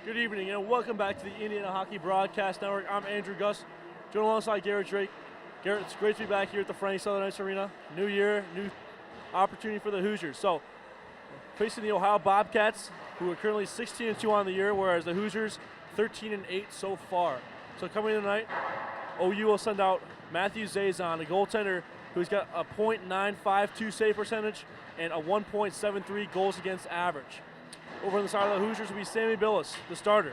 Good evening and welcome back to the Indiana Hockey Broadcast Network. I'm Andrew Gus, joined alongside Garrett Drake. Garrett, it's great to be back here at the Frank Southern Ice Arena. New year, new opportunity for the Hoosiers. So, facing the Ohio Bobcats, who are currently 16-2 on the year, whereas the Hoosiers 13-8 so far. So coming in tonight, OU will send out Matthew Zazon, a goaltender who's got a .952 save percentage and a 1.73 goals against average. Over on the side of the Hoosiers will be Sammy Billis, the starter.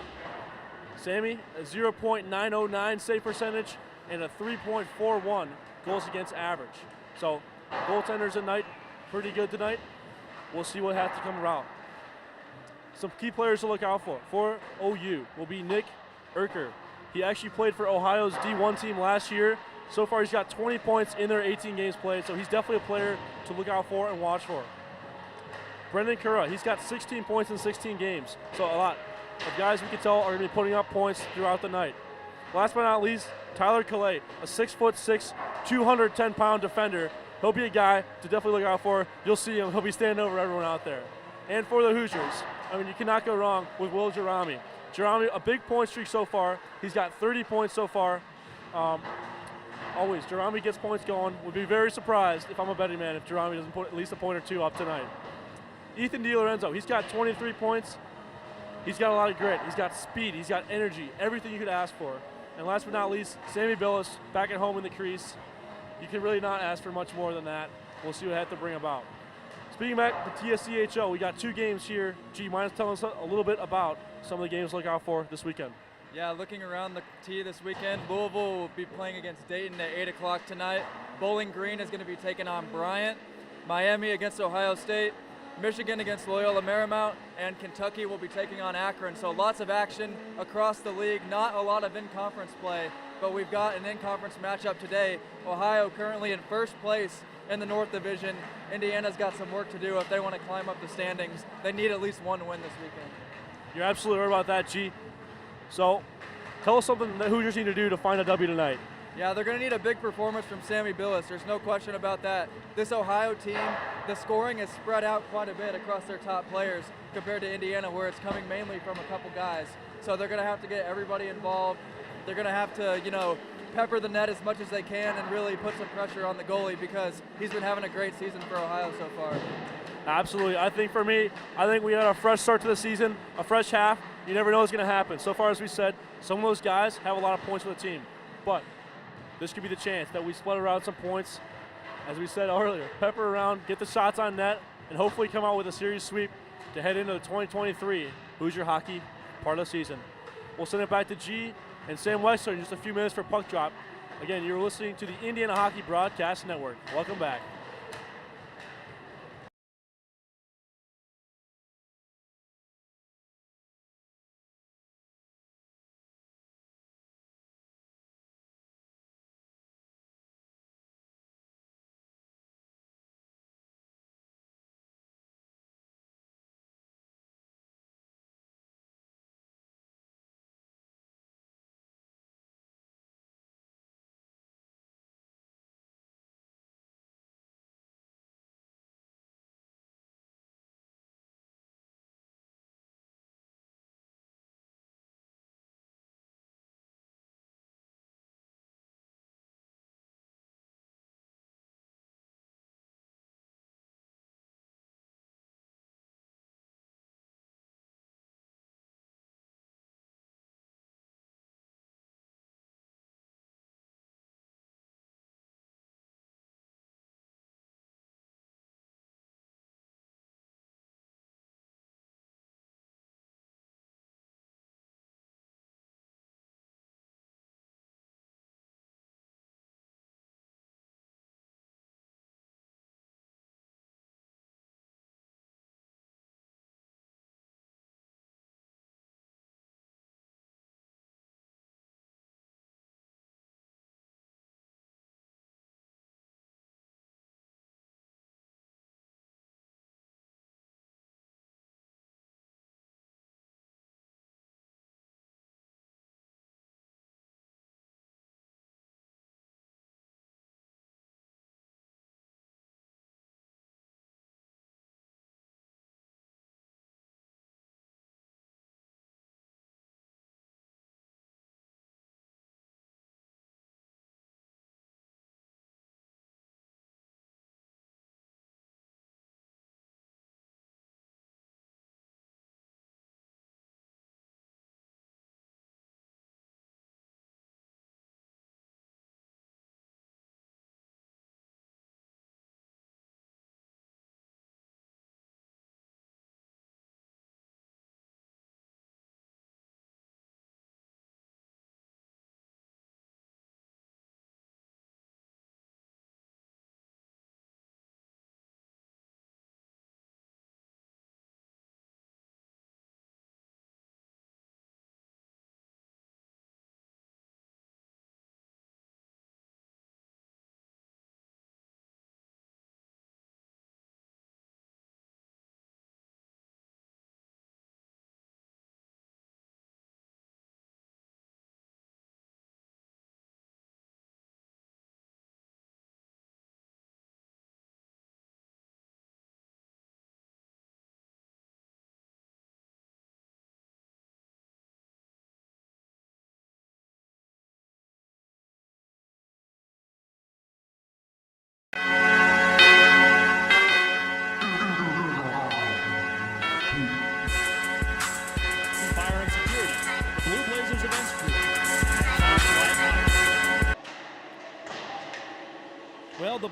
Sammy, a 0.909 save percentage and a 3.41 goals against average. So, goaltenders tonight, pretty good tonight. We'll see what has to come around. Some key players to look out for OU will be Nick Urker. He actually played for Ohio's D1 team last year. So far, he's got 20 points in their 18 games played, so he's definitely a player to look out for and watch for. Brendan Kura, he's got 16 points in 16 games, so a lot of guys we can tell are going to be putting up points throughout the night. Last but not least, Tyler Calais, a 6'6", 210-pound defender. He'll be a guy to definitely look out for. You'll see him. He'll be standing over everyone out there. And for the Hoosiers, I mean, you cannot go wrong with Will Jerami. Jerami, a big point streak so far. He's got 30 points so far. Always, Jerami gets points going. Would be very surprised if I'm a betting man if Jerami doesn't put at least a point or two up tonight. Ethan DiLorenzo, he's got 23 points. He's got a lot of grit. He's got speed. He's got energy. Everything you could ask for. And last but not least, Sammy Billis, back at home in the crease. You can really not ask for much more than that. We'll see what I have to bring about. Speaking back to TSCHO, we got 2 games here. G, mind telling us a little bit about some of the games to look out for this weekend. Yeah, looking around the T this weekend, Louisville will be playing against Dayton at 8 o'clock tonight. Bowling Green is going to be taking on Bryant. Miami against Ohio State. Michigan against Loyola Marymount, and Kentucky will be taking on Akron. So lots of action across the league. Not a lot of in-conference play, but we've got an in-conference matchup today. Ohio currently in first place in the North Division. Indiana's got some work to do if they want to climb up the standings. They need at least one win this weekend. You're absolutely right about that, G. So tell us something that Hoosiers need to do to find a W tonight. Yeah, they're going to need a big performance from Sammy Billis. There's no question about that. This Ohio team, the scoring is spread out quite a bit across their top players compared to Indiana, where it's coming mainly from a couple guys. So they're going to have to get everybody involved. They're going to have to, pepper the net as much as they can and really put some pressure on the goalie because he's been having a great season for Ohio so far. Absolutely. I think for me, we had a fresh start to the season, a fresh half. You never know what's going to happen. So far, as we said, some of those guys have a lot of points for the team. But this could be the chance that we split around some points. As we said earlier, pepper around, get the shots on net, and hopefully come out with a series sweep to head into the 2023 Hoosier Hockey part of the season. We'll send it back to G and Sam Weixler in just a few minutes for Puck Drop. Again, you're listening to the Indiana Hockey Broadcast Network. Welcome back.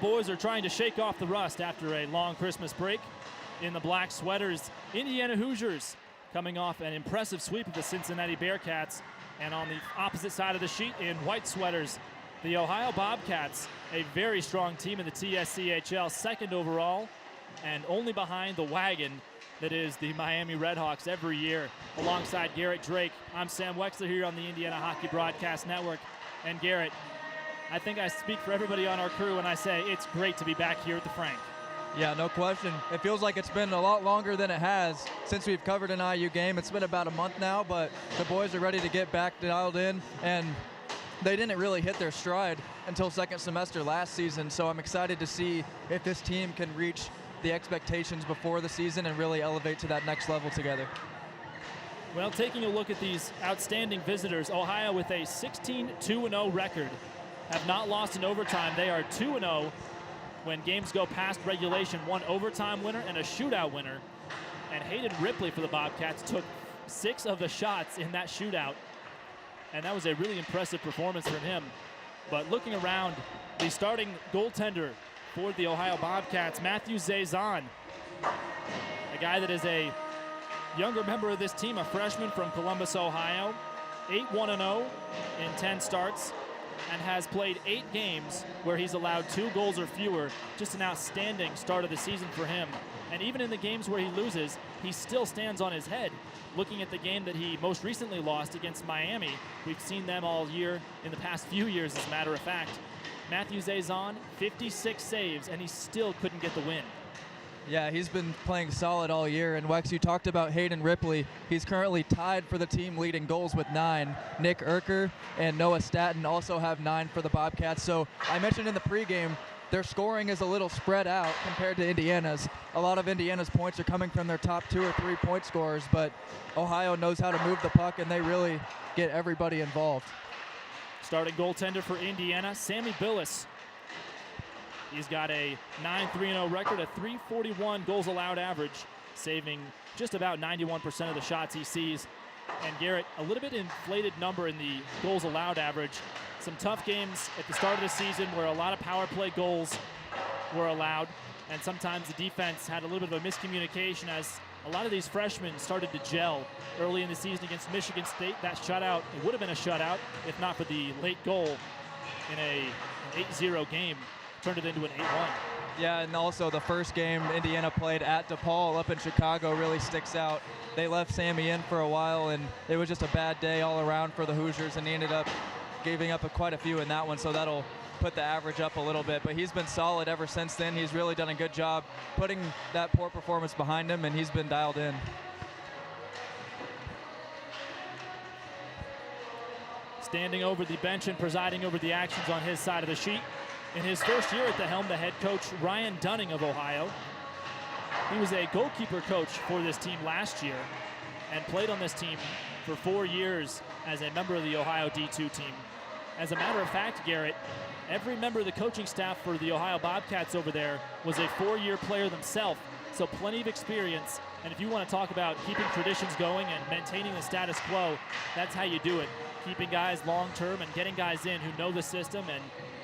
boys are trying to shake off the rust after a long Christmas break. In the black sweaters, Indiana Hoosiers coming off an impressive sweep of the Cincinnati Bearcats. And on the opposite side of the sheet, in white sweaters, the Ohio Bobcats, a very strong team in the TSCHL, second overall, and only behind the wagon that is the Miami Redhawks every year. Alongside Garrett Drake, I'm Sam Weixler here on the Indiana Hockey Broadcast Network. And Garrett, I think I speak for everybody on our crew when I say it's great to be back here at the Frank. Yeah, no question. It feels like it's been a lot longer than it has since we've covered an IU game. It's been about a month now, but the boys are ready to get back dialed in, and they didn't really hit their stride until second semester last season, so I'm excited to see if this team can reach the expectations before the season and really elevate to that next level together. Well, taking a look at these outstanding visitors, Ohio with a 16-2-0 record, have not lost in overtime. They are 2-0 when games go past regulation, one overtime winner and a shootout winner. And Hayden Ripley for the Bobcats took 6 of the shots in that shootout. And that was a really impressive performance from him. But looking around, the starting goaltender for the Ohio Bobcats, Matthew Zazan, a guy that is a younger member of this team, a freshman from Columbus, Ohio, 8-1-0 in 10 starts, and has played 8 games where he's allowed 2 goals or fewer. Just an outstanding start of the season for him. And even in the games where he loses, he still stands on his head. Looking at the game that he most recently lost against Miami, we've seen them all year, in the past few years as a matter of fact. Matthew Zazan, 56 saves, and he still couldn't get the win. Yeah, he's been playing solid all year. And Wex, you talked about Hayden Ripley. He's currently tied for the team leading goals with 9. Nick Urker and Noah Staton also have 9 for the Bobcats. So I mentioned in the pregame, their scoring is a little spread out compared to Indiana's. A lot of Indiana's points are coming from their top 2 or 3 point scorers, but Ohio knows how to move the puck, and they really get everybody involved. Starting goaltender for Indiana, Sammy Billis. He's got a 9-3-0 record, a .341 goals allowed average, saving just about 91% of the shots he sees. And Garrett, a little bit inflated number in the goals allowed average. Some tough games at the start of the season where a lot of power play goals were allowed, and sometimes the defense had a little bit of a miscommunication as a lot of these freshmen started to gel early in the season against Michigan State. That shutout, it would have been a shutout if not for the late goal in an 8-0 game. Turned it into an 8-1. Yeah, and also the first game Indiana played at DePaul up in Chicago really sticks out. They left Sammy in for a while, and it was just a bad day all around for the Hoosiers, and he ended up giving up quite a few in that one, so that'll put the average up a little bit. But he's been solid ever since then. He's really done a good job putting that poor performance behind him, and he's been dialed in. Standing over the bench and presiding over the actions on his side of the sheet. In his first year at the helm, the head coach, Ryan Dunning of Ohio. He was a goalkeeper coach for this team last year and played on this team for 4 years as a member of the Ohio D2 team. As a matter of fact, Garrett, every member of the coaching staff for the Ohio Bobcats over there was a 4-year player themselves, so plenty of experience. And if you want to talk about keeping traditions going and maintaining the status quo, that's how you do it. Keeping guys long-term and getting guys in who know the system and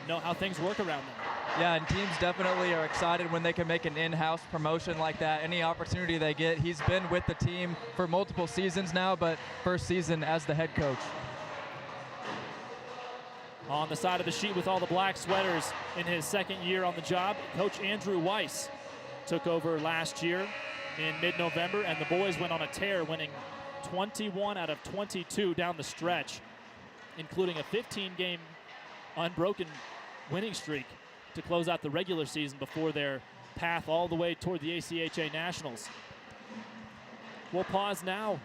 know how things work around them. Yeah, and teams definitely are excited when they can make an in-house promotion like that. Any opportunity they get. He's been with the team for multiple seasons now, but first season as the head coach. On the side of the sheet with all the black sweaters in his second year on the job, Coach Andrew Weiss took over last year in mid-November, and the boys went on a tear, winning 21 out of 22 down the stretch, including a 15-game unbroken winning streak to close out the regular season before their path all the way toward the ACHA Nationals. We'll pause now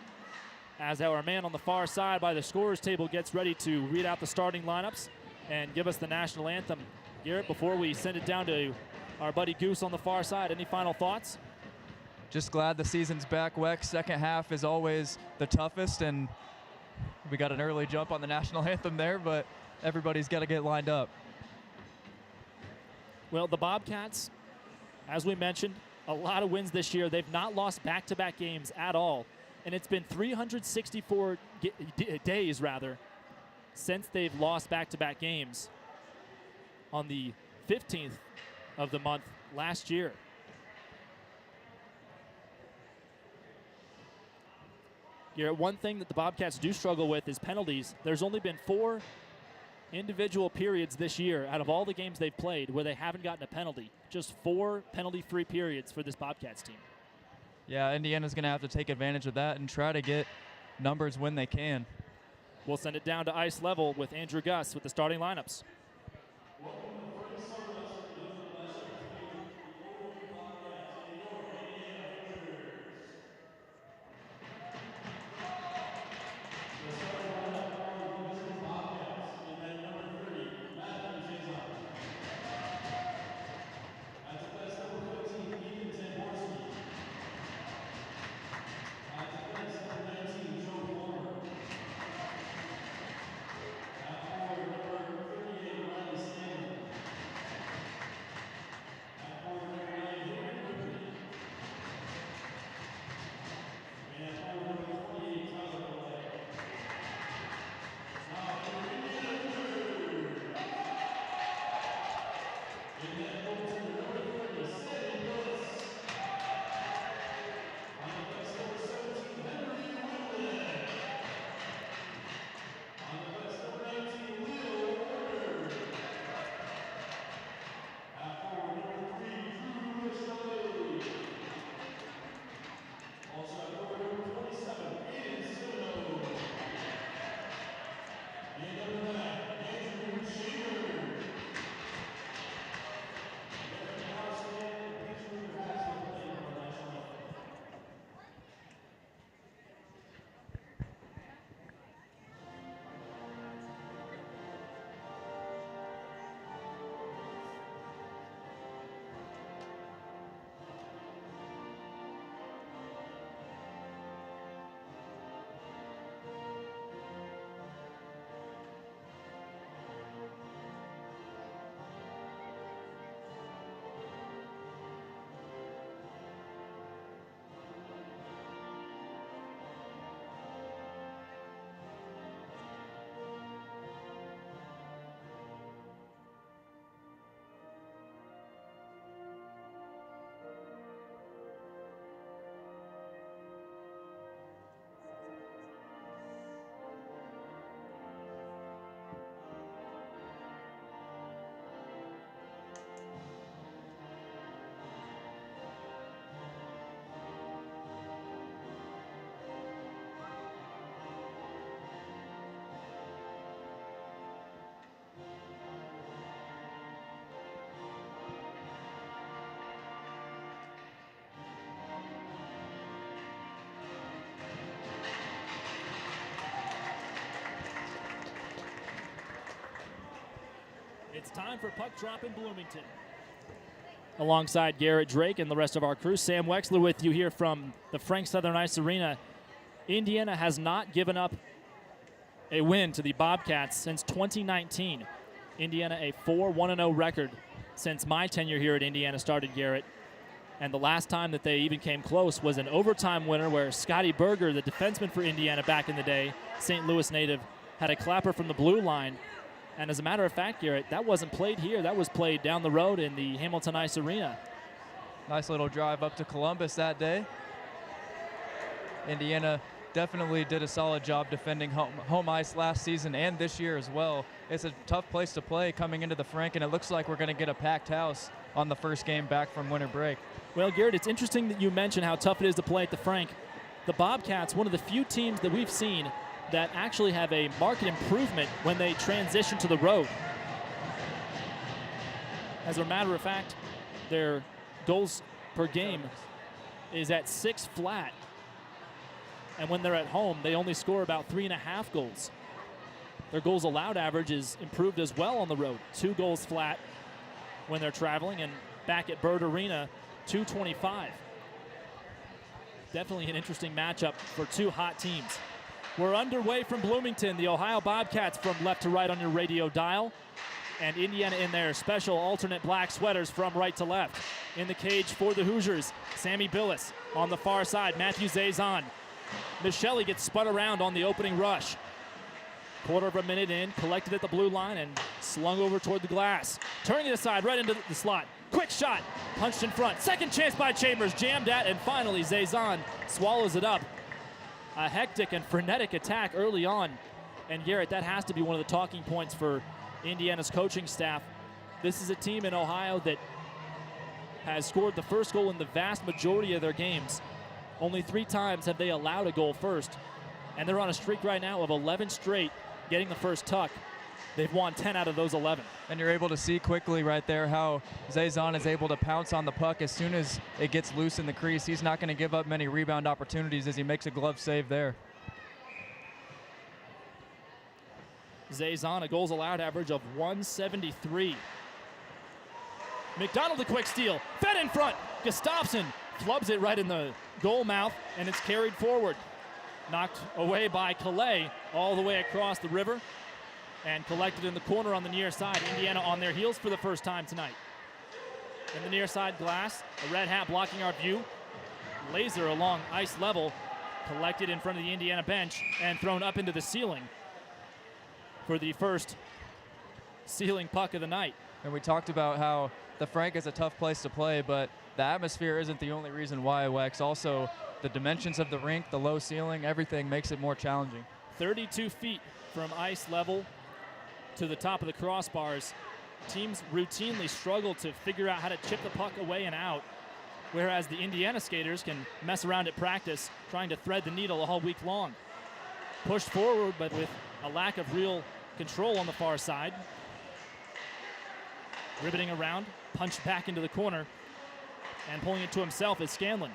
as our man on the far side by the scorer's table gets ready to read out the starting lineups and give us the national anthem. Garrett, before we send it down to our buddy Goose on the far side, any final thoughts? Just glad the season's back, Wex. Second half is always the toughest, and we got an early jump on the national anthem there, but everybody's got to get lined up. Well, the Bobcats, as we mentioned, a lot of wins this year. They've not lost back-to-back games at all, and it's been 364 days, since they've lost back-to-back games. On the 15th of the month last year. Garrett, one thing that the Bobcats do struggle with is penalties. There's only been 4 individual periods this year out of all the games they've played where they haven't gotten a penalty. Just 4 penalty-free periods for this Bobcats team. Yeah, Indiana's going to have to take advantage of that and try to get numbers when they can. We'll send it down to ice level with Andrew Gus with the starting lineups. It's time for puck drop in Bloomington. Alongside Garrett Drake and the rest of our crew, Sam Weixler with you here from the Frank Southern Ice Arena. Indiana has not given up a win to the Bobcats since 2019. Indiana a 4-1-0 record since my tenure here at Indiana started, Garrett. And the last time that they even came close was an overtime winner where Scotty Berger, the defenseman for Indiana back in the day, St. Louis native, had a clapper from the blue line. And as a matter of fact, Garrett, that wasn't played here. That was played down the road in the Hamilton Ice Arena. Nice little drive up to Columbus that day. Indiana definitely did a solid job defending home ice last season and this year as well. It's a tough place to play coming into the Frank, and it looks like we're going to get a packed house on the first game back from winter break. Well, Garrett, it's interesting that you mention how tough it is to play at the Frank. The Bobcats, one of the few teams that we've seen that actually have a marked improvement when they transition to the road. As a matter of fact, their goals per game is at 6 flat. And when they're at home, they only score about 3.5 goals. Their goals allowed average is improved as well on the road. 2 goals flat when they're traveling, and back at Bird Arena, 2.25. Definitely an interesting matchup for 2 hot teams. We're underway from Bloomington, the Ohio Bobcats from left to right on your radio dial. And Indiana in their special alternate black sweaters from right to left. In the cage for the Hoosiers, Sammy Billis. On the far side, Matthew Zazon. Michelli gets spun around on the opening rush. Quarter of a minute in, collected at the blue line and slung over toward the glass. Turning it aside right into the slot. quick shot, punched in front. Second chance by Chambers, jammed at, and finally Zazan swallows it up. A hectic and frenetic attack early on. And Garrett, that has to be one of the talking points for Indiana's coaching staff. This is a team in Ohio that has scored the first goal in the vast majority of their games. Only 3 times have they allowed a goal first. And they're on a streak right now of 11 straight getting the first tuck. They've won 10 out of those 11. And you're able to see quickly right there how Zazan is able to pounce on the puck as soon as it gets loose in the crease. He's not going to give up many rebound opportunities as he makes a glove save there. Zazan, a goals allowed average of 173. McDonald, a quick steal. Fed in front. Gustafsson flubs it right in the goal mouth, and it's carried forward. Knocked away by Calais all the way across the river and collected in the corner on the near side. Indiana on their heels for the first time tonight. In the near side glass, a red hat blocking our view. Laser along ice level, collected in front of the Indiana bench and thrown up into the ceiling for the first ceiling puck of the night. And we talked about how the Frank is a tough place to play, but the atmosphere isn't the only reason why, Wex. Also, the dimensions of the rink, the low ceiling, everything makes it more challenging. 32 feet from ice level to the top of the crossbars. Teams routinely struggle to figure out how to chip the puck away and out, whereas the Indiana skaters can mess around at practice, trying to thread the needle all week long. Pushed forward, but with a lack of real control on the far side. Ribbiting around, punched back into the corner, and pulling it to himself is Scanlon.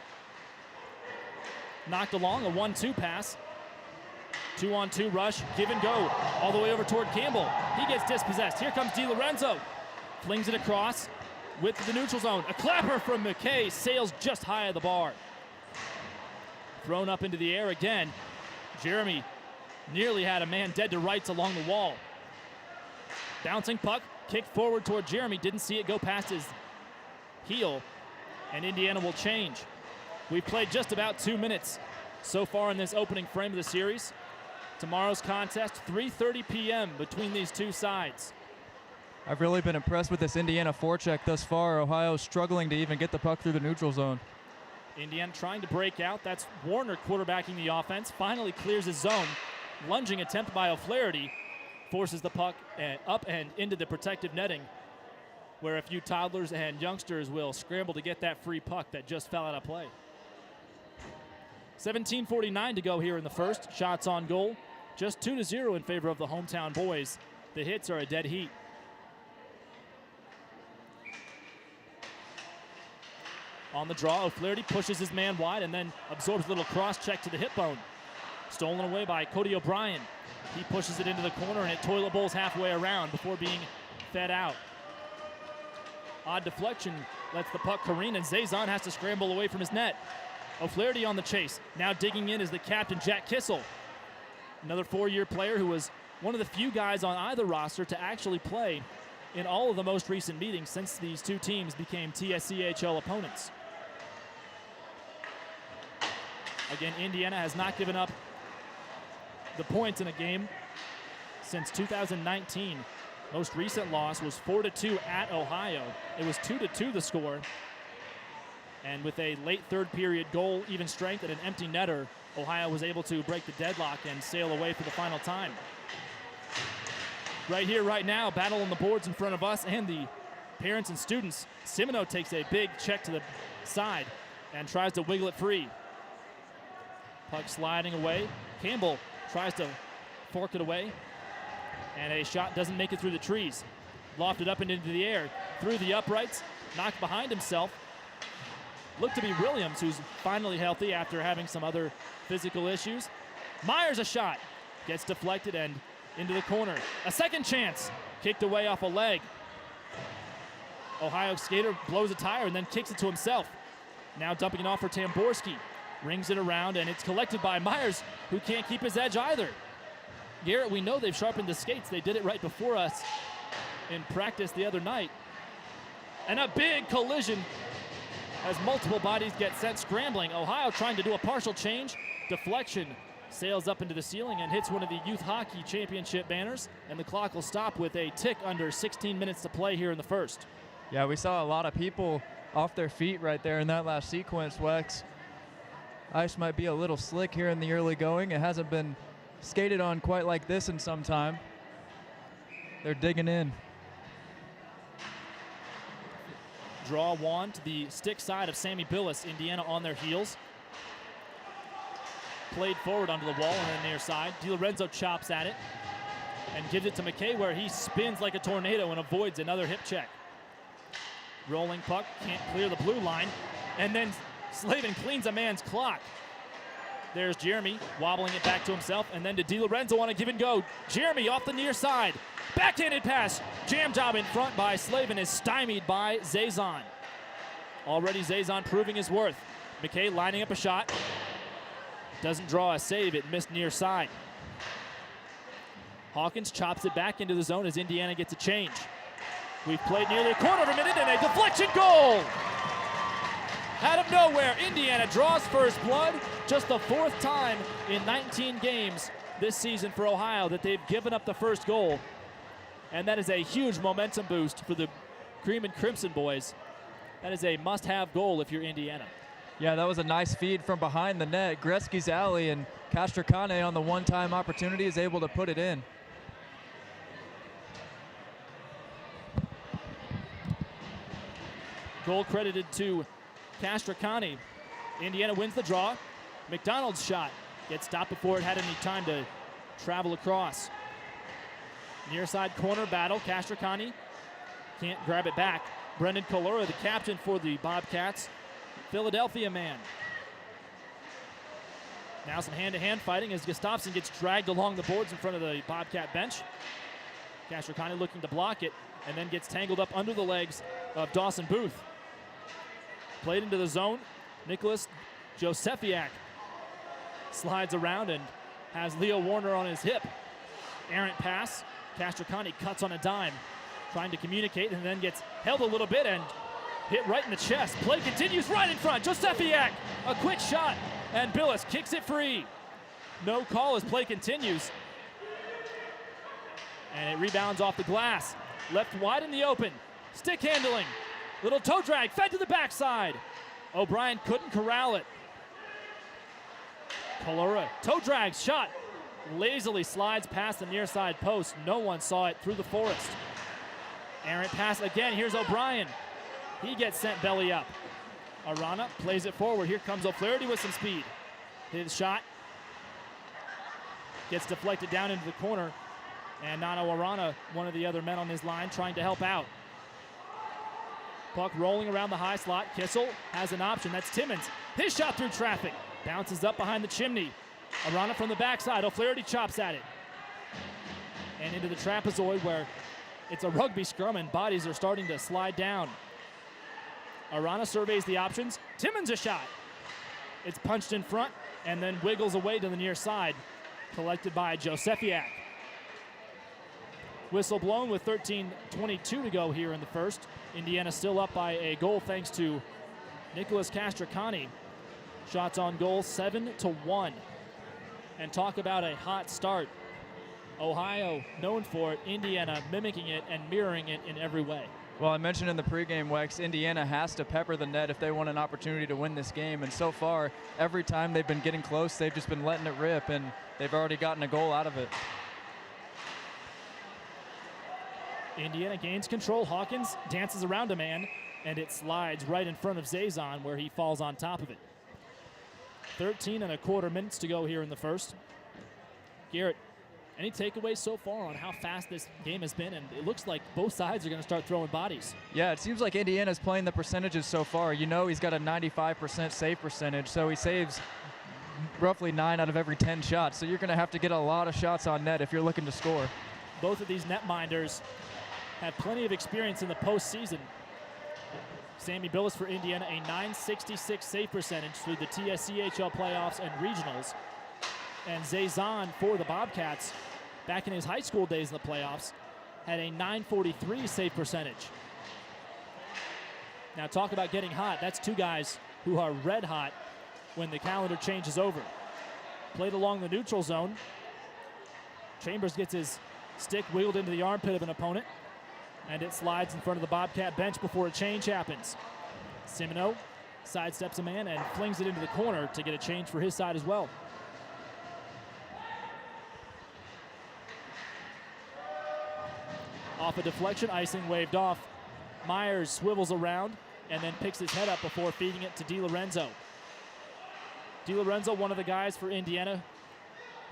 Knocked along, a 1-2 pass. 2-on-2 rush, give and go, all the way over toward Campbell. He gets dispossessed. Here comes DiLorenzo. Flings it across with the neutral zone. A clapper from McKay, sails just high of the bar. Thrown up into the air again. Jeremy nearly had a man dead to rights along the wall. Bouncing puck, kicked forward toward Jeremy. Didn't see it go past his heel, and Indiana will change. We've played just about 2 minutes so far in this opening frame of the series. Tomorrow's contest, 3:30 p.m. between these two sides. I've really been impressed with this Indiana forecheck thus far. Ohio struggling to even get the puck through the neutral zone. Indiana trying to break out. That's Warner quarterbacking the offense. Finally clears his zone. Lunging attempt by O'Flaherty forces the puck up and into the protective netting, where a few toddlers and youngsters will scramble to get that free puck that just fell out of play. 17:49 to go here in the first. Shots on goal, just 2-0 in favor of the hometown boys. The hits are a dead heat. On the draw, O'Flaherty pushes his man wide and then absorbs a little cross check to the hip bone. Stolen away by Cody O'Brien. He pushes it into the corner and it toilet bowls halfway around before being fed out. Odd deflection lets the puck careen, and Zazan has to scramble away from his net. O'Flaherty on the chase. Now digging in is the captain, Jack Kissel. Another 4-year player who was one of the few guys on either roster to actually play in all of the most recent meetings since these two teams became TSCHL opponents. Again, Indiana has not given up the points in a game since 2019. Most recent loss was 4-2 at Ohio. It was 2-2 the score. And with a late third period goal, even strength, and an empty netter, Ohio was able to break the deadlock and sail away for the final time. Right here, right now, battle on the boards in front of us and the parents and students. Simino takes a big check to the side and tries to wiggle it free. Puck sliding away. Campbell tries to fork it away, and a shot doesn't make it through the trees. Lofted up and into the air, through the uprights, knocked behind himself. Looked to be Williams, who's finally healthy after having some other physical issues. Myers a shot, gets deflected and into the corner. A second chance, kicked away off a leg. Ohio skater blows a tire and then kicks it to himself. Now dumping it off for Tamborski. Rings it around, and it's collected by Myers, who can't keep his edge either. Garrett, we know they've sharpened the skates. They did it right before us in practice the other night. And a big collision as multiple bodies get sent scrambling. Ohio trying to do a partial change. Deflection sails up into the ceiling and hits one of the Youth Hockey Championship banners, and the clock will stop with a tick under 16 minutes to play here in the first. Yeah, we saw a lot of people off their feet right there in that last sequence, Wex. Ice might be a little slick here in the early going. It hasn't been skated on quite like this in some time. They're digging in. Draw one to the stick side of Sammy Billis. Indiana on their heels. Played forward onto the wall on the near side. DiLorenzo chops at it and gives it to McKay, where he spins like a tornado and avoids another hip check. Rolling puck, can't clear the blue line, and then Slavin cleans a man's clock. There's Jeremy wobbling it back to himself, and then to DiLorenzo on a give and go. Jeremy off the near side. Backhanded pass. Jam job in front by Slavin is stymied by Zazon. Already Zazon proving his worth. McKay lining up a shot. Doesn't draw a save. It missed near side. Hawkins chops it back into the zone as Indiana gets a change. We've played nearly a quarter of a minute and a deflection goal! Out of nowhere, Indiana draws first blood. Just the fourth time in 19 games this season for Ohio that they've given up the first goal. And that is a huge momentum boost for the Cream and Crimson boys. That is a must-have goal if you're Indiana. Yeah, that was a nice feed from behind the net. Gretzky's alley, and Castracane on the one-time opportunity is able to put it in. Goal credited to Castracane. Indiana wins the draw. McDonald's shot gets stopped before it had any time to travel across. Near side corner battle. Castracane can't grab it back. Brendan Colora, the captain for the Bobcats, Philadelphia man. Now some hand-to-hand fighting as Gustafsson gets dragged along the boards in front of the Bobcat bench. Castracane looking to block it and then gets tangled up under the legs of Dawson Booth. Played into the zone. Nicholas Josefiak slides around and has Leo Warner on his hip. Errant pass. Castracane cuts on a dime, trying to communicate, and then gets held a little bit and hit right in the chest. Play continues right in front. Josefiak, a quick shot, and Billis kicks it free. No call as play continues. And it rebounds off the glass. Left wide in the open. Stick handling. Little toe drag, fed to the backside. O'Brien couldn't corral it. Colora, toe drag, shot. Lazily slides past the near side post. No one saw it through the forest. Errant pass again. Here's O'Brien. He gets sent belly up. Arana plays it forward. Here comes O'Flaherty with some speed. His shot gets deflected down into the corner. And Nano Arana, one of the other men on his line, trying to help out. Puck rolling around the high slot. Kissel has an option. That's Timmons. His shot through traffic. Bounces up behind the chimney. Arana from the backside. O'Flaherty chops at it. And into the trapezoid where it's a rugby scrum and bodies are starting to slide down. Arana surveys the options. Timmons a shot. It's punched in front and then wiggles away to the near side. Collected by Josefiak. Whistle blown with 13:22 to go here in the first. Indiana still up by a goal thanks to Nicholas Castracane. Shots on goal 7-1. And talk about a hot start. Ohio known for it, Indiana mimicking it and mirroring it in every way. Well, I mentioned in the pregame, Wex, Indiana has to pepper the net if they want an opportunity to win this game. And so far, every time they've been getting close, they've just been letting it rip, and they've already gotten a goal out of it. Indiana gains control. Hawkins dances around a man, and it slides right in front of Zazon where he falls on top of it. 13.25 minutes to go here in the first. Garrett, any takeaways so far on how fast this game has been? And it looks like both sides are going to start throwing bodies. Yeah, it seems like Indiana's playing the percentages so far. You know he's got a 95% save percentage, so he saves roughly 9 out of every 10 shots. So you're going to have to get a lot of shots on net if you're looking to score. Both of these netminders have plenty of experience in the postseason. Sammy Billis for Indiana, a .966 save percentage through the TSCHL playoffs and regionals. And Zazon for the Bobcats, back in his high school days in the playoffs, had a .943 save percentage. Now talk about getting hot. That's two guys who are red hot when the calendar changes over. Played along the neutral zone. Chambers gets his stick wheeled into the armpit of an opponent. And it slides in front of the Bobcat bench before a change happens. Simino sidesteps a man and flings it into the corner to get a change for his side as well. Off a deflection, icing waved off. Myers swivels around and then picks his head up before feeding it to DiLorenzo. DiLorenzo, one of the guys for Indiana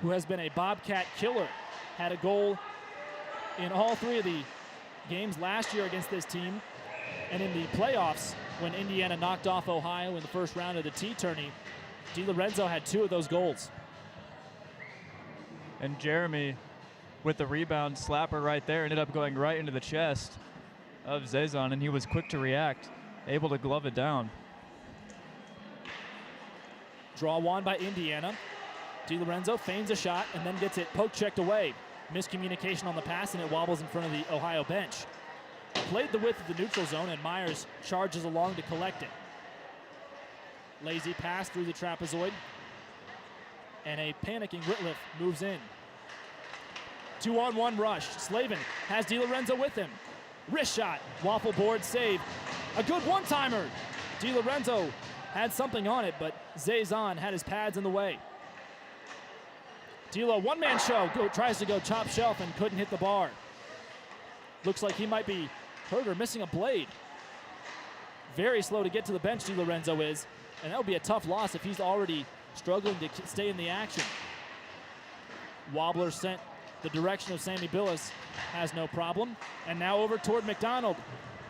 who has been a Bobcat killer, had a goal in all 3 of the games last year against this team. And in the playoffs, when Indiana knocked off Ohio in the first round of the T-tourney, DiLorenzo had 2 of those goals. And Jeremy, with the rebound slapper right there, ended up going right into the chest of Zazon, and he was quick to react, able to glove it down. Draw one by Indiana. DiLorenzo feigns a shot and then gets it poke-checked away. Miscommunication on the pass, and it wobbles in front of the Ohio bench. Played the width of the neutral zone, and Myers charges along to collect it. Lazy pass through the trapezoid, and a panicking Ritliff moves in. 2-on-1 rush. Slavin has DiLorenzo with him. Wrist shot, waffle board save. A good one-timer. DiLorenzo had something on it, but Zazon had his pads in the way. Dilo, one-man show, tries to go top shelf and couldn't hit the bar. Looks like he might be hurt or missing a blade. Very slow to get to the bench, DiLorenzo is, and that would be a tough loss if he's already struggling to stay in the action. Wobbler sent the direction of Sammy Billis, has no problem. And now over toward McDonald.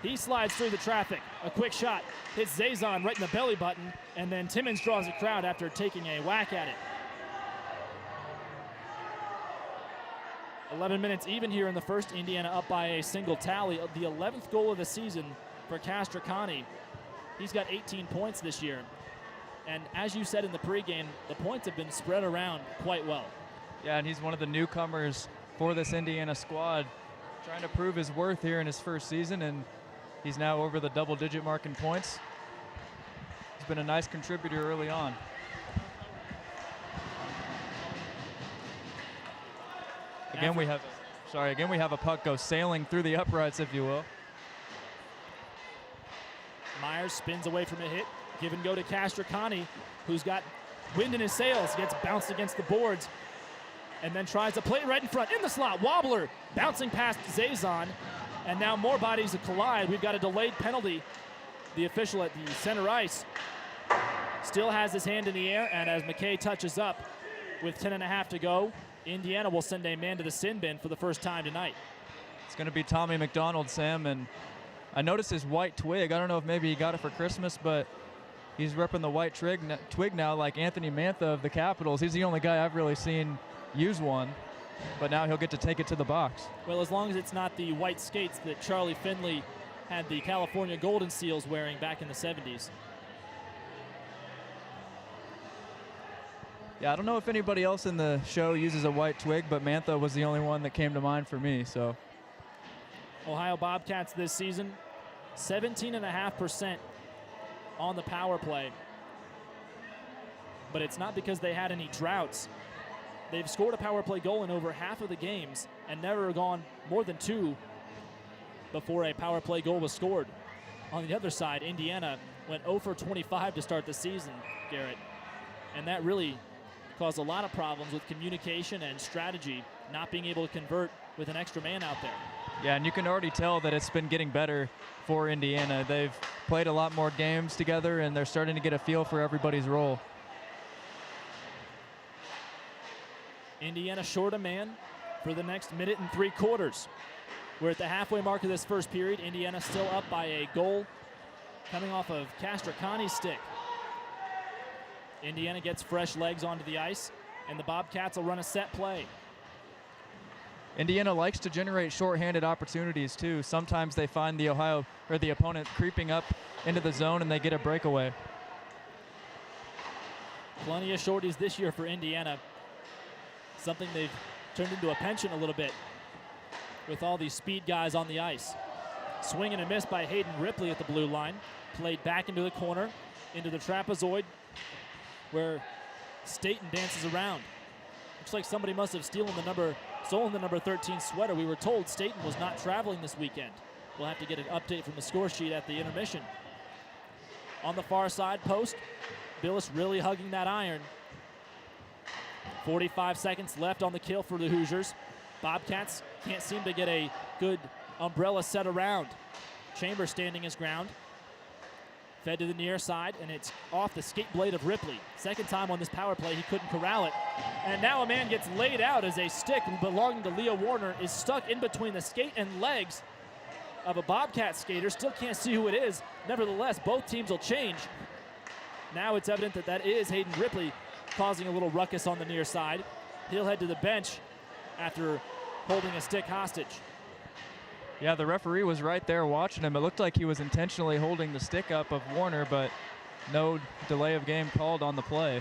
He slides through the traffic. A quick shot hits Zazon right in the belly button, and then Timmons draws a crowd after taking a whack at it. 11 minutes even here in the first. Indiana up by a single tally. The 11th goal of the season for Castricani. He's got 18 points this year. And as you said in the pregame, the points have been spread around quite well. Yeah, and he's one of the newcomers for this Indiana squad, trying to prove his worth here in his first season, and he's now over the double-digit mark in points. He's been a nice contributor early on. Again, we have a puck go sailing through the uprights, if you will. Myers spins away from a hit. Give and go to Castricani, who's got wind in his sails. Gets bounced against the boards and then tries to play right in front. In the slot, Wobbler bouncing past Zazon. And now more bodies collide. We've got a delayed penalty. The official at the center ice still has his hand in the air, and as McKay touches up with 10.5 to go, Indiana will send a man to the sin bin for the first time tonight. It's going to be Tommy McDonald, Sam, and I noticed his white twig. I don't know if maybe he got it for Christmas, but he's repping the white twig now like Anthony Mantha of the Capitals. He's the only guy I've really seen use one, but now he'll get to take it to the box. Well, as long as it's not the white skates that Charlie Finley had the California Golden Seals wearing back in the 70s. Yeah, I don't know if anybody else in the show uses a white twig, but Mantha was the only one that came to mind for me. So, Ohio Bobcats this season, 17.5% on the power play. But it's not because they had any droughts. They've scored a power play goal in over half of the games and never gone more than 2 before a power play goal was scored. On the other side, Indiana went 0 for 25 to start the season, Garrett. And that really caused a lot of problems with communication and strategy, not being able to convert with an extra man out there. Yeah, and you can already tell that it's been getting better for Indiana. They've played a lot more games together, and they're starting to get a feel for everybody's role. Indiana short a man for the next minute and 3/4. We're at the halfway mark of this first period. Indiana still up by a goal coming off of Castricani's stick. Indiana gets fresh legs onto the ice, and the Bobcats will run a set play. Indiana likes to generate shorthanded opportunities too. Sometimes they find the opponent creeping up into the zone and they get a breakaway. Plenty of shorties this year for Indiana. Something they've turned into a penchant a little bit with all these speed guys on the ice. Swing and a miss by Hayden Ripley at the blue line. Played back into the corner, into the trapezoid, where Staten dances around. Looks like somebody must have stolen the number 13 sweater. We were told Staten was not traveling this weekend. We'll have to get an update from the score sheet at the intermission. On the far side post, Billis really hugging that iron. 45 seconds left on the kill for the Hoosiers. Bobcats can't seem to get a good umbrella set around. Chambers standing his ground. Fed to the near side, and it's off the skate blade of Ripley. Second time on this power play, he couldn't corral it. And now a man gets laid out as a stick belonging to Leo Warner is stuck in between the skate and legs of a Bobcat skater. Still can't see who it is. Nevertheless, both teams will change. Now it's evident that that is Hayden Ripley causing a little ruckus on the near side. He'll head to the bench after holding a stick hostage. Yeah, the referee was right there watching him. It looked like he was intentionally holding the stick up of Warner, but no delay of game called on the play.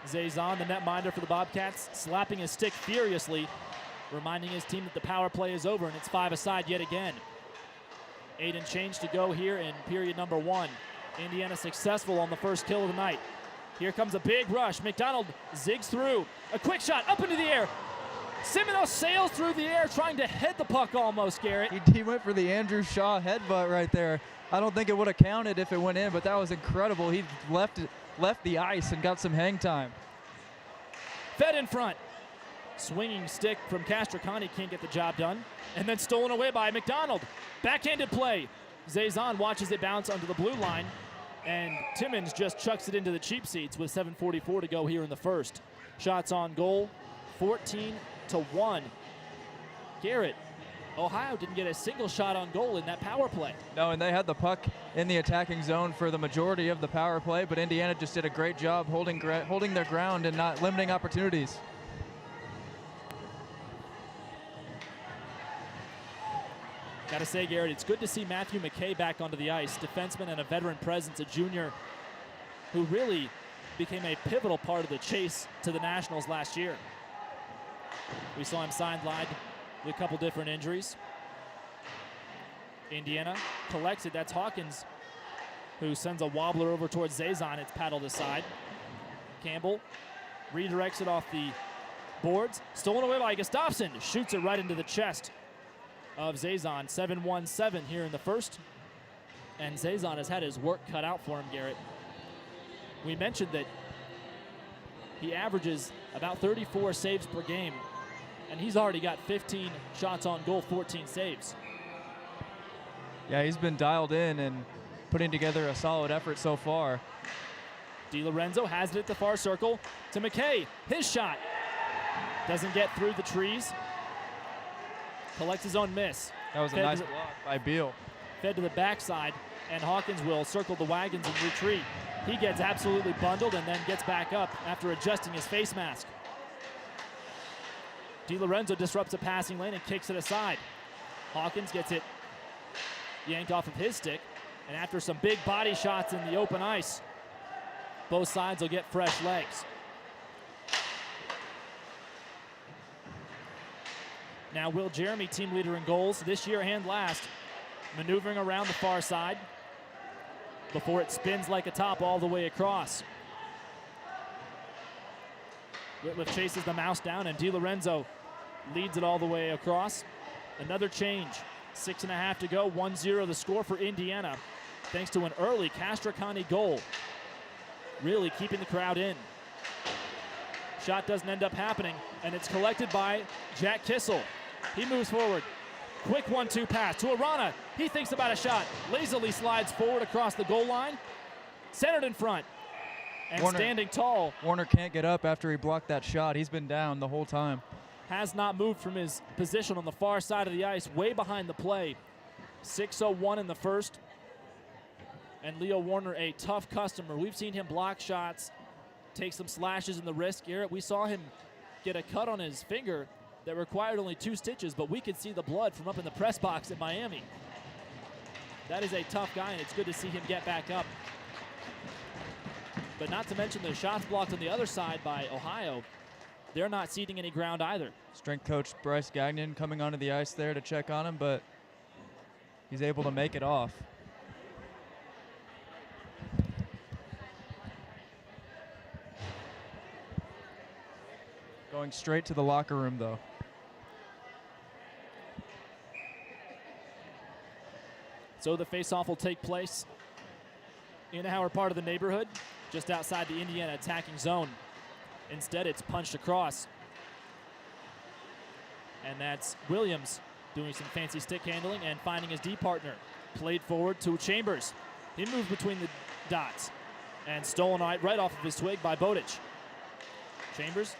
Zazon, the netminder for the Bobcats, slapping his stick furiously, reminding his team that the power play is over, and it's 5-a-side yet again. 8 and change to go here in period number 1. Indiana successful on the first kill of the night. Here comes a big rush. McDonald zigs through. A quick shot up into the air. Semino sails through the air trying to head the puck almost, Garrett. He went for the Andrew Shaw headbutt right there. I don't think it would have counted if it went in, but that was incredible. He left the ice and got some hang time. Fed in front. Swinging stick from Castricani can't get the job done. And then stolen away by McDonald. Backhanded play. Zazon watches it bounce onto the blue line. And Timmons just chucks it into the cheap seats with 7:44 to go here in the first. Shots on goal, 14-1. Garrett, Ohio didn't get a single shot on goal in that power play. No, and they had the puck in the attacking zone for the majority of the power play, but Indiana just did a great job holding their ground and not limiting opportunities. Got to say, Garrett, it's good to see Matthew McKay back onto the ice, defenseman and a veteran presence, a junior who really became a pivotal part of the chase to the Nationals last year. We saw him sidelined with a couple different injuries. Indiana collects it. That's Hawkins, who sends a wobbler over towards Zazon. It's paddled aside. Campbell redirects it off the boards. Stolen away by Gustafsson. Shoots it right into the chest of Zazon. 7-1-7 here in the first. And Zazon has had his work cut out for him, Garrett. We mentioned that he averages about 34 saves per game, and he's already got 15 shots on goal, 14 saves. Yeah, he's been dialed in and putting together a solid effort so far. DiLorenzo has it at the far circle to McKay. His shot doesn't get through the trees. Collects his own miss. That was a nice block by Beal. Fed to the backside, and Hawkins will circle the wagons and retreat. He gets absolutely bundled and then gets back up after adjusting his face mask. DiLorenzo disrupts a passing lane and kicks it aside. Hawkins gets it yanked off of his stick, and after some big body shots in the open ice, both sides will get fresh legs. Now Will Jeremy, team leader in goals this year and last, maneuvering around the far side before it spins like a top all the way across. Whitliff chases the mouse down, and DiLorenzo leads it all the way across. Another change. 6.5 to go, 1-0 the score for Indiana, thanks to an early Castricani goal. Really keeping the crowd in. Shot doesn't end up happening, and it's collected by Jack Kissel. He moves forward. Quick 1-2 pass to Arana. He thinks about a shot. Lazily slides forward across the goal line. Centered in front. And Warner, standing tall. Warner can't get up after he blocked that shot. He's been down the whole time. Has not moved from his position on the far side of the ice, way behind the play. 6:01 in the first. And Leo Warner, a tough customer. We've seen him block shots, take some slashes in the wrist. Garrett, we saw him get a cut on his finger that required only 2 stitches, but we could see the blood from up in the press box at Miami. That is a tough guy, and it's good to see him get back up. But not to mention the shots blocked on the other side by Ohio. They're not ceding any ground either. Strength coach Bryce Gagnon coming onto the ice there to check on him, but he's able to make it off. Going straight to the locker room, though. So the faceoff will take place in our part of the neighborhood, just outside the Indiana attacking zone. Instead, it's punched across. And that's Williams doing some fancy stick handling and finding his D partner. Played forward to Chambers. He moved between the dots and stolen right off of his twig by Wuchenich. Chambers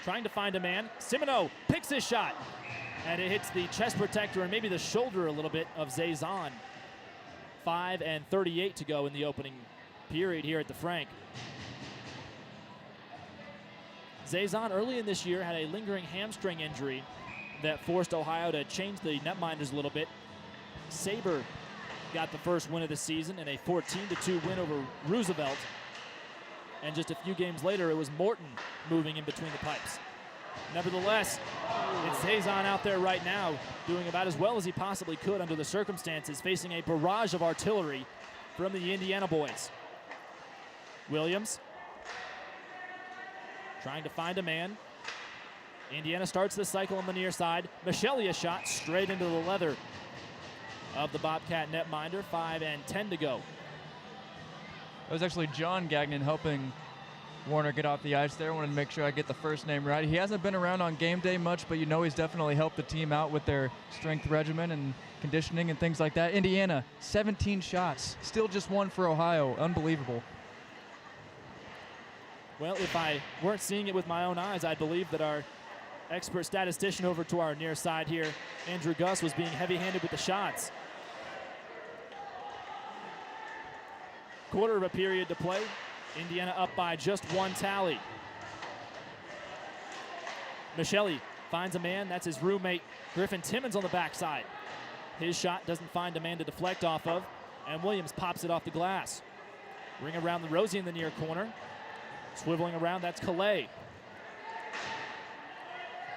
trying to find a man. Simoneau picks his shot, and it hits the chest protector and maybe the shoulder a little bit of Zazan. 5:38 to go in the opening period here at the Frank. Zazan early in this year had a lingering hamstring injury that forced Ohio to change the netminders a little bit. Saber got the first win of the season in a 14-2 win over Roosevelt. And just a few games later, it was Morton moving in between the pipes. Nevertheless, it's Zazan out there right now doing about as well as he possibly could under the circumstances, facing a barrage of artillery from the Indiana boys. Williams trying to find a man. Indiana starts the cycle on the near side. Micheli a shot straight into the leather of the Bobcat netminder. 5:10 to go. It was actually John Gagnon helping Warner get off the ice there. Wanted to make sure I get the first name right. He hasn't been around on game day much, but you know he's definitely helped the team out with their strength regimen and conditioning and things like that. Indiana, 17 shots. Still just one for Ohio. Unbelievable. Well, if I weren't seeing it with my own eyes, I'd believe that our expert statistician over to our near side here, Andrew Gus, was being heavy-handed with the shots. Quarter of a period to play. Indiana up by just one tally. Micheli finds a man. That's his roommate, Griffin Timmons, on the backside. His shot doesn't find a man to deflect off of, and Williams pops it off the glass. Ring around the Rosie in the near corner. Swiveling around, that's Calais.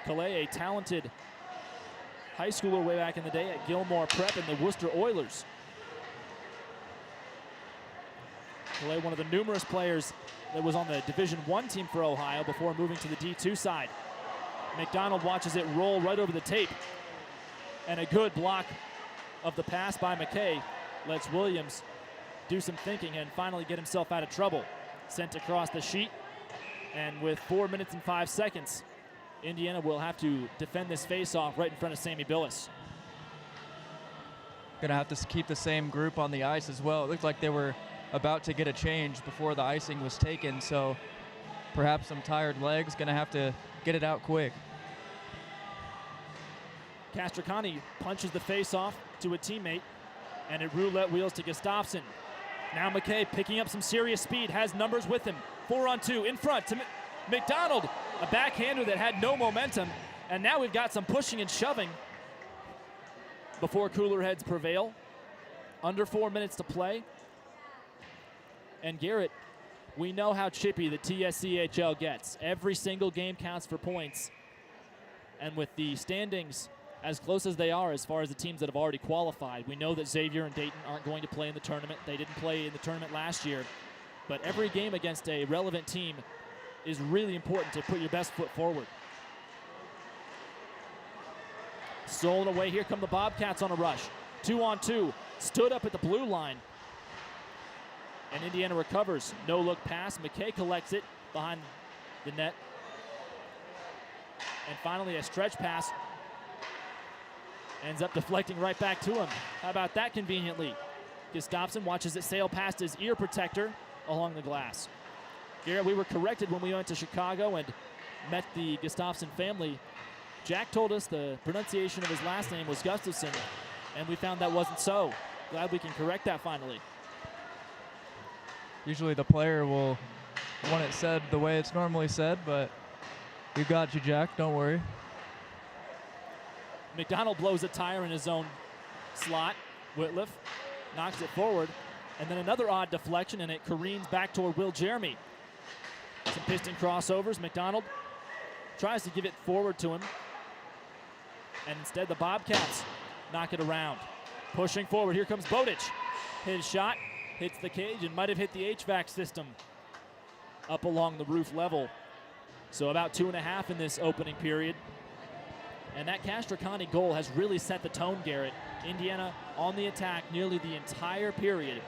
Calais, a talented high schooler way back in the day at Gilmore Prep and the Worcester Oilers. Calais, one of the numerous players that was on the Division I team for Ohio before moving to the D2 side. McDonald watches it roll right over the tape. And a good block of the pass by McKay lets Williams do some thinking and finally get himself out of trouble. Sent across the sheet, and with 4 minutes and 5 seconds, Indiana will have to defend this face-off right in front of Sammy Billis. Gonna have to keep the same group on the ice as well. It looked like they were about to get a change before the icing was taken, so perhaps some tired legs. Gonna have to get it out quick. Castricani punches the face-off to a teammate, and it roulette wheels to Gustafsson. Now McKay picking up some serious speed, has numbers with him. 4-on-2 in front to McDonald, a backhander that had no momentum, and now we've got some pushing and shoving before cooler heads prevail. Under 4 minutes to play. And Garrett, we know how chippy the TSCHL gets. Every single game counts for points. And with the standings as close as they are as far as the teams that have already qualified, we know that Xavier and Dayton aren't going to play in the tournament. They didn't play in the tournament last year. But every game against a relevant team is really important to put your best foot forward. Stolen away. Here come the Bobcats on a rush. 2-on-2. Stood up at the blue line. And Indiana recovers. No-look pass. McKay collects it behind the net. And finally a stretch pass. Ends up deflecting right back to him. How about that conveniently? Gustafsson watches it sail past his ear protector along the glass. Garrett, we were corrected when we went to Chicago and met the Gustafsson family. Jack told us the pronunciation of his last name was Gustafsson, and we found that wasn't so. Glad we can correct that finally. Usually the player will want it said the way it's normally said, but we got you, Jack. Don't worry. McDonald blows a tire in his own slot. Whitliff knocks it forward. And then another odd deflection, and it careens back toward Will Jeremy. Some piston crossovers. McDonald tries to give it forward to him. And instead the Bobcats knock it around. Pushing forward. Here comes Wuchenich. His shot hits the cage and might have hit the HVAC system up along the roof level. So about 2.5 in this opening period. And that Castricani goal has really set the tone, Garrett. Indiana on the attack nearly the entire period.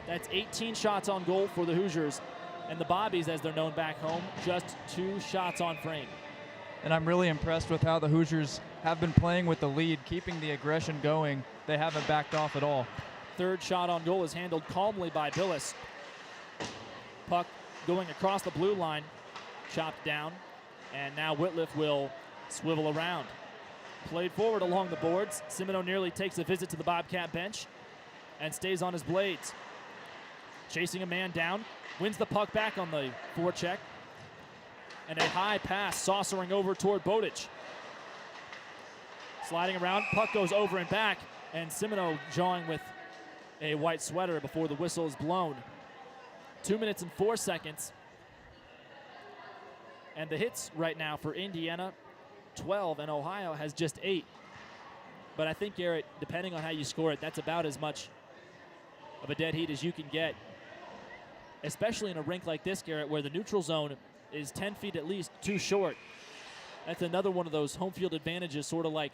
That's 18 shots on goal for the Hoosiers. And the Bobbies, as they're known back home, just 2 shots on frame. And I'm really impressed with how the Hoosiers have been playing with the lead, keeping the aggression going. They haven't backed off at all. Third shot on goal is handled calmly by Billis. Puck going across the blue line, chopped down, and now Whitliff will swivel around. Played forward along the boards. Semino nearly takes a visit to the Bobcat bench and stays on his blades. Chasing a man down, wins the puck back on the forecheck, and a high pass saucering over toward Bobcats. Sliding around, puck goes over and back, and Semino jawing with a white sweater before the whistle is blown. 2 minutes and 4 seconds. And the hits right now for Indiana, 12, and Ohio has just 8. But I think, Garrett, depending on how you score it, that's about as much of a dead heat as you can get, especially in a rink like this, Garrett, where the neutral zone is 10 feet at least too short. That's another one of those home field advantages, sort of like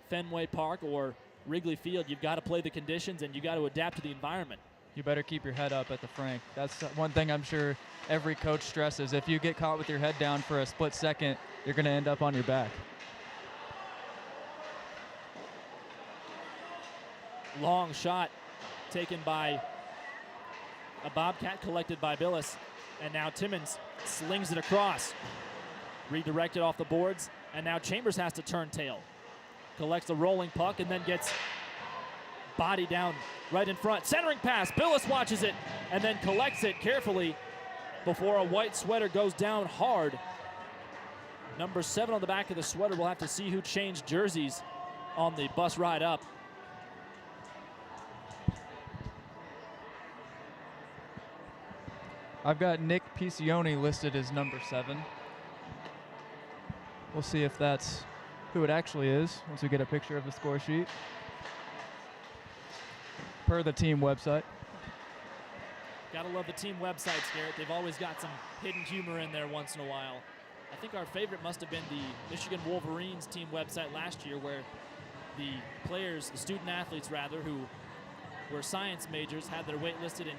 Fenway Park or Wrigley Field. You've got to play the conditions and you got to adapt to the environment. You better keep your head up at the Frank. That's one thing I'm sure every coach stresses. If you get caught with your head down for a split second, you're going to end up on your back. Long shot taken by a Bobcat, collected by Billis, and now Timmons slings it across. Redirected off the boards, and now Chambers has to turn tail. Collects the rolling puck and then gets body down right in front. Centering pass, Billis watches it and then collects it carefully before a white sweater goes down hard. Number 7 on the back of the sweater. We'll have to see who changed jerseys on the bus ride up. I've got Nick Piccioni listed as number 7. We'll see if that's who it actually is once we get a picture of the score sheet. Per the team website. Gotta love the team websites, Garrett. They've always got some hidden humor in there once in a while. I think our favorite must have been the Michigan Wolverines team website last year, where the players, the student athletes rather, who were science majors, had their weight listed in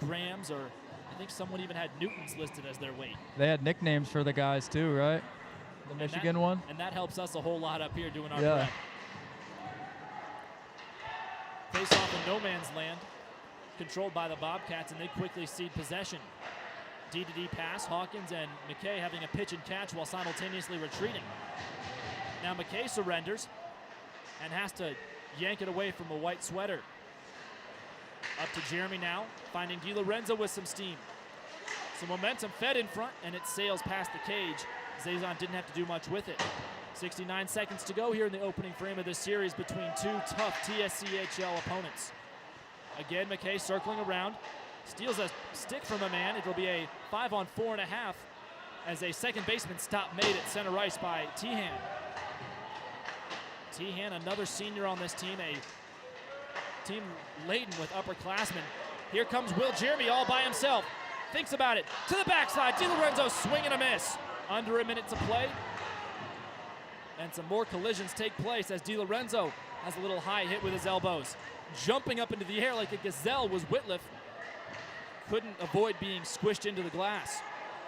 grams, or I think someone even had newtons listed as their weight. They had nicknames for the guys too, right? The Michigan one? And that helps us a whole lot up here doing our yeah. prep. Face off in no man's land, controlled by the Bobcats, and they quickly cede possession. D-to-D pass, Hawkins and McKay having a pitch and catch while simultaneously retreating. Now McKay surrenders and has to yank it away from a white sweater. Up to Jeremy now, finding DiLorenzo with some steam. Some momentum fed in front, and it sails past the cage. Zazon didn't have to do much with it. 69 seconds to go here in the opening frame of this series between two tough TSCHL opponents. Again, McKay circling around, steals a stick from a man. It'll be a 5-on-4.5 as a second baseman stop made at center ice by Tehan. Tehan, another senior on this team, a team laden with upperclassmen. Here comes Will Jeremy all by himself. Thinks about it, to the backside, DiLorenzo swing and a miss. Under a minute to play. And some more collisions take place as DiLorenzo has a little high hit with his elbows. Jumping up into the air like a gazelle was Whitliff. Couldn't avoid being squished into the glass.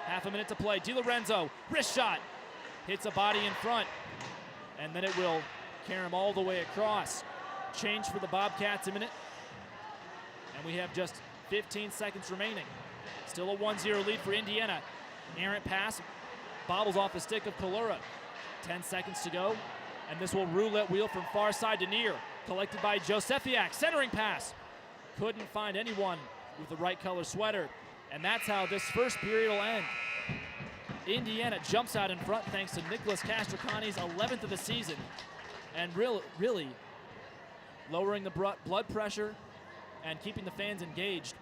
Half a minute to play. DiLorenzo, wrist shot. Hits a body in front. And then it will carry him all the way across. Change for the Bobcats imminent. And we have just 15 seconds remaining. Still a 1-0 lead for Indiana. Errant pass. Bobbles off the stick of Kalura. 10 seconds to go, and this will roulette wheel from far side to near. Collected by Josefiak, centering pass. Couldn't find anyone with the right color sweater, and that's how this first period will end. Indiana jumps out in front thanks to Nicholas Castricani's 11th of the season, and really lowering the blood pressure and keeping the fans engaged.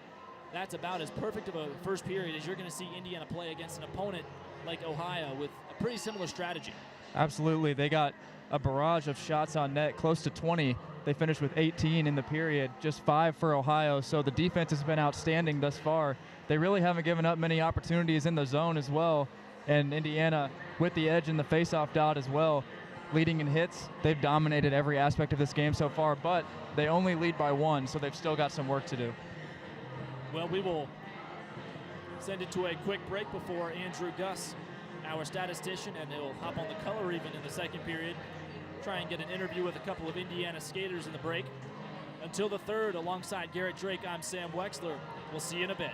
That's about as perfect of a first period as you're going to see Indiana play against an opponent like Ohio with a pretty similar strategy. Absolutely. They got a barrage of shots on net, close to 20. They finished with 18 in the period, just 5 for Ohio. So the defense has been outstanding thus far. They really haven't given up many opportunities in the zone as well. And Indiana with the edge in the faceoff dot as well. leading in hits. They've dominated every aspect of this game so far, but they only lead by 1, so they've still got some work to do. Well, we will send it to a quick break before Andrew Gus, our statistician, and he'll hop on the color even in the second period, try and get an interview with a couple of Indiana skaters in the break. Until the third, alongside Garrett Drake, I'm Sam Weixler. We'll see you in a bit.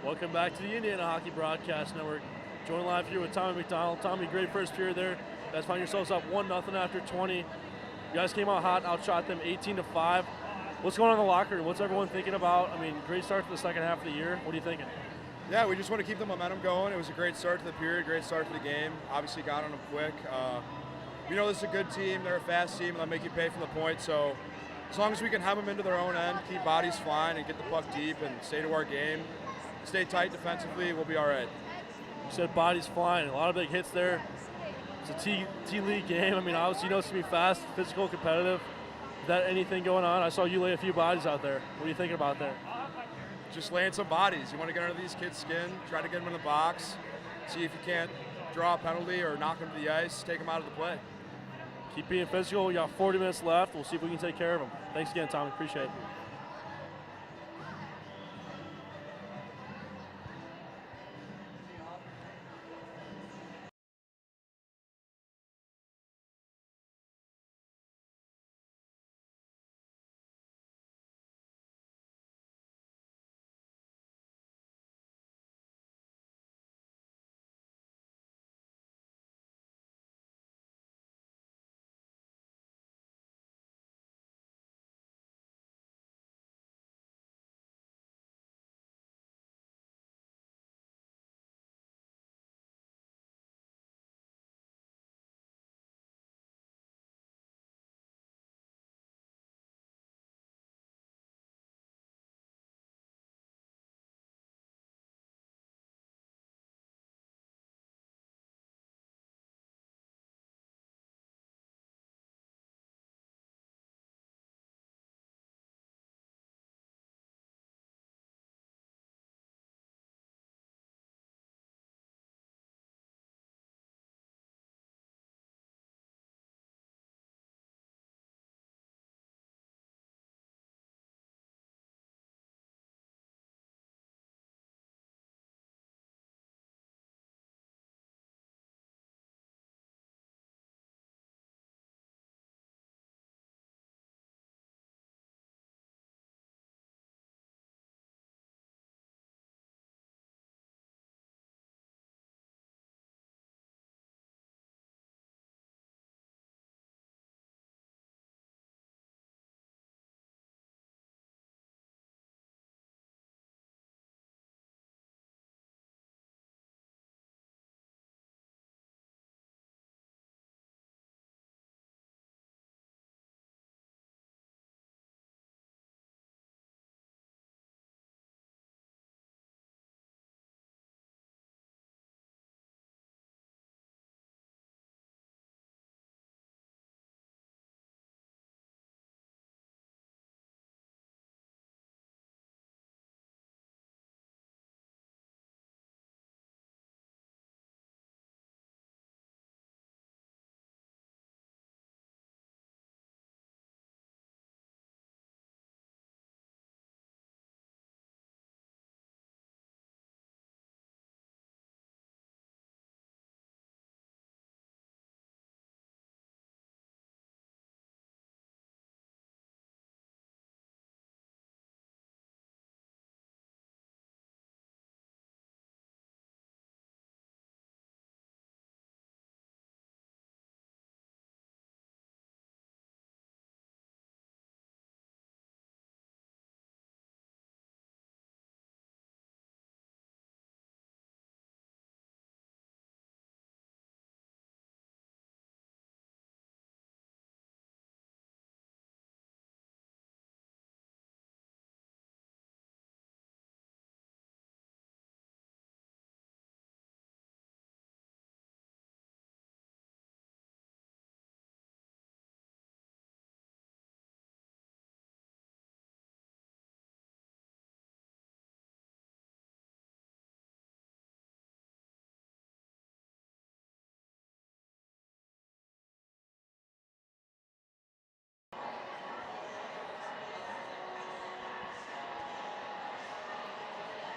Welcome back to the Indiana Hockey Broadcast Network. Joined live here with Tommy McDonald. Tommy, great first period there. You guys find yourselves up 1-0 after 20. You guys came out hot, outshot them 18-5. What's going on in the locker room? What's everyone thinking about? I mean, great start to the second half of the year. What are you thinking? Yeah, we just want to keep the momentum going. It was a great start to the period, great start to the game. Obviously got on them quick. We know this is a good team. They're a fast team, and they'll make you pay for the point. So as long as we can have them into their own end, keep bodies flying, and get the puck deep and stay to our game, stay tight defensively, we'll be all right. You said bodies flying. A lot of big hits there. It's a T-League game. I mean, obviously, you know it's going to be fast, physical, competitive. Is that anything going on? I saw you lay a few bodies out there. What are you thinking about there? Just laying some bodies. You want to get under these kids' skin, try to get them in the box, see if you can't draw a penalty or knock them to the ice, take them out of the play. Keep being physical. We got 40 minutes left. We'll see if we can take care of them. Thanks again, Tommy. Appreciate it.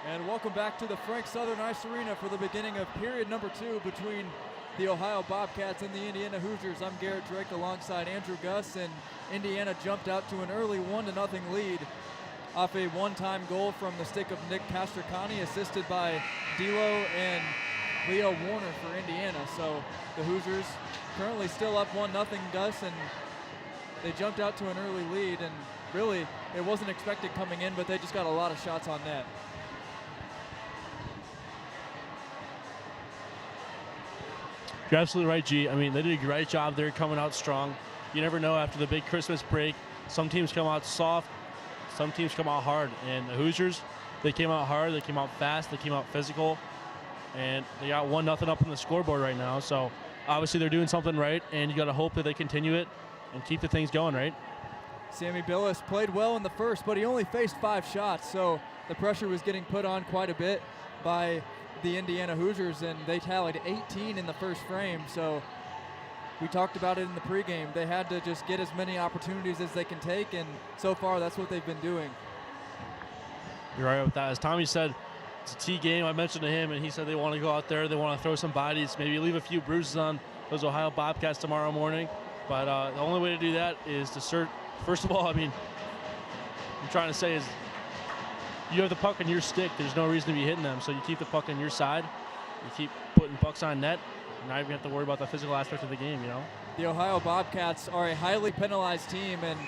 And welcome back to the Frank Southern Ice Arena for the beginning of period number 2 between the Ohio Bobcats and the Indiana Hoosiers. I'm Garrett Drake alongside Andrew Gus, and Indiana jumped out to an early 1-0 lead off a one-time goal from the stick of Nick Castricani, assisted by D'Lo and Leo Warner for Indiana. So the Hoosiers currently still up 1-0, Gus, and they jumped out to an early lead, and really it wasn't expected coming in, but they just got a lot of shots on net. You're absolutely right, G. I mean, they did a great job there coming out strong. You never know after the big Christmas break. Some teams come out soft, some teams come out hard. And the Hoosiers, they came out hard, they came out fast, they came out physical. And they got 1-0 up on the scoreboard right now. So obviously they're doing something right, and you got to hope that they continue it and keep the things going, right? Sammy Billis played well in the first, but he only faced 5 shots. So the pressure was getting put on quite a bit by the Indiana Hoosiers, and they tallied 18 in the first frame. So we talked about it in the pregame. They had to just get as many opportunities as they can take, and so far that's what they've been doing. You're right with that. As Tommy said, it's a T game. I mentioned to him, and he said they want to go out there, they want to throw some bodies, maybe leave a few bruises on those Ohio Bobcats tomorrow morning. But the only way to do that is to first of all, I mean, I'm trying to say is you have the puck on your stick. There's no reason to be hitting them. So you keep the puck on your side. You keep putting pucks on net. Now you have to worry about the physical aspect of the game, you know? The Ohio Bobcats are a highly penalized team, and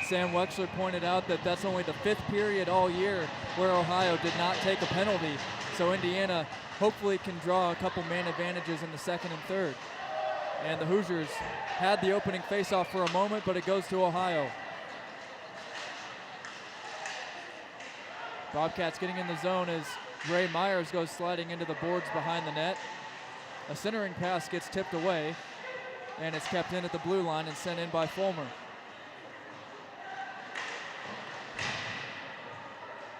Sam Weixler pointed out that that's only the 5th period all year where Ohio did not take a penalty. So Indiana hopefully can draw a couple man advantages in the second and third. And the Hoosiers had the opening faceoff for a moment, but it goes to Ohio. Bobcats getting in the zone as Ray Myers goes sliding into the boards behind the net. A centering pass gets tipped away, and it's kept in at the blue line and sent in by Fulmer.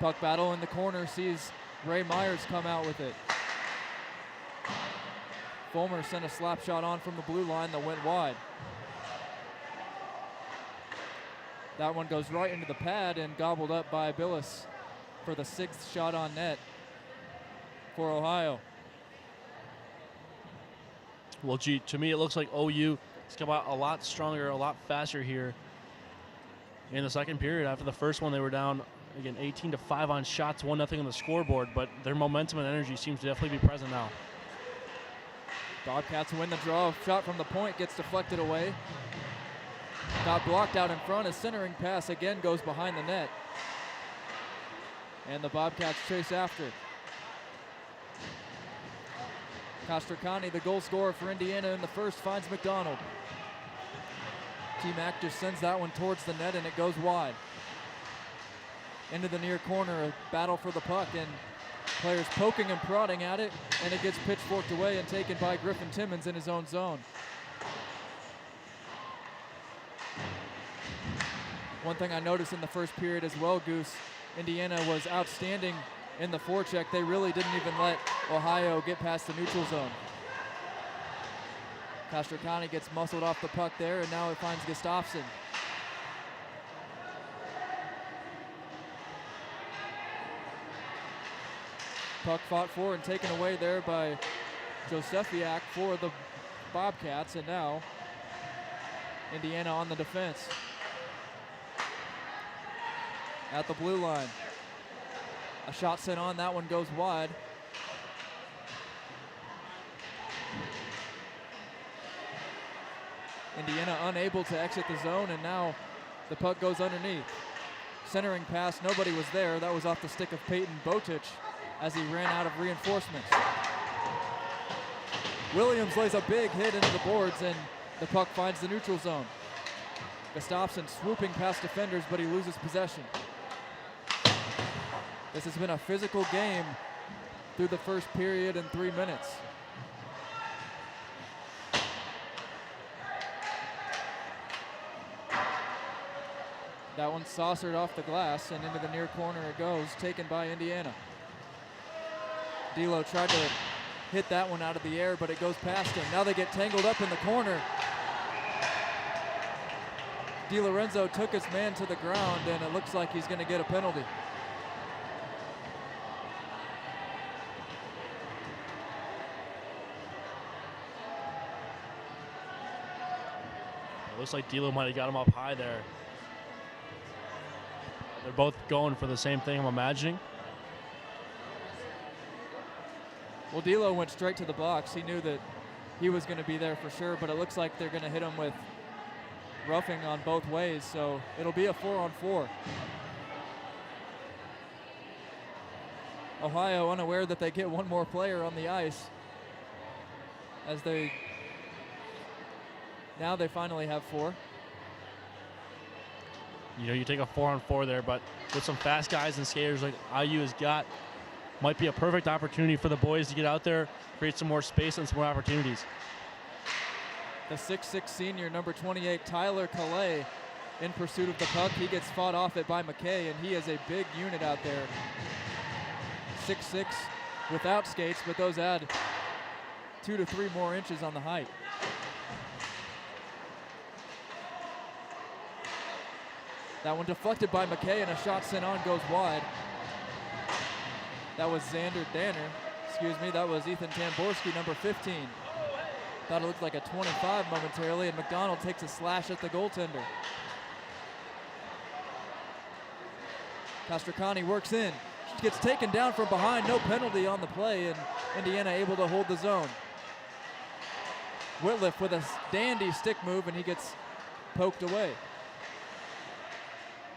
Puck battle in the corner sees Ray Myers come out with it. Fulmer sent a slap shot on from the blue line that went wide. That one goes right into the pad and gobbled up by Billis for the 6th shot on net for Ohio. Well, gee, to me it looks like OU has come out a lot stronger, a lot faster here in the second period. After the first one, they were down, again, 18-5 on shots, 1-0 on the scoreboard, but their momentum and energy seems to definitely be present now. Bobcats win the draw. Shot from the point gets deflected away. Got blocked out in front. A centering pass again goes behind the net. And the Bobcats chase after. Castricani, the goal scorer for Indiana in the first, finds McDonald. T-Mac just sends that one towards the net, and it goes wide. Into the near corner, a battle for the puck, and players poking and prodding at it, and it gets pitchforked away and taken by Griffin Timmons in his own zone. One thing I noticed in the first period as well, Goose, Indiana was outstanding in the forecheck. They really didn't even let Ohio get past the neutral zone. Castricani gets muscled off the puck there, and now it finds Gustafsson. Puck fought for and taken away there by Josefiak for the Bobcats, and now Indiana on the defense. At the blue line. A shot sent on, that one goes wide. Indiana unable to exit the zone, and now the puck goes underneath. Centering pass, nobody was there. That was off the stick of Peyton Botich as he ran out of reinforcements. Williams lays a big hit into the boards, and the puck finds the neutral zone. Gustafsson swooping past defenders, but he loses possession. This has been a physical game through the first period and 3 minutes. That one saucered off the glass and into the near corner it goes, taken by Indiana. D'Lo tried to hit that one out of the air, but it goes past him. Now they get tangled up in the corner. DiLorenzo took his man to the ground, and it looks like he's going to get a penalty. It looks like D'Lo might have got him up high there. They're both going for the same thing, I'm imagining. Well, D'Lo went straight to the box. He knew that he was going to be there for sure, but it looks like they're going to hit him with roughing on both ways, so it'll be a 4-on-4. Ohio unaware that they get one more player on the ice as now they finally have 4. You know, you take a 4-on-4 there, but with some fast guys and skaters like IU has got, might be a perfect opportunity for the boys to get out there, create some more space and some more opportunities. The 6'6" senior, number 28, Tyler Calais, in pursuit of the puck. He gets fought off it by McKay, and he is a big unit out there. 6'6" without skates, but those add 2 to 3 more inches on the height. That one deflected by McKay, and a shot sent on goes wide. That was Xander Danner. Excuse me, that was Ethan Tamborski, number 15. Thought it looked like a 25 momentarily, and McDonald takes a slash at the goaltender. Castricani works in. She gets taken down from behind, no penalty on the play, and Indiana able to hold the zone. Whitliff with a dandy stick move, and he gets poked away.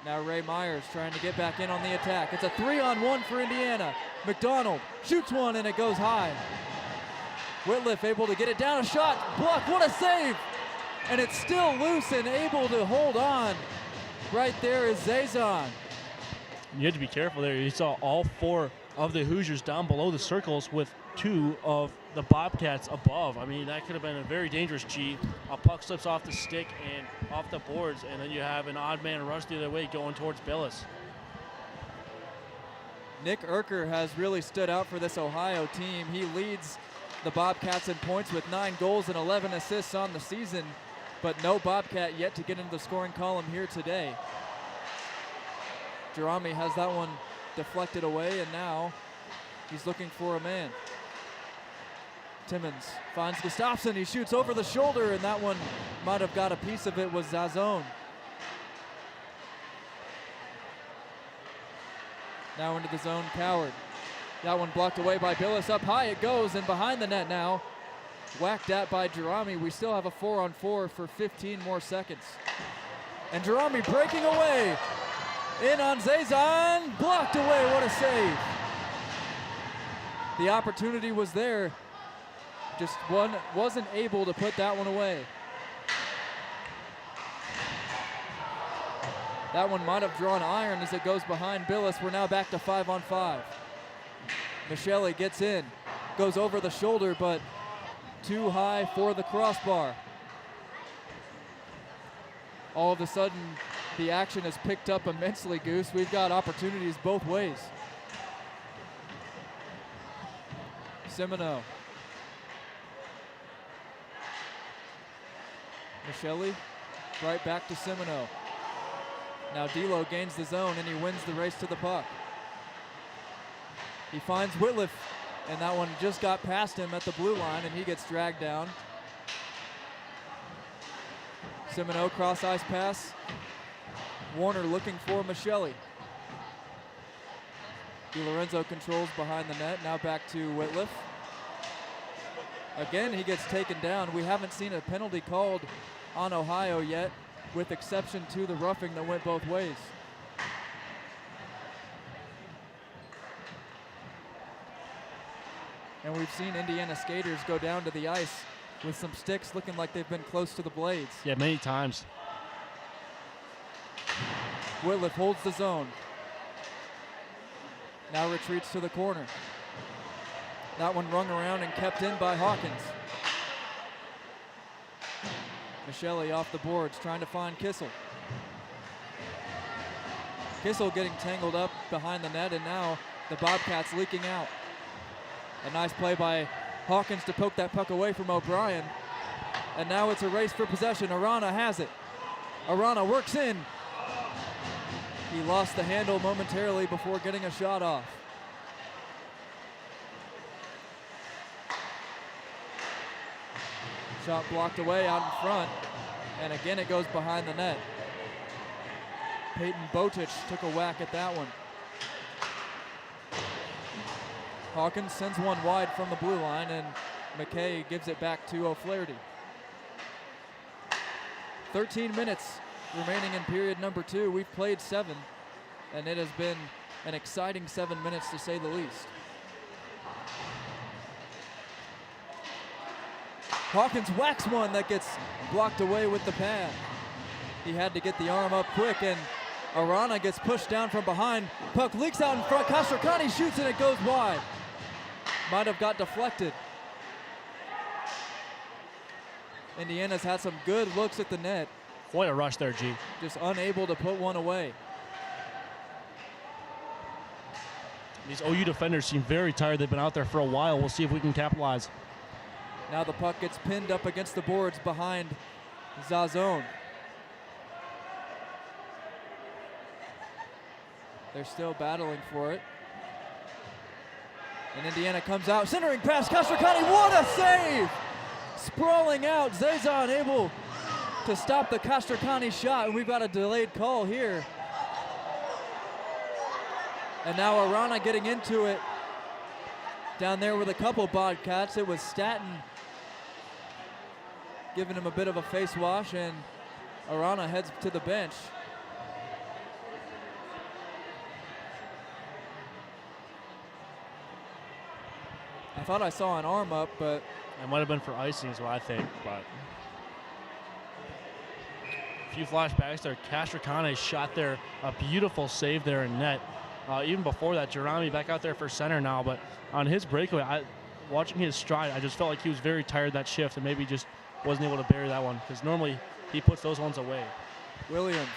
Now Ray Myers trying to get back in on the attack. It's a 3-on-1 for Indiana. McDonald shoots one, and it goes high. Whitliff able to get it down, a shot, blocked, what a save! And it's still loose and able to hold on. Right there is Zazon. You had to be careful there. You saw all 4 of the Hoosiers down below the circles with 2 of the Bobcats above. I mean, that could have been a very dangerous G. A puck slips off the stick and off the boards, and then you have an odd man rush the other way going towards Billis. Nick Urker has really stood out for this Ohio team. He leads the Bobcats in points with 9 goals and 11 assists on the season, but no Bobcat yet to get into the scoring column here today. Jerami has that one deflected away, and now he's looking for a man. Timmons finds Gustafsson, he shoots over the shoulder, and that one might have got a piece of it, was Zazone. Now into the zone, Coward. That one blocked away by Billis, up high it goes, and behind the net now. Whacked at by Jerami. We still have a 4-on-4 for 15 more seconds. And Jerami breaking away. In on Zazon, blocked away, what a save. The opportunity was there, just wasn't able to put that one away. That one might have drawn iron as it goes behind Billis. We're now back to 5-on-5. Michele gets in, goes over the shoulder, but too high for the crossbar. All of a sudden, the action has picked up immensely, Goose. We've got opportunities both ways. Semino. Michele, right back to Semino. Now D'Lo gains the zone, and he wins the race to the puck. He finds Whitliff, and that one just got past him at the blue line, and he gets dragged down. Semino cross ice pass. Warner looking for Michele. DiLorenzo controls behind the net, now back to Whitliff. Again, he gets taken down. We haven't seen a penalty called on Ohio yet, with exception to the roughing that went both ways. And we've seen Indiana skaters go down to the ice with some sticks looking like they've been close to the blades. Yeah, many times. Whitliff holds the zone. Now retreats to the corner. That one rung around and kept in by Hawkins. Michele off the boards, trying to find Kissel. Kissel getting tangled up behind the net, and now the Bobcats leaking out. A nice play by Hawkins to poke that puck away from O'Brien. And now it's a race for possession. Arana has it. Arana works in. He lost the handle momentarily before getting a shot off. Shot blocked away out in front, and again it goes behind the net. Peyton Botich took a whack at that one. Hawkins sends one wide from the blue line, and McKay gives it back to O'Flaherty. 13 minutes remaining in period number 2. We've played 7, and it has been an exciting 7 minutes to say the least. Hawkins whacks one that gets blocked away with the pad. He had to get the arm up quick, and Arana gets pushed down from behind. Puck leaks out in front. Castracani shoots, and it goes wide. Might have got deflected. Indiana's had some good looks at the net. What a rush there, G. Just unable to put one away. These OU defenders seem very tired. They've been out there for a while. We'll see if we can capitalize. Now the puck gets pinned up against the boards behind Zazone. They're still battling for it. And Indiana comes out, centering pass, Castracani, what a save! Sprawling out, Zazon able to stop the Castracani shot, and we've got a delayed call here. And now Arana getting into it. Down there with a couple Bobcats, it was Statton giving him a bit of a face wash, and Arana heads to the bench. I thought I saw an arm up, but it might have been for icing is what I think, but a few flashbacks there. Castracani shot there, a beautiful save there in net. Even before that, Jerami back out there for center now, but on his breakaway, watching his stride, I just felt like he was very tired that shift and maybe just wasn't able to bury that one, because normally he puts those ones away. Williams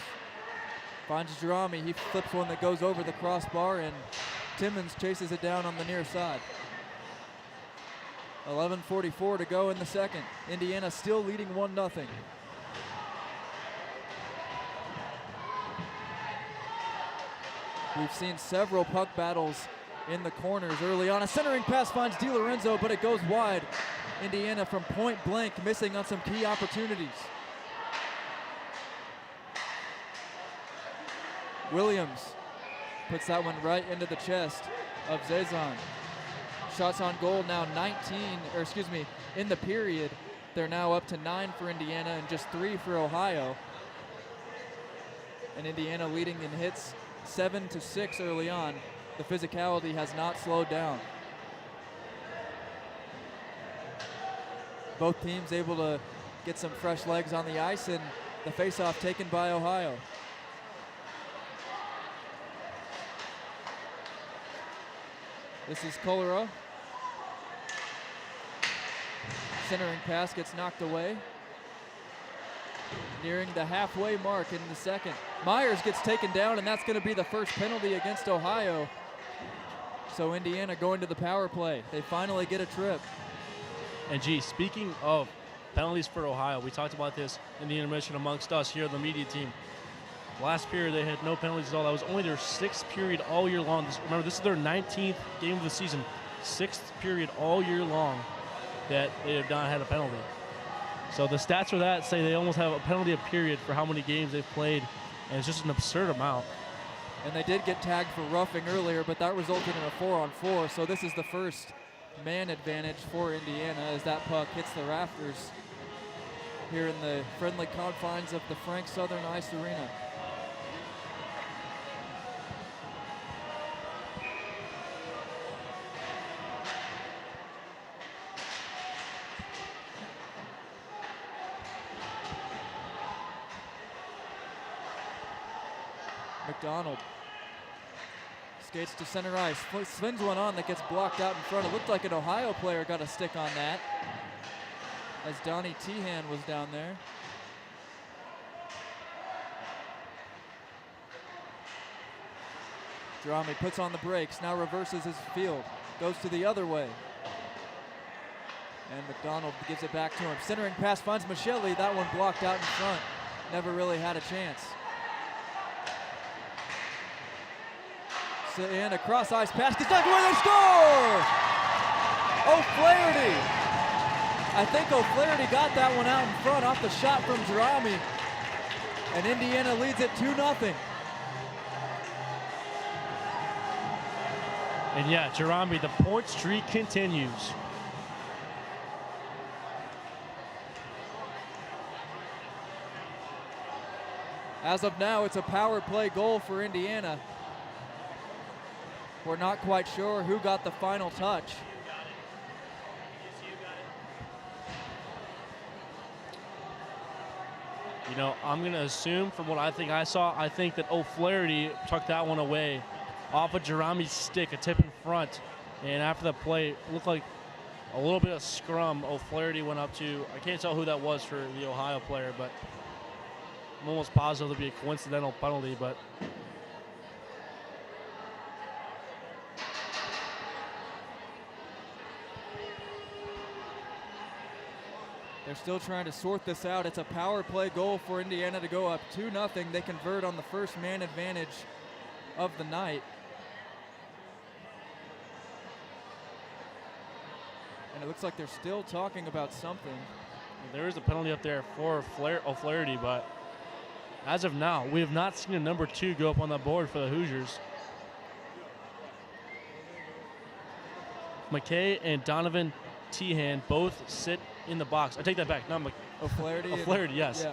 finds Jerami. He flips one that goes over the crossbar, and Timmons chases it down on the near side. 11:44 to go in the second. Indiana still leading 1-0. We've seen several puck battles in the corners early on. A centering pass finds DiLorenzo, but it goes wide. Indiana from point blank missing on some key opportunities. Williams puts that one right into the chest of Zazon. Shots on goal now 19, or excuse me, in the period, they're now up to 9 for Indiana and just 3 for Ohio. And Indiana leading in hits 7-6 early on. The physicality has not slowed down. Both teams able to get some fresh legs on the ice, and the faceoff taken by Ohio. This is Colera. Centering pass gets knocked away. Nearing the halfway mark in the second. Myers gets taken down, and that's going to be the first penalty against Ohio. So Indiana going to the power play. They finally get a trip. And gee, speaking of penalties for Ohio, we talked about this in the intermission amongst us here on the media team. Last period, they had no penalties at all. That was only their 6th period all year long. Remember, this is their 19th game of the season. 6th period all year long that they have not had a penalty. So the stats for that say they almost have a penalty a period for how many games they've played, and it's just an absurd amount. And they did get tagged for roughing earlier, but that resulted in a 4-on-4. So this is the first man advantage for Indiana as that puck hits the rafters here in the friendly confines of the Frank Southern Ice Arena. McDonald skates to center ice, spins one on that gets blocked out in front. It looked like an Ohio player got a stick on that as Donnie Tehan was down there. Drami puts on the brakes, now reverses his field, goes to the other way. And McDonald gives it back to him. Centering pass finds Michelli, that one blocked out in front. Never really had a chance. And a cross ice pass gets done where they score! O'Flaherty. I think O'Flaherty got that one out in front off the shot from Jerami. And Indiana leads it 2-0. And yeah, Jerami, the point streak continues. As of now, it's a power play goal for Indiana. We're not quite sure who got the final touch. You know, I'm going to assume from what I saw, I think that O'Flaherty tucked that one away off of Jerami's stick, a tip in front. And after the play, it looked like a little bit of scrum. O'Flaherty went up to, I can't tell who that was for the Ohio player, but I'm almost positive it'll be a coincidental penalty, but they're still trying to sort this out. It's a power play goal for Indiana to go up 2-0. They convert on the first man advantage of the night. And it looks like they're still talking about something. there is a penalty up there for O'Flaherty, but as of now, we have not seen a number 2 go up on the board for the Hoosiers. McKay and Donovan Tehan both sit in the box. I take that back. Not O'Flaherty. O'Flaherty, yes. Yeah.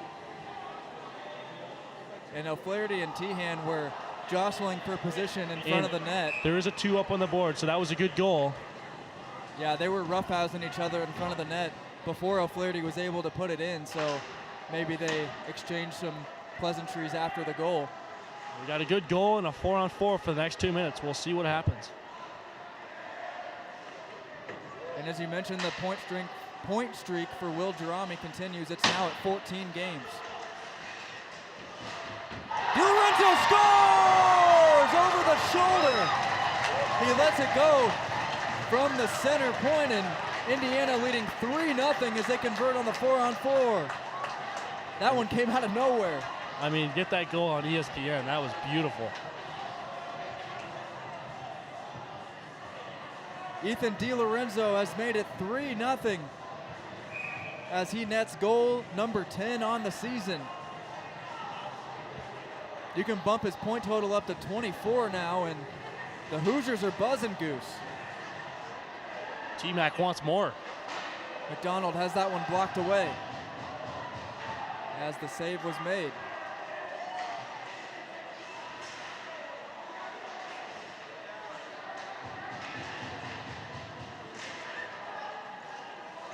And O'Flaherty and Tehan were jostling for position in front of the net. There is a 2 up on the board, so that was a good goal. Yeah, they were roughhousing each other in front of the net before O'Flaherty was able to put it in, so maybe they exchanged some pleasantries after the goal. We got a good goal and a 4-on-4 for the next 2 minutes. We'll see what happens. And as you mentioned, the point streak for Will Jerami continues. It's now at 14 games. DiLorenzo scores over the shoulder. He lets it go from the center point, and Indiana leading 3-0 as they convert on the 4-on-4. That one came out of nowhere. I mean, get that goal on ESPN. That was beautiful. Ethan DiLorenzo has made it 3-0 as he nets goal number 10 on the season. You can bump his point total up to 24 now, and the Hoosiers are buzzing, Goose. T-Mac wants more. McDonald has that one blocked away as the save was made.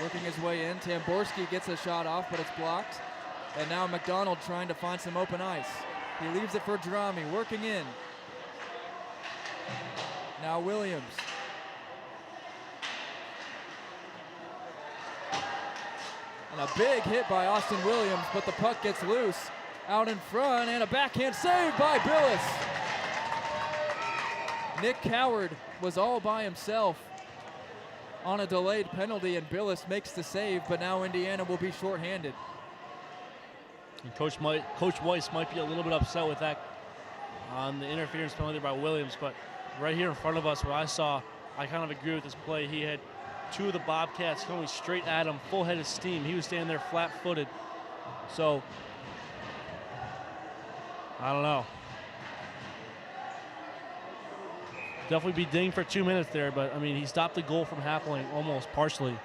Working his way in, Tamborski gets a shot off, but it's blocked. And now McDonald trying to find some open ice. He leaves it for Jerami, working in. Now Williams. And a big hit by Austin Williams, but the puck gets loose out in front, and a backhand save by Billis. Nick Coward was all by himself on a delayed penalty, and Billis makes the save, but now Indiana will be shorthanded. And Coach Weiss might be a little bit upset with that on the interference penalty by Williams, but right here in front of us, what I saw, I kind of agree with this play. He had 2 of the Bobcats coming straight at him, full head of steam. He was standing there flat-footed. So, I don't know. Definitely be dinged for 2 minutes there, but I mean, he stopped the goal from happening almost partially.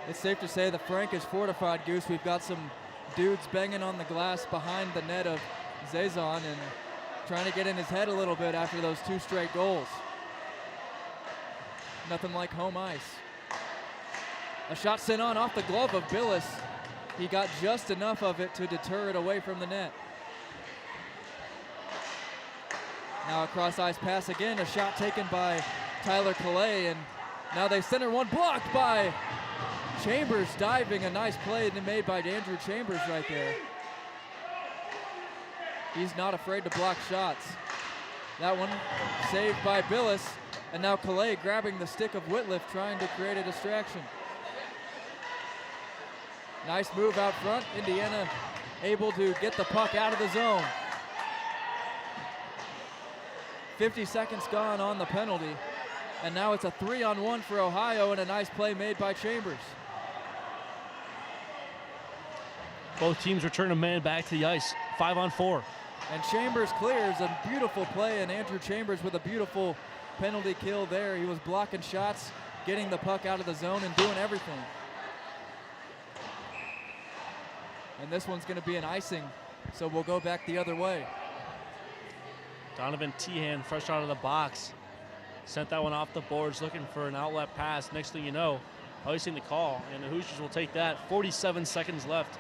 It's safe to say the Frank is fortified, Goose. We've got some dudes banging on the glass behind the net of Zazon and trying to get in his head a little bit after those 2 straight goals. Nothing like home ice. A shot sent on off the glove of Billis. He got just enough of it to deter it away from the net. Now a cross-ice pass again, a shot taken by Tyler Calais, and now they center one, blocked by Chambers, diving. A nice play made by Andrew Chambers right there. He's not afraid to block shots. That one saved by Billis, and now Calais grabbing the stick of Whitliff, trying to create a distraction. Nice move out front. Indiana able to get the puck out of the zone. 50 seconds gone on the penalty, and now it's a 3-on-1 for Ohio, and a nice play made by Chambers. Both teams return a man back to the ice, 5-on-4. And Chambers clears, a beautiful play, and Andrew Chambers with a beautiful penalty kill there. He was blocking shots, getting the puck out of the zone, and doing everything. And this one's going to be an icing, so we'll go back the other way. Donovan Tehan, fresh out of the box, sent that one off the boards, looking for an outlet pass. Next thing you know, icing the call, and the Hoosiers will take that. 47 seconds left.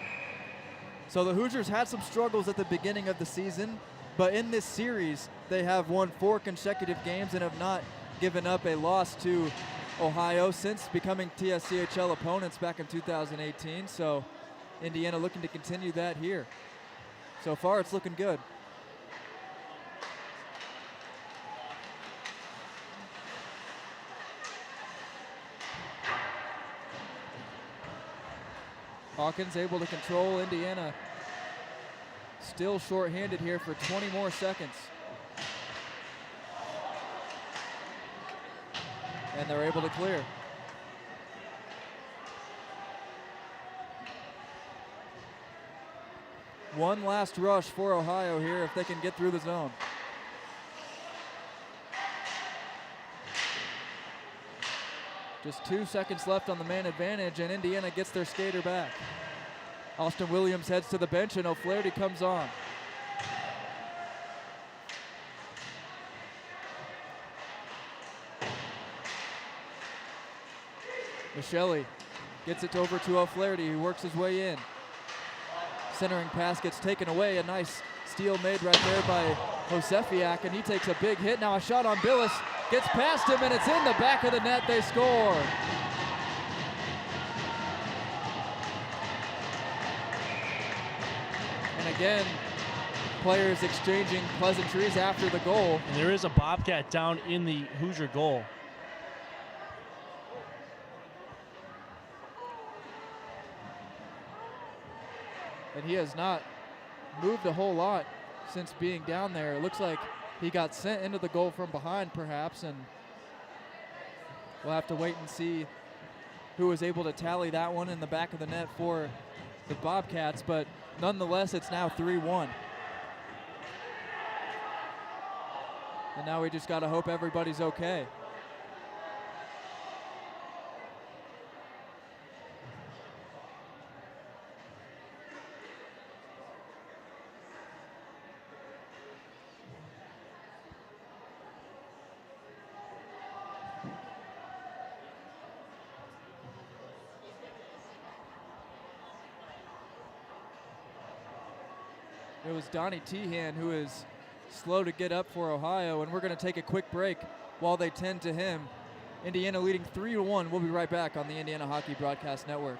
So the Hoosiers had some struggles at the beginning of the season, but in this series, they have won 4 consecutive games and have not given up a loss to Ohio since becoming TSCHL opponents back in 2018. So Indiana looking to continue that here. So far, it's looking good. Hawkins able to control Indiana. Still shorthanded here for 20 more seconds. And they're able to clear. One last rush for Ohio here if they can get through the zone. Just 2 seconds left on the man advantage, and Indiana gets their skater back. Austin Williams heads to the bench, and O'Flaherty comes on. Michelli gets it over to O'Flaherty, who works his way in. Centering pass gets taken away. A nice steal made right there by Josefiak, and he takes a big hit. Now a shot on Billis. Gets past him, and it's in the back of the net. They score. And again, players exchanging pleasantries after the goal. And there is a Bobcat down in the Hoosier goal. And he has not moved a whole lot since being down there. It looks like he got sent into the goal from behind, perhaps, and we'll have to wait and see who was able to tally that one in the back of the net for the Bobcats, but nonetheless, it's now 3-1. And now we just got to hope everybody's okay. It was Donnie Tehan who is slow to get up for Ohio, and we're going to take a quick break while they tend to him. Indiana leading 3-1. We'll be right back on the Indiana Hockey Broadcast Network.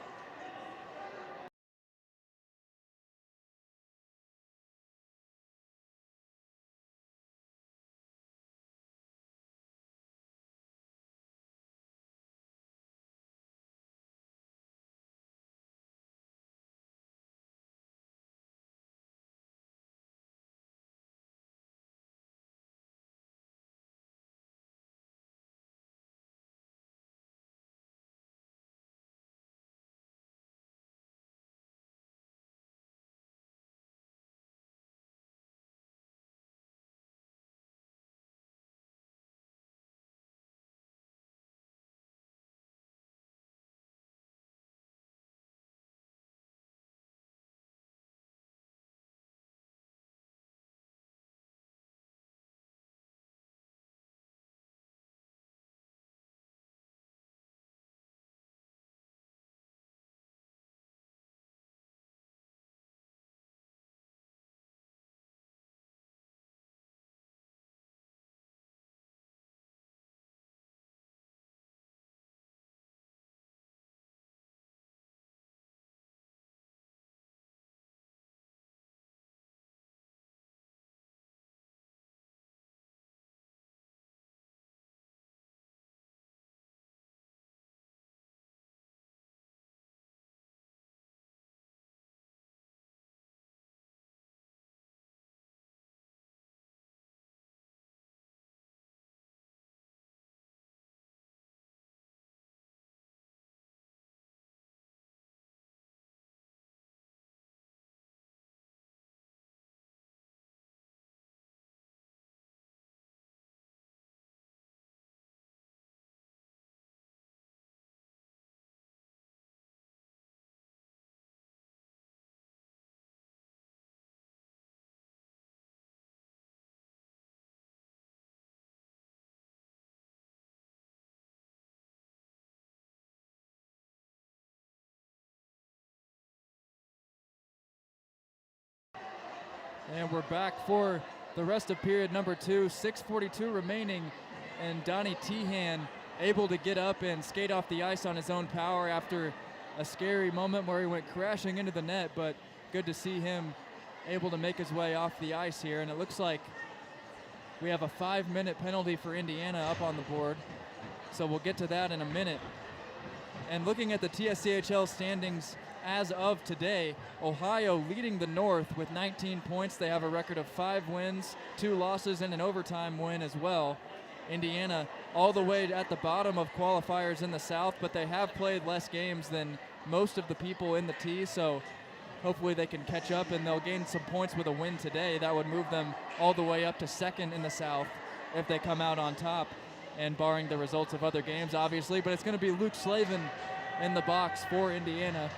And we're back for the rest of period number 2. 6:42 remaining, and Donnie Tehan able to get up and skate off the ice on his own power after a scary moment where he went crashing into the net, but good to see him able to make his way off the ice here. And it looks like we have a 5-minute penalty for Indiana up on the board, so we'll get to that in a minute. And looking at the TSCHL standings as of today, Ohio leading the North with 19 points. They have a record of 5 wins, 2 losses, and an overtime win as well. Indiana all the way at the bottom of qualifiers in the South, but they have played less games than most of the people in the T, so hopefully they can catch up and they'll gain some points with a win today. That would move them all the way up to 2nd in the South if they come out on top, and barring the results of other games, obviously. But it's going to be Luke Slavin in the box for Indiana,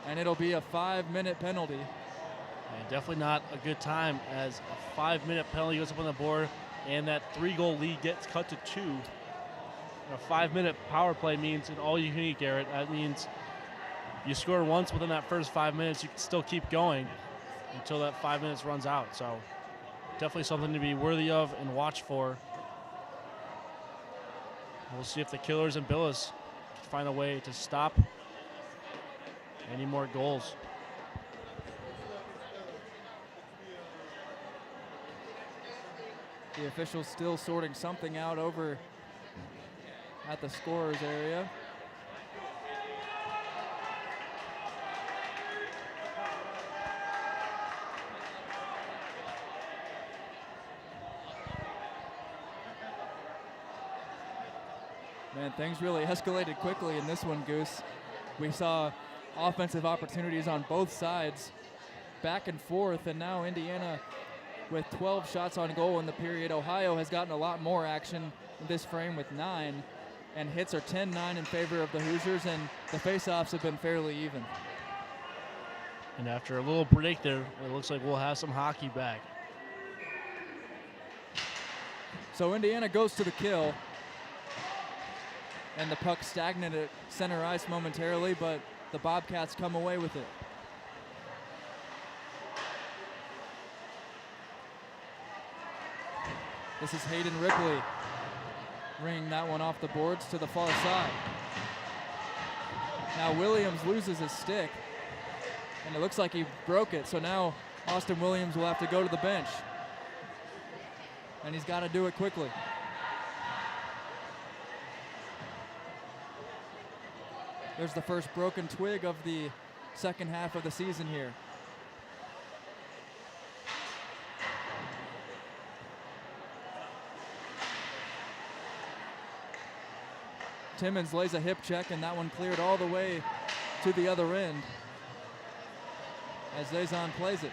and it'll be a 5-minute penalty. And definitely not a good time, as a 5-minute penalty goes up on the board, and that 3-goal lead gets cut to 2. And a 5-minute power play means, and all you can eat, Garrett, that means you score once within that first 5 minutes, you can still keep going until that 5 minutes runs out. So definitely something to be worthy of and watch for. We'll see if the Killers and Billis can find a way to stop any more goals. The officials still sorting something out over at the scorer's area. Man, things really escalated quickly in this one, Goose. We saw offensive opportunities on both sides, back and forth, and now Indiana with 12 shots on goal in the period. Ohio has gotten a lot more action in this frame with 9, and hits are 10-9 in favor of the Hoosiers, and the faceoffs have been fairly even. And after a little break there, it looks like we'll have some hockey back. So Indiana goes to the kill, and the puck stagnant at center ice momentarily, but the Bobcats come away with it. This is Hayden Ripley ringing that one off the boards to the far side. Now Williams loses his stick, and it looks like he broke it, so now Austin Williams will have to go to the bench, and he's got to do it quickly. There's the first broken twig of the second half of the season here. Timmons lays a hip check, and that one cleared all the way to the other end as Zazon plays it.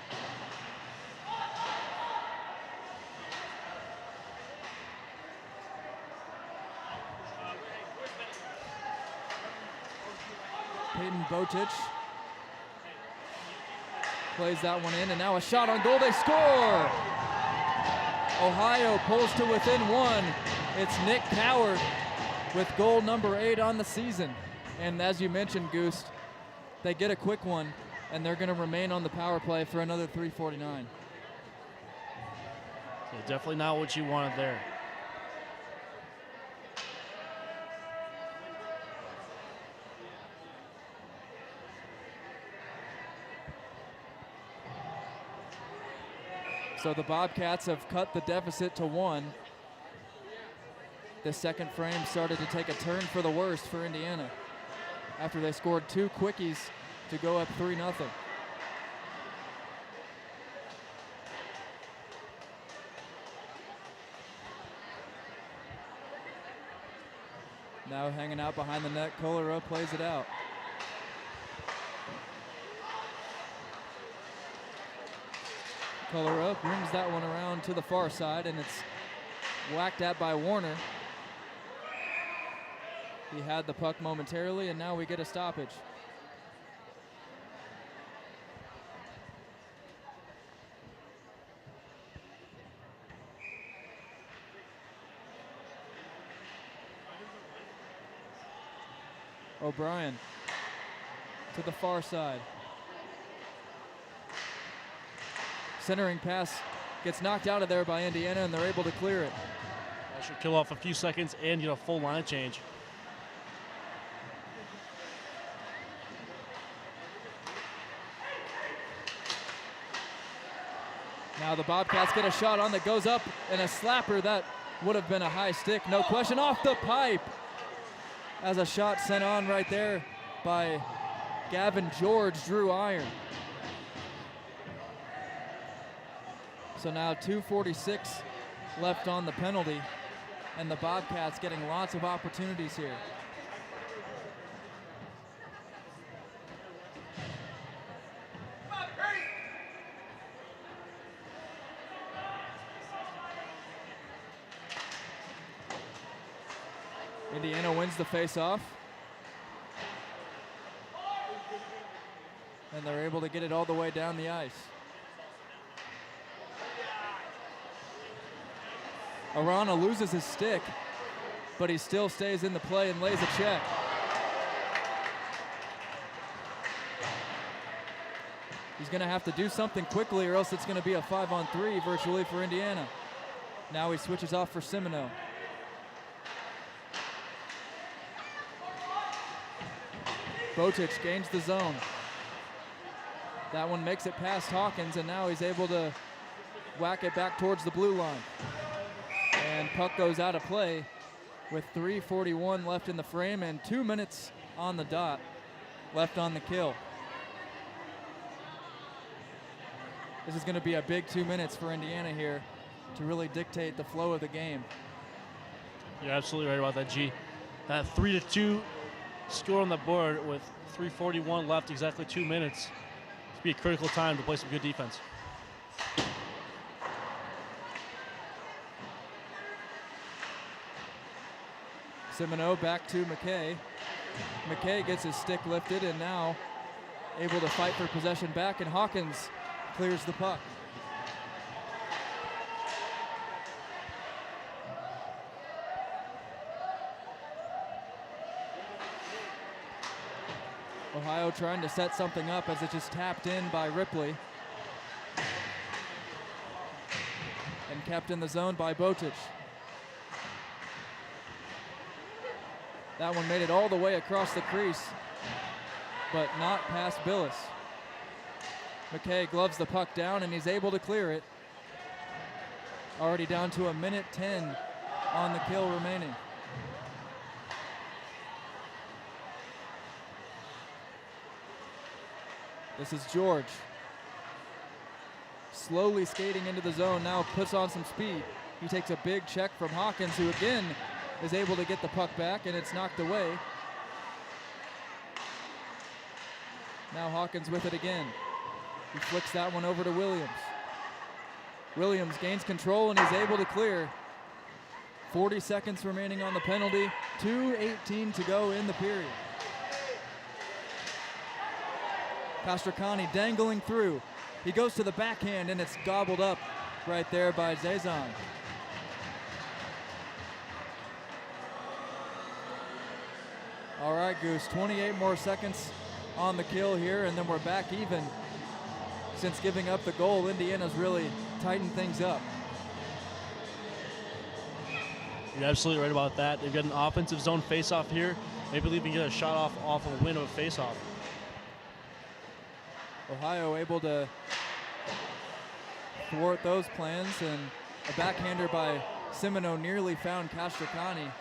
Peyton Botich plays that one in, and now a shot on goal. They score! Ohio pulls to within 1. It's Nick Coward with goal number 8 on the season. And as you mentioned, Goose, they get a quick one, and they're going to remain on the power play for another 3:49. So definitely not what you wanted there. So the Bobcats have cut the deficit to 1. The second frame started to take a turn for the worst for Indiana after they scored 2 quickies to go up 3-0. Now hanging out behind the net, Kolarov plays it out. Kolarov brings that one around to the far side, and it's whacked at by Warner. He had the puck momentarily, and now we get a stoppage. O'Brien to the far side. Centering pass gets knocked out of there by Indiana, and they're able to clear it. That should kill off a few seconds and get a full line change. Now the Bobcats get a shot on that goes up, and a slapper that would have been a high stick, no question, off the pipe. As a shot sent on right there by Gavin George drew iron. So now 2:46 left on the penalty, and the Bobcats getting lots of opportunities here. Indiana wins the face-off. And they're able to get it all the way down the ice. Arana loses his stick, but he still stays in the play and lays a check. He's gonna have to do something quickly or else it's gonna be a 5-on-3 virtually for Indiana. Now he switches off for Semino. Wuchenich gains the zone. That one makes it past Hawkins, and now he's able to whack it back towards the blue line. And puck goes out of play with 3:41 left in the frame and 2 minutes on the dot left on the kill. This is going to be a big 2 minutes for Indiana here to really dictate the flow of the game. You're absolutely right about that, G. That 3-2 score on the board with 3:41 left, exactly 2 minutes. It's be a critical time to play some good defense. Semino back to McKay. McKay gets his stick lifted and now able to fight for possession back, and Hawkins clears the puck. Ohio trying to set something up as it just tapped in by Ripley. And kept in the zone by Wuchenich. That one made it all the way across the crease, but not past Billis. McKay gloves the puck down and he's able to clear it. Already down to 1:10 on the kill remaining. This is George. Slowly skating into the zone, now puts on some speed. He takes a big check from Hawkins, who again is able to get the puck back, and it's knocked away. Now Hawkins with it again. He flicks that one over to Williams. Williams gains control and he's able to clear. 40 seconds remaining on the penalty, 2:18 to go in the period. Castracani dangling through. He goes to the backhand and it's gobbled up right there by Zazon. All right, Goose, 28 more seconds on the kill here, and then we're back even. Since giving up the goal, Indiana's really tightened things up. You're absolutely right about that. They've got an offensive zone face-off here. Maybe even get a shot off of a win of a face-off. Ohio able to thwart those plans, and a backhander by Semino nearly found Castracani,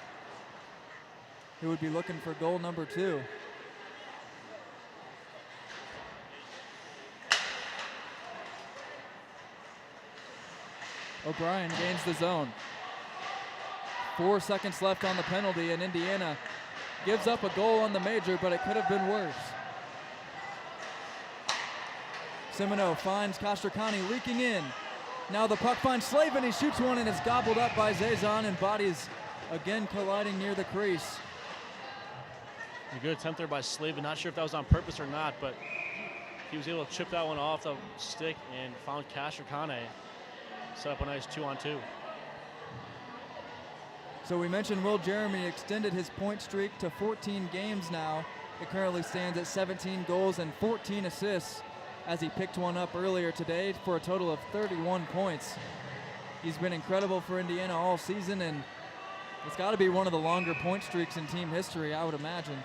who would be looking for goal number 2. O'Brien gains the zone. 4 seconds left on the penalty, and Indiana gives up a goal on the major, but it could have been worse. Semino finds Castracani leaking in. Now the puck finds Slavin, he shoots one and it's gobbled up by Zazon, and bodies again colliding near the crease. A good attempt there by Slavin. Not sure if that was on purpose or not, but he was able to chip that one off the stick and found Castracani. Set up a nice 2-on-2. So we mentioned Will Jeremy extended his point streak to 14 games now. It currently stands at 17 goals and 14 assists as he picked one up earlier today for a total of 31 points. He's been incredible for Indiana all season, and it's got to be one of the longer point streaks in team history, I would imagine.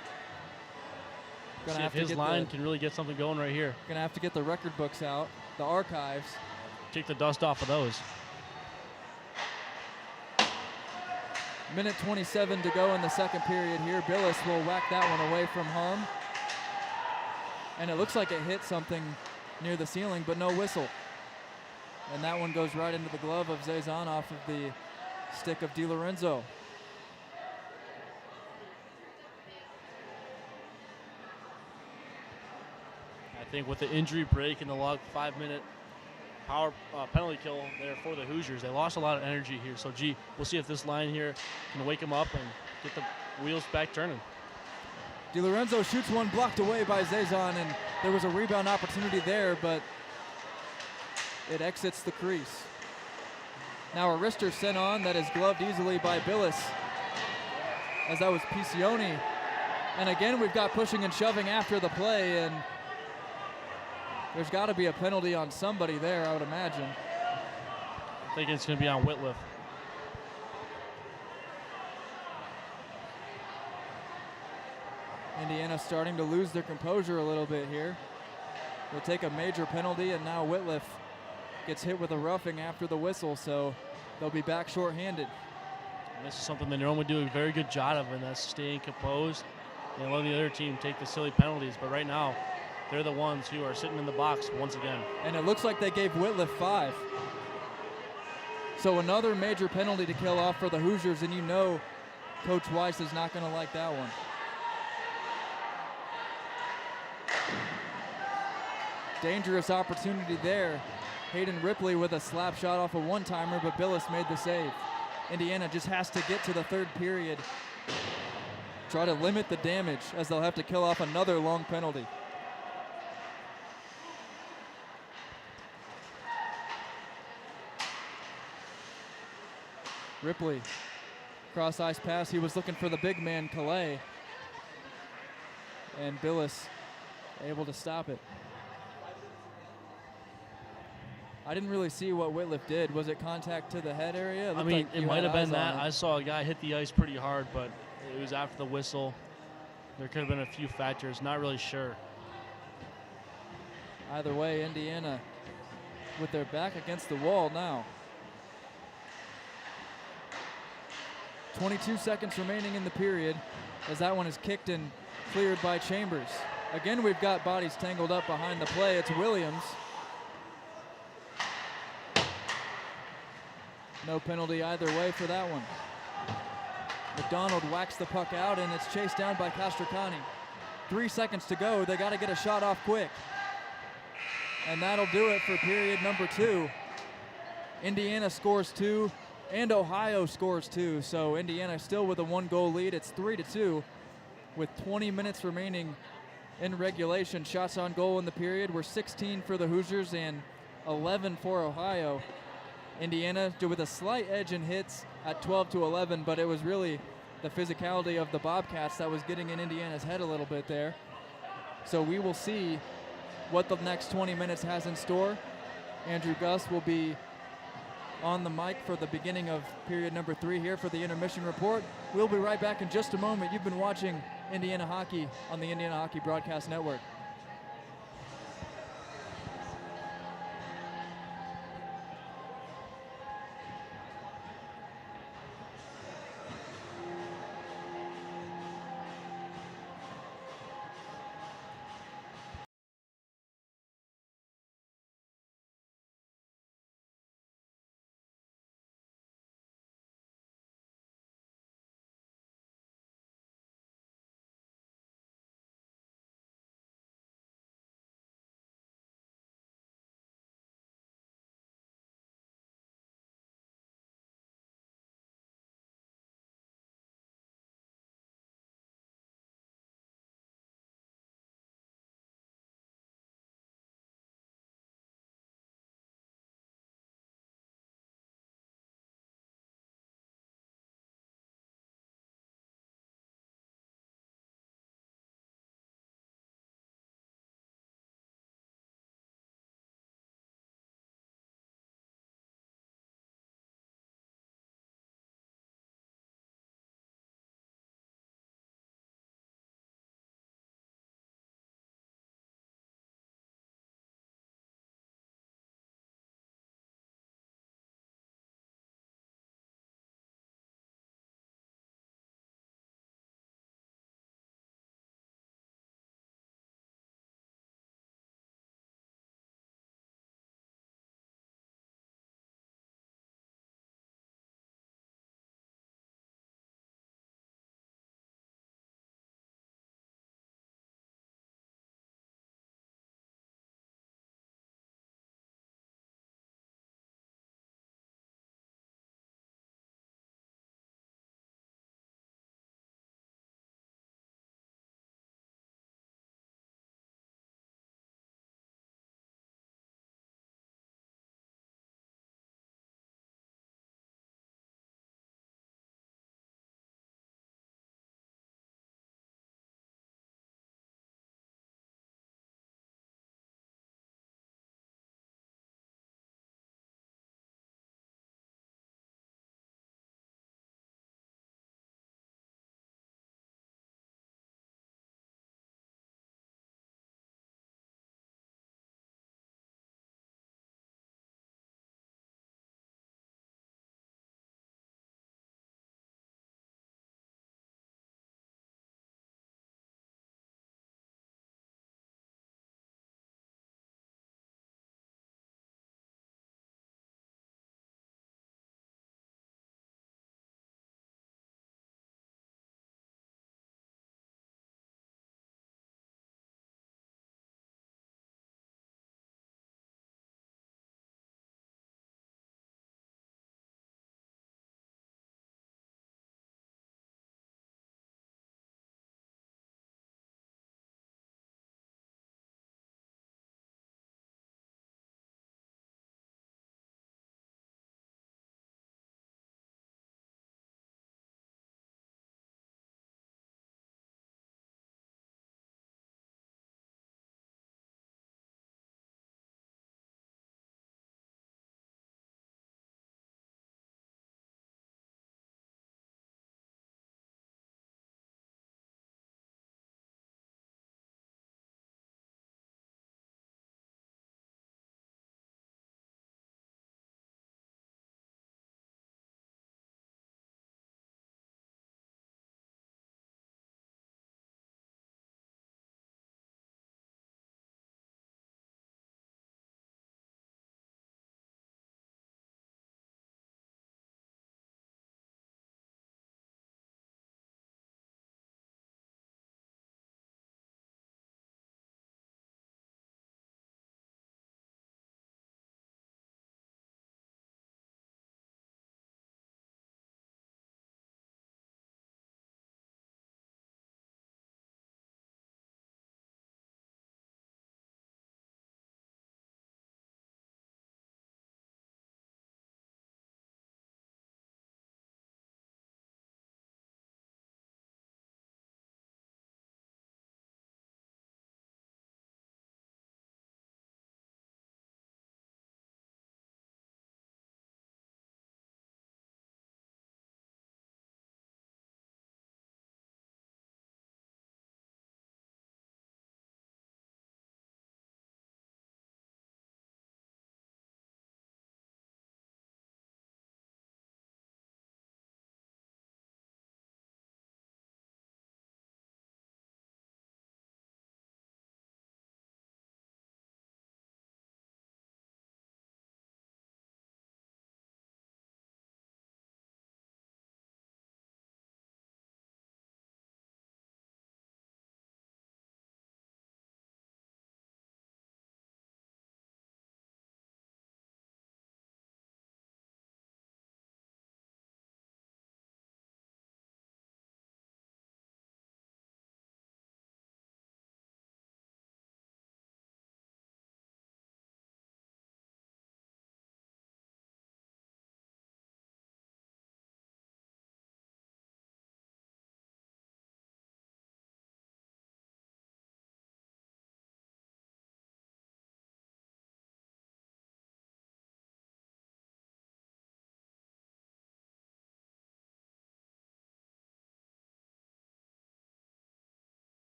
See if his line can really get something going right here. Gonna have to get the record books out, the archives. Take the dust off of those. Minute 27 to go in the second period here. Billis will whack that one away from harm. And it looks like it hit something near the ceiling, but no whistle. And that one goes right into the glove of Zazan off of the stick of DiLorenzo. I think with the injury break and the log 5-minute power penalty kill there for the Hoosiers, they lost a lot of energy here. So, we'll see if this line here can wake them up and get the wheels back turning. DiLorenzo shoots one blocked away by Zazan, and there was a rebound opportunity there, but it exits the crease. Now a wrister sent on that is gloved easily by Billis, as that was Piccioni. And again, we've got pushing and shoving after the play, and there's got to be a penalty on somebody there, I would imagine. I think it's going to be on Whitliff. Indiana starting to lose their composure a little bit here. They'll take a major penalty, and now Whitliff gets hit with a roughing after the whistle, so they'll be back shorthanded. And this is something they normally do a very good job of, and that's staying composed and letting the other team take the silly penalties. But right now, they're the ones who are sitting in the box once again. And it looks like they gave Whitliff 5. So another major penalty to kill off for the Hoosiers, and you know Coach Weiss is not going to like that one. Dangerous opportunity there. Hayden Ripley with a slap shot off a one-timer, but Billis made the save. Indiana just has to get to the third period. Try to limit the damage, as they'll have to kill off another long penalty. Ripley, cross ice pass. He was looking for the big man, Calais. And Billis able to stop it. I didn't really see what Whitliff did. Was it contact to the head area? I mean, it might have been that. I saw a guy hit the ice pretty hard, but it was after the whistle. There could have been a few factors. Not really sure. Either way, Indiana with their back against the wall now. 22 seconds remaining in the period, as that one is kicked and cleared by Chambers. Again, we've got bodies tangled up behind the play. It's Williams. No penalty either way for that one. McDonald whacks the puck out, and it's chased down by Castracani. 3 seconds to go. They got to get a shot off quick. And that'll do it for period number 2. Indiana scores 2, and Ohio scores 2. So Indiana still with a 1-goal lead. It's 3-2 with 20 minutes remaining in regulation. Shots on goal in the period were 16 for the Hoosiers and 11 for Ohio. Indiana with a slight edge in hits at 12-11, but it was really the physicality of the Bobcats that was getting in Indiana's head a little bit there. So we will see what the next 20 minutes has in store. Andrew Gus will be on the mic for the beginning of period number 3 here for the intermission report. We'll be right back in just a moment. You've been watching Indiana Hockey on the Indiana Hockey Broadcast Network.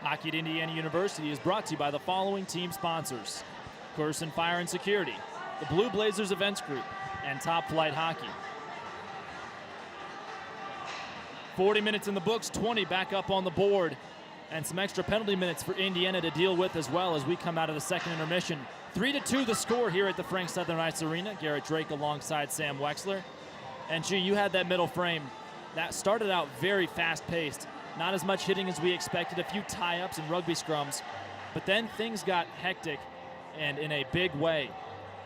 Hockey at Indiana University is brought to you by the following team sponsors: Corson Fire and Security, the Blue Blazers Events Group, and Top Flight Hockey. 40 minutes in the books, 20 back up on the board, and some extra penalty minutes for Indiana to deal with as well as we come out of the second intermission. 3-2 the score here at the Frank Southern Ice Arena. Garrett Drake alongside Sam Weixler. And G, you had that middle frame. That started out very fast-paced. Not as much hitting as we expected, a few tie-ups and rugby scrums. But then things got hectic, and in a big way.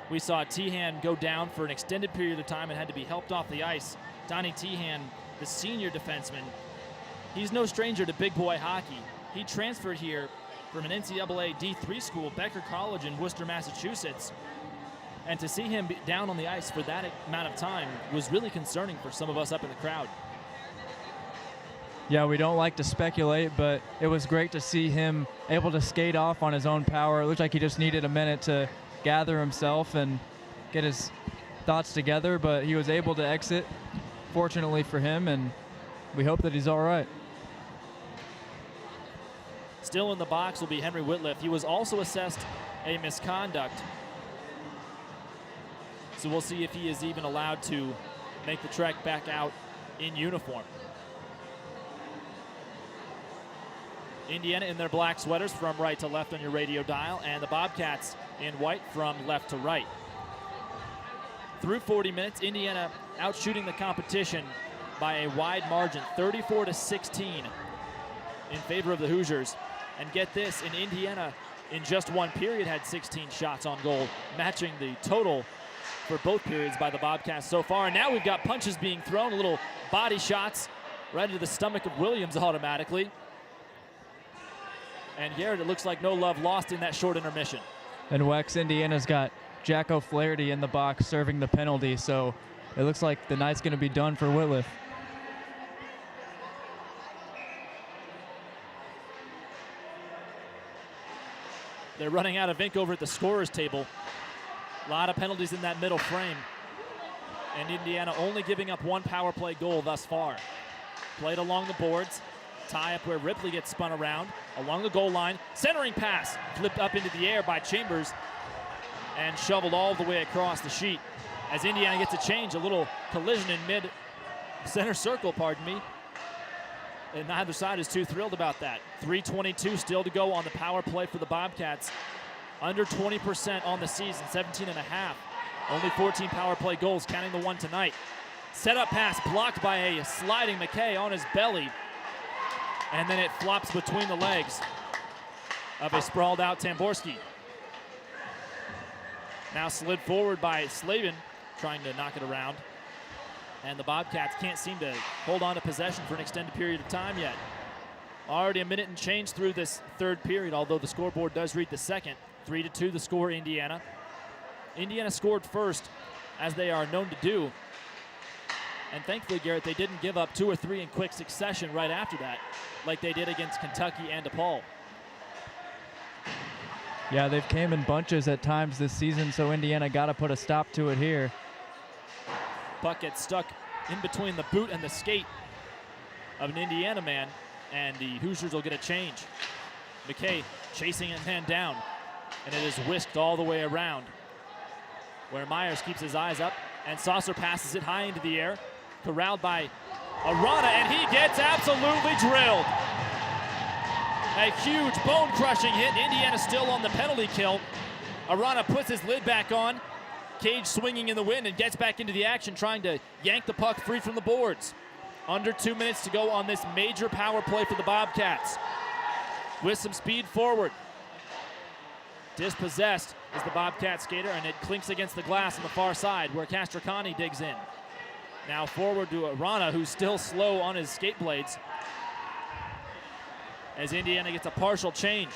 We saw Tehan go down for an extended period of time and had to be helped off the ice. Donnie Tehan, the senior defenseman, he's no stranger to big boy hockey. He transferred here from an NCAA D3 school, Becker College in Worcester, Massachusetts. And to see him be down on the ice for that amount of time was really concerning for some of us up in the crowd. Yeah, we don't like to speculate, but it was great to see him able to skate off on his own power. It looked like he just needed a minute to gather himself and get his thoughts together, but he was able to exit, fortunately for him, and we hope that he's all right. Still in the box will be Henry Whitliff. He was also assessed a misconduct. So we'll see if he is even allowed to make the trek back out in uniform. Indiana in their black sweaters from right to left on your radio dial, and the Bobcats in white from left to right. Through 40 minutes, Indiana outshooting the competition by a wide margin, 34-16 in favor of the Hoosiers. And get this, in Indiana, in just one period, had 16 shots on goal, matching the total for both periods by the Bobcats so far. And now we've got punches being thrown, little body shots right into the stomach of Williams automatically. And Garrett, it looks like no love lost in that short intermission. And Wex, Indiana's got Jack O'Flaherty in the box serving the penalty, so it looks like the night's going to be done for Whitliff. They're running out of ink over at the scorer's table. A lot of penalties in that middle frame. And Indiana only giving up one power play goal thus far. Played along the boards. Tie up where Ripley gets spun around along the goal line. Centering pass flipped up into the air by Chambers and shoveled all the way across the sheet. As Indiana gets a change, a little collision in mid center circle, pardon me. And neither side is too thrilled about that. 3:22 still to go on the power play for the Bobcats. Under 20% on the season, 17.5. Only 14 power play goals, counting the one tonight. Setup pass blocked by a sliding McKay on his belly. And then it flops between the legs of a sprawled out Tamborski. Now slid forward by Slavin, trying to knock it around. And the Bobcats can't seem to hold on to possession for an extended period of time yet. Already a minute and change through this third period, although the scoreboard does read the second. 3-2 the score, Indiana. Indiana scored first, as they are known to do. And thankfully, Garrett, they didn't give up 2 or 3 in quick succession right after that, like they did against Kentucky and DePaul. Yeah, they've came in bunches at times this season, so Indiana got to put a stop to it here. Puck gets stuck in between the boot and the skate of an Indiana man, and the Hoosiers will get a change. McKay chasing a man down, and it is whisked all the way around, where Myers keeps his eyes up, and Saucer passes it high into the air, corralled by Arana, and he gets absolutely drilled. A huge bone-crushing hit. Indiana still on the penalty kill. Arana puts his lid back on, cage swinging in the wind, and gets back into the action, trying to yank the puck free from the boards. Under 2 minutes to go on this major power play for the Bobcats. With some speed forward. Dispossessed is the Bobcat skater, and it clinks against the glass on the far side where Castracani digs in. Now forward to Arana, who's still slow on his skate blades, as Indiana gets a partial change.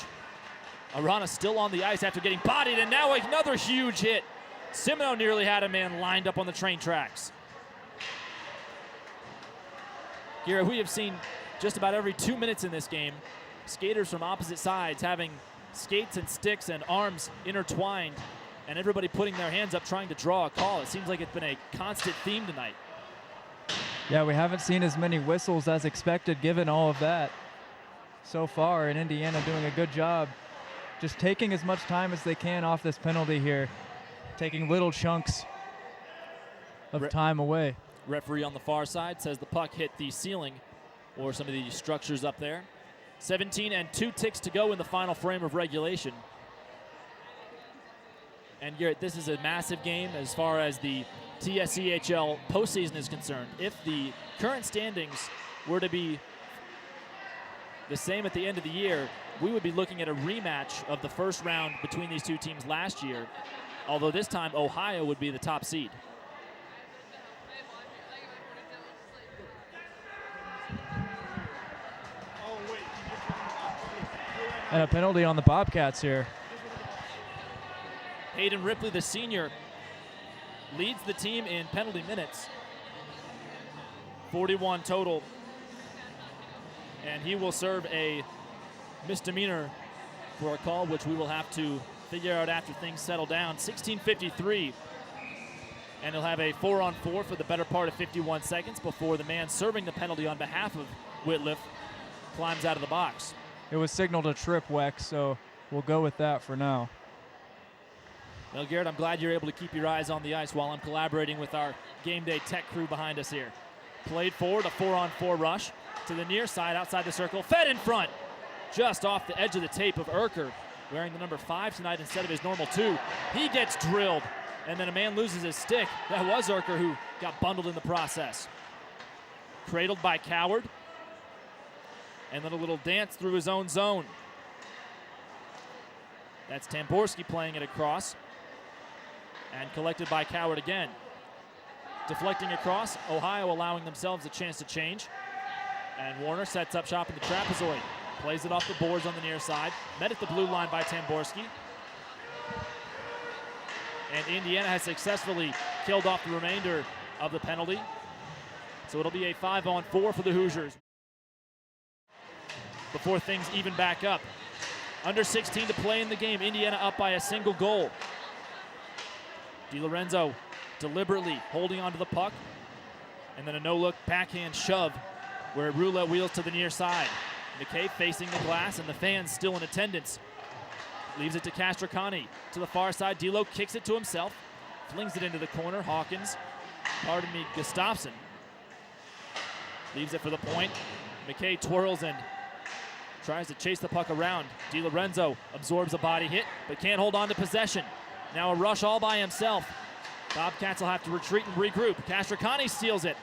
Arana still on the ice after getting bodied, and now another huge hit. Simino nearly had a man lined up on the train tracks. Here we have seen just about every 2 minutes in this game, skaters from opposite sides having skates and sticks and arms intertwined, and everybody putting their hands up trying to draw a call. It seems like it's been a constant theme tonight. Yeah, we haven't seen as many whistles as expected given all of that. so far, and Indiana doing a good job just taking as much time as they can off this penalty here, taking little chunks of time away. Referee on the far side says the puck hit the ceiling or some of the structures up there. 17 and 2 ticks to go in the final frame of regulation. And Garrett, this is a massive game as far as the TSCHL postseason is concerned. If the current standings were to be the same at the end of the year, we would be looking at a rematch of the first round between these two teams last year, although this time Ohio would be the top seed. And a penalty on the Bobcats here. Hayden Ripley, the senior, leads the team in penalty minutes. 41 total. And he will serve a misdemeanor for a call, which we will have to figure out after things settle down. 16:53. And he'll have a 4-on-4 for the better part of 51 seconds before the man serving the penalty on behalf of Whitliff climbs out of the box. It was signaled a trip, Wex, so we'll go with that for now. Well, Garrett, I'm glad you're able to keep your eyes on the ice while I'm collaborating with our game day tech crew behind us here. Played forward, a 4-on-4 rush to the near side outside the circle. Fed in front, just off the edge of the tape of Urker, wearing the number 5 tonight instead of his normal 2. He gets drilled, and then a man loses his stick. That was Urker who got bundled in the process. Cradled by Coward, and then a little dance through his own zone. That's Tamborski playing it across, and collected by Coward again. Deflecting across, Ohio allowing themselves a chance to change. And Warner sets up shop in the trapezoid. Plays it off the boards on the near side. Met at the blue line by Tamborski. And Indiana has successfully killed off the remainder of the penalty. So it'll be a 5-on-4 for the Hoosiers before things even back up. Under 16 to play in the game. Indiana up by a single goal. DiLorenzo deliberately holding onto the puck. And then a no-look backhand shove where roulette wheels to the near side. McKay facing the glass and the fans still in attendance. Leaves it to Castracani. To the far side, D'Lo kicks it to himself. Flings it into the corner. Gustafsson leaves it for the point. McKay twirls and tries to chase the puck around. DiLorenzo absorbs a body hit, but can't hold on to possession. Now a rush all by himself. Bobcats will have to retreat and regroup. Castracani steals it.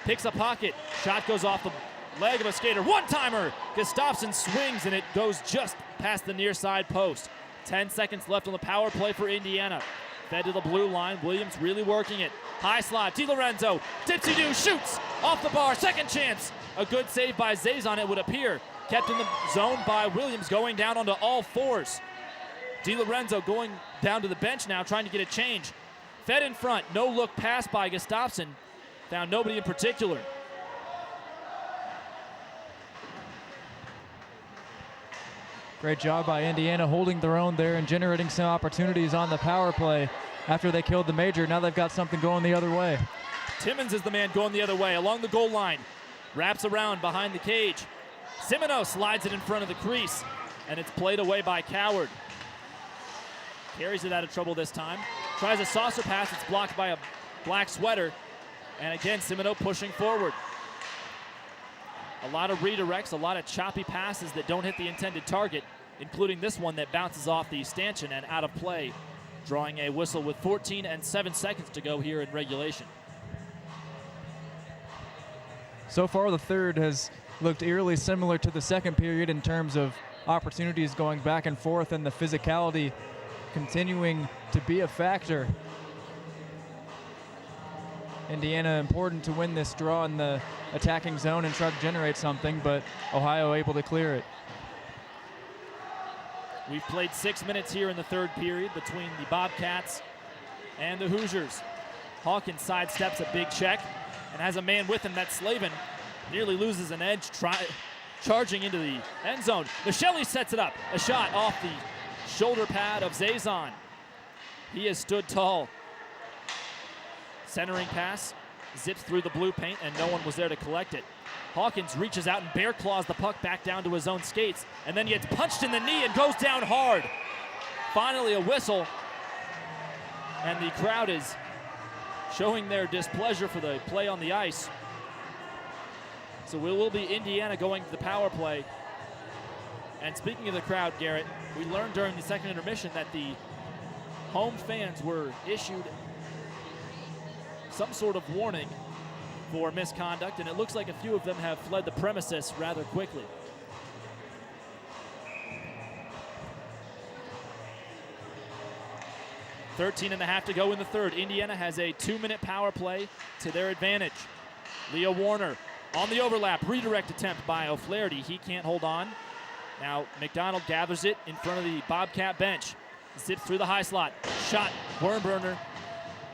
Picks a pocket. Shot goes off the leg of a skater. One-timer! Gustafsson swings, and it goes just past the near side post. 10 seconds left on the power play for Indiana. Fed to the blue line. Williams really working it. High slot. DiLorenzo. Dipsy-doo shoots off the bar. Second chance. A good save by Zazon, it would appear. Kept in the zone by Williams, going down onto all fours. DiLorenzo going down to the bench now, trying to get a change. Fed in front. No-look pass by Gustafsson. Found nobody in particular. Great job by Indiana holding their own there and generating some opportunities on the power play after they killed the major. Now they've got something going the other way. Timmons is the man going the other way along the goal line. Wraps around behind the cage. Simino slides it in front of the crease, and it's played away by Coward. Carries it out of trouble this time. Tries a saucer pass. It's blocked by a black sweater. And again, Simino pushing forward. A lot of redirects, a lot of choppy passes that don't hit the intended target, including this one that bounces off the stanchion and out of play, drawing a whistle with 14 and 7 seconds to go here in regulation. So far, the third has looked eerily similar to the second period in terms of opportunities going back and forth and the physicality continuing to be a factor. Indiana important to win this draw in the attacking zone and try to generate something, but Ohio able to clear it. We've played 6 minutes here in the third period between the Bobcats and the Hoosiers. Hawkins sidesteps a big check and has a man with him. That's Slavin. Nearly loses an edge, charging into the end zone. Michelli sets it up. A shot off the shoulder pad of Zazon. He has stood tall. Centering pass zips through the blue paint, and no one was there to collect it. Hawkins reaches out and bear claws the puck back down to his own skates, and then gets punched in the knee and goes down hard. Finally a whistle, and the crowd is showing their displeasure for the play on the ice. So it will be Indiana going to the power play. And speaking of the crowd, Garrett, we learned during the second intermission that the home fans were issued some sort of warning for misconduct, and it looks like a few of them have fled the premises rather quickly. .13.5 to go in the third. Indiana has a 2-minute power play to their advantage. Leo Warner on the overlap, redirect attempt by O'Flaherty. He can't hold on. Now McDonald gathers it in front of the Bobcat bench. Zips through the high slot, shot, worm burner,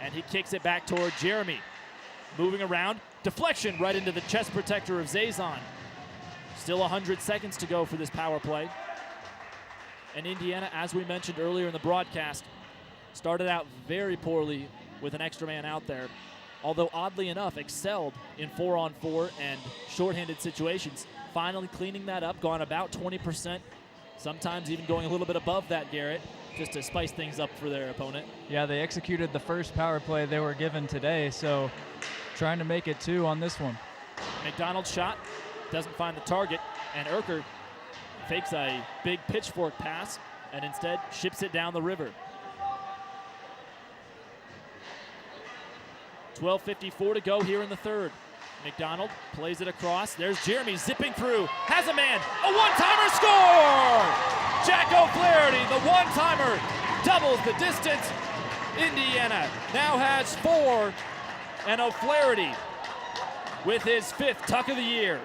and he kicks it back toward Jeremy. Moving around, deflection right into the chest protector of Zazon. Still 100 seconds to go for this power play. And Indiana, as we mentioned earlier in the broadcast, started out very poorly with an extra man out there, although oddly enough excelled in 4-on-4 and shorthanded situations. Finally cleaning that up, gone about 20%, sometimes even going a little bit above that, Garrett, just to spice things up for their opponent. Yeah, they executed the first power play they were given today, so trying to make it 2 on this one. McDonald's shot doesn't find the target, and Urker fakes a big pitchfork pass and instead ships it down the river. 12:54 to go here in the third. McDonald plays it across. There's Jeremy zipping through. Has a man. A one-timer score! Jack O'Flaherty, the one-timer, doubles the distance. Indiana now has 4, and O'Flaherty with his 5th tuck of the year.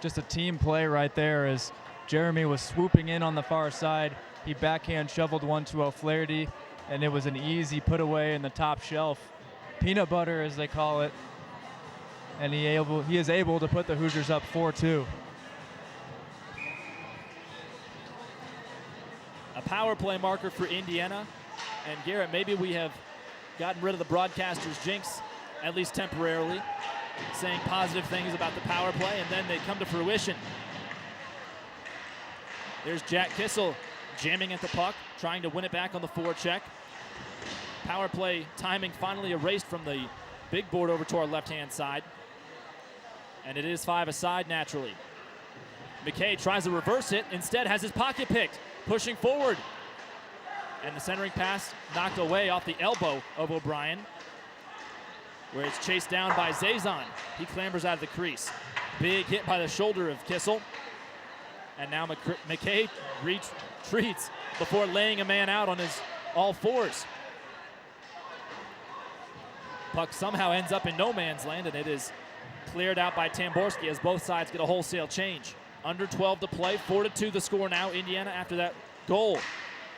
Just a team play right there as Jeremy was swooping in on the far side. He backhand shoveled one to O'Flaherty, and it was an easy put away in the top shelf. Peanut butter, as they call it. And he is able to put the Hoosiers up 4-2. A power play marker for Indiana. And Garrett, maybe we have gotten rid of the broadcaster's jinx, at least temporarily, saying positive things about the power play, and then they come to fruition. There's Jack Kissel jamming at the puck, trying to win it back on the forecheck. Power play timing finally erased from the big board over to our left-hand side. And it is 5 aside naturally. McKay tries to reverse it, instead has his pocket picked, pushing forward. And the centering pass knocked away off the elbow of O'Brien, where it's chased down by Zazon. He clambers out of the crease. Big hit by the shoulder of Kissel. And now McKay retreats before laying a man out on his all fours. Puck somehow ends up in no man's land, and it is cleared out by Tamborski as both sides get a wholesale change. Under 12 to play, 4-2 the score now. Indiana after that goal.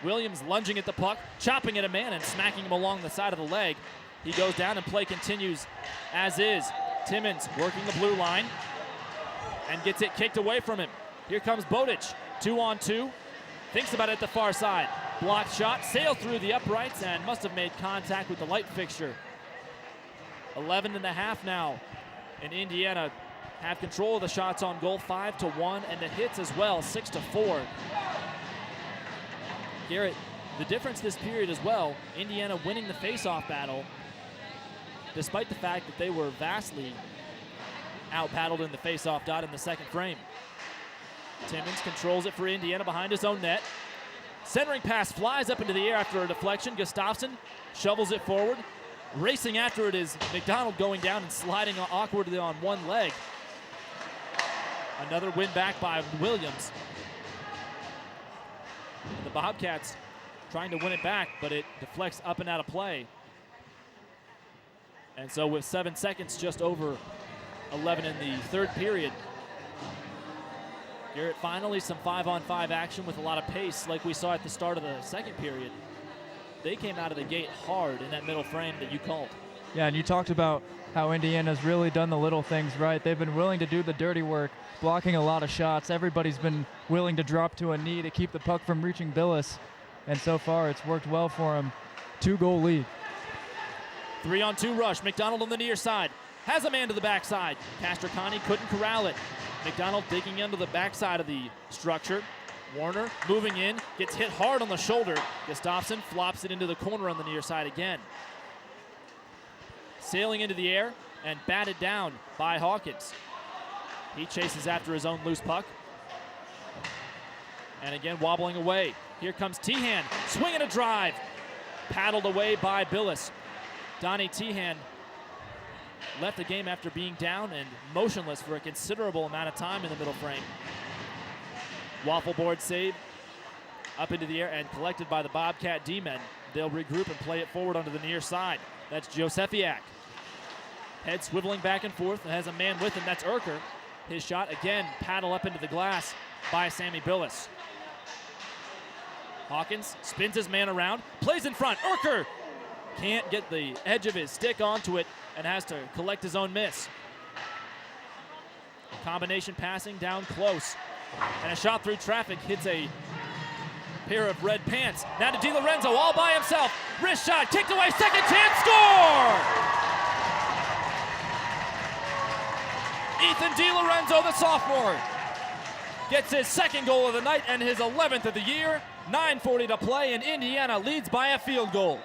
Williams lunging at the puck, chopping at a man and smacking him along the side of the leg. He goes down and play continues as is. Timmons working the blue line and gets it kicked away from him. Here comes Bobcats, 2-on-2. Thinks about it at the far side. Blocked shot, sailed through the uprights and must have made contact with the light fixture. 11.5 now. And Indiana have control of the shots on goal, 5-1, and the hits as well, 6-4. Garrett, the difference this period as well, Indiana winning the face-off battle, despite the fact that they were vastly out-paddled in the face-off dot in the second frame. Timmons controls it for Indiana behind his own net. Centering pass flies up into the air after a deflection. Gustafsson shovels it forward. Racing after it is McDonald going down and sliding awkwardly on one leg. Another win back by Williams. And the Bobcats trying to win it back, but it deflects up and out of play. And so with 7 seconds just over 11 in the third period, Garrett, finally some 5-on-5 action with a lot of pace like we saw at the start of the second period. They came out of the gate hard in that middle frame that you called. Yeah, and you talked about how Indiana's really done the little things right. They've been willing to do the dirty work, blocking a lot of shots. Everybody's been willing to drop to a knee to keep the puck from reaching Billis. and so far it's worked well for him. 2-goal lead. 3-on-2 rush. McDonald on the near side. Has a man to the backside. Castricani couldn't corral it. McDonald digging into the backside of the structure. Warner moving in, gets hit hard on the shoulder. Gustafsson flops it into the corner on the near side again. Sailing into the air and batted down by Hawkins. He chases after his own loose puck. And again, wobbling away. Here comes Tehan, swinging a drive. Paddled away by Billis. Donnie Tehan left the game after being down and motionless for a considerable amount of time in the middle frame. Waffle board save up into the air and collected by the Bobcat D-men. They'll regroup and play it forward onto the near side. That's Josefiak. Head swiveling back and forth and has a man with him. That's Urker. His shot again, paddle up into the glass by Sammy Billis. Hawkins spins his man around, plays in front. Urker can't get the edge of his stick onto it and has to collect his own miss. Combination passing down close. And a shot through traffic hits a pair of red pants. Now to DiLorenzo all by himself. Wrist shot, kicked away, second chance, score! Ethan DiLorenzo, the sophomore, gets his second goal of the night and his 11th of the year. 9:40 to play, and Indiana leads by a field goal.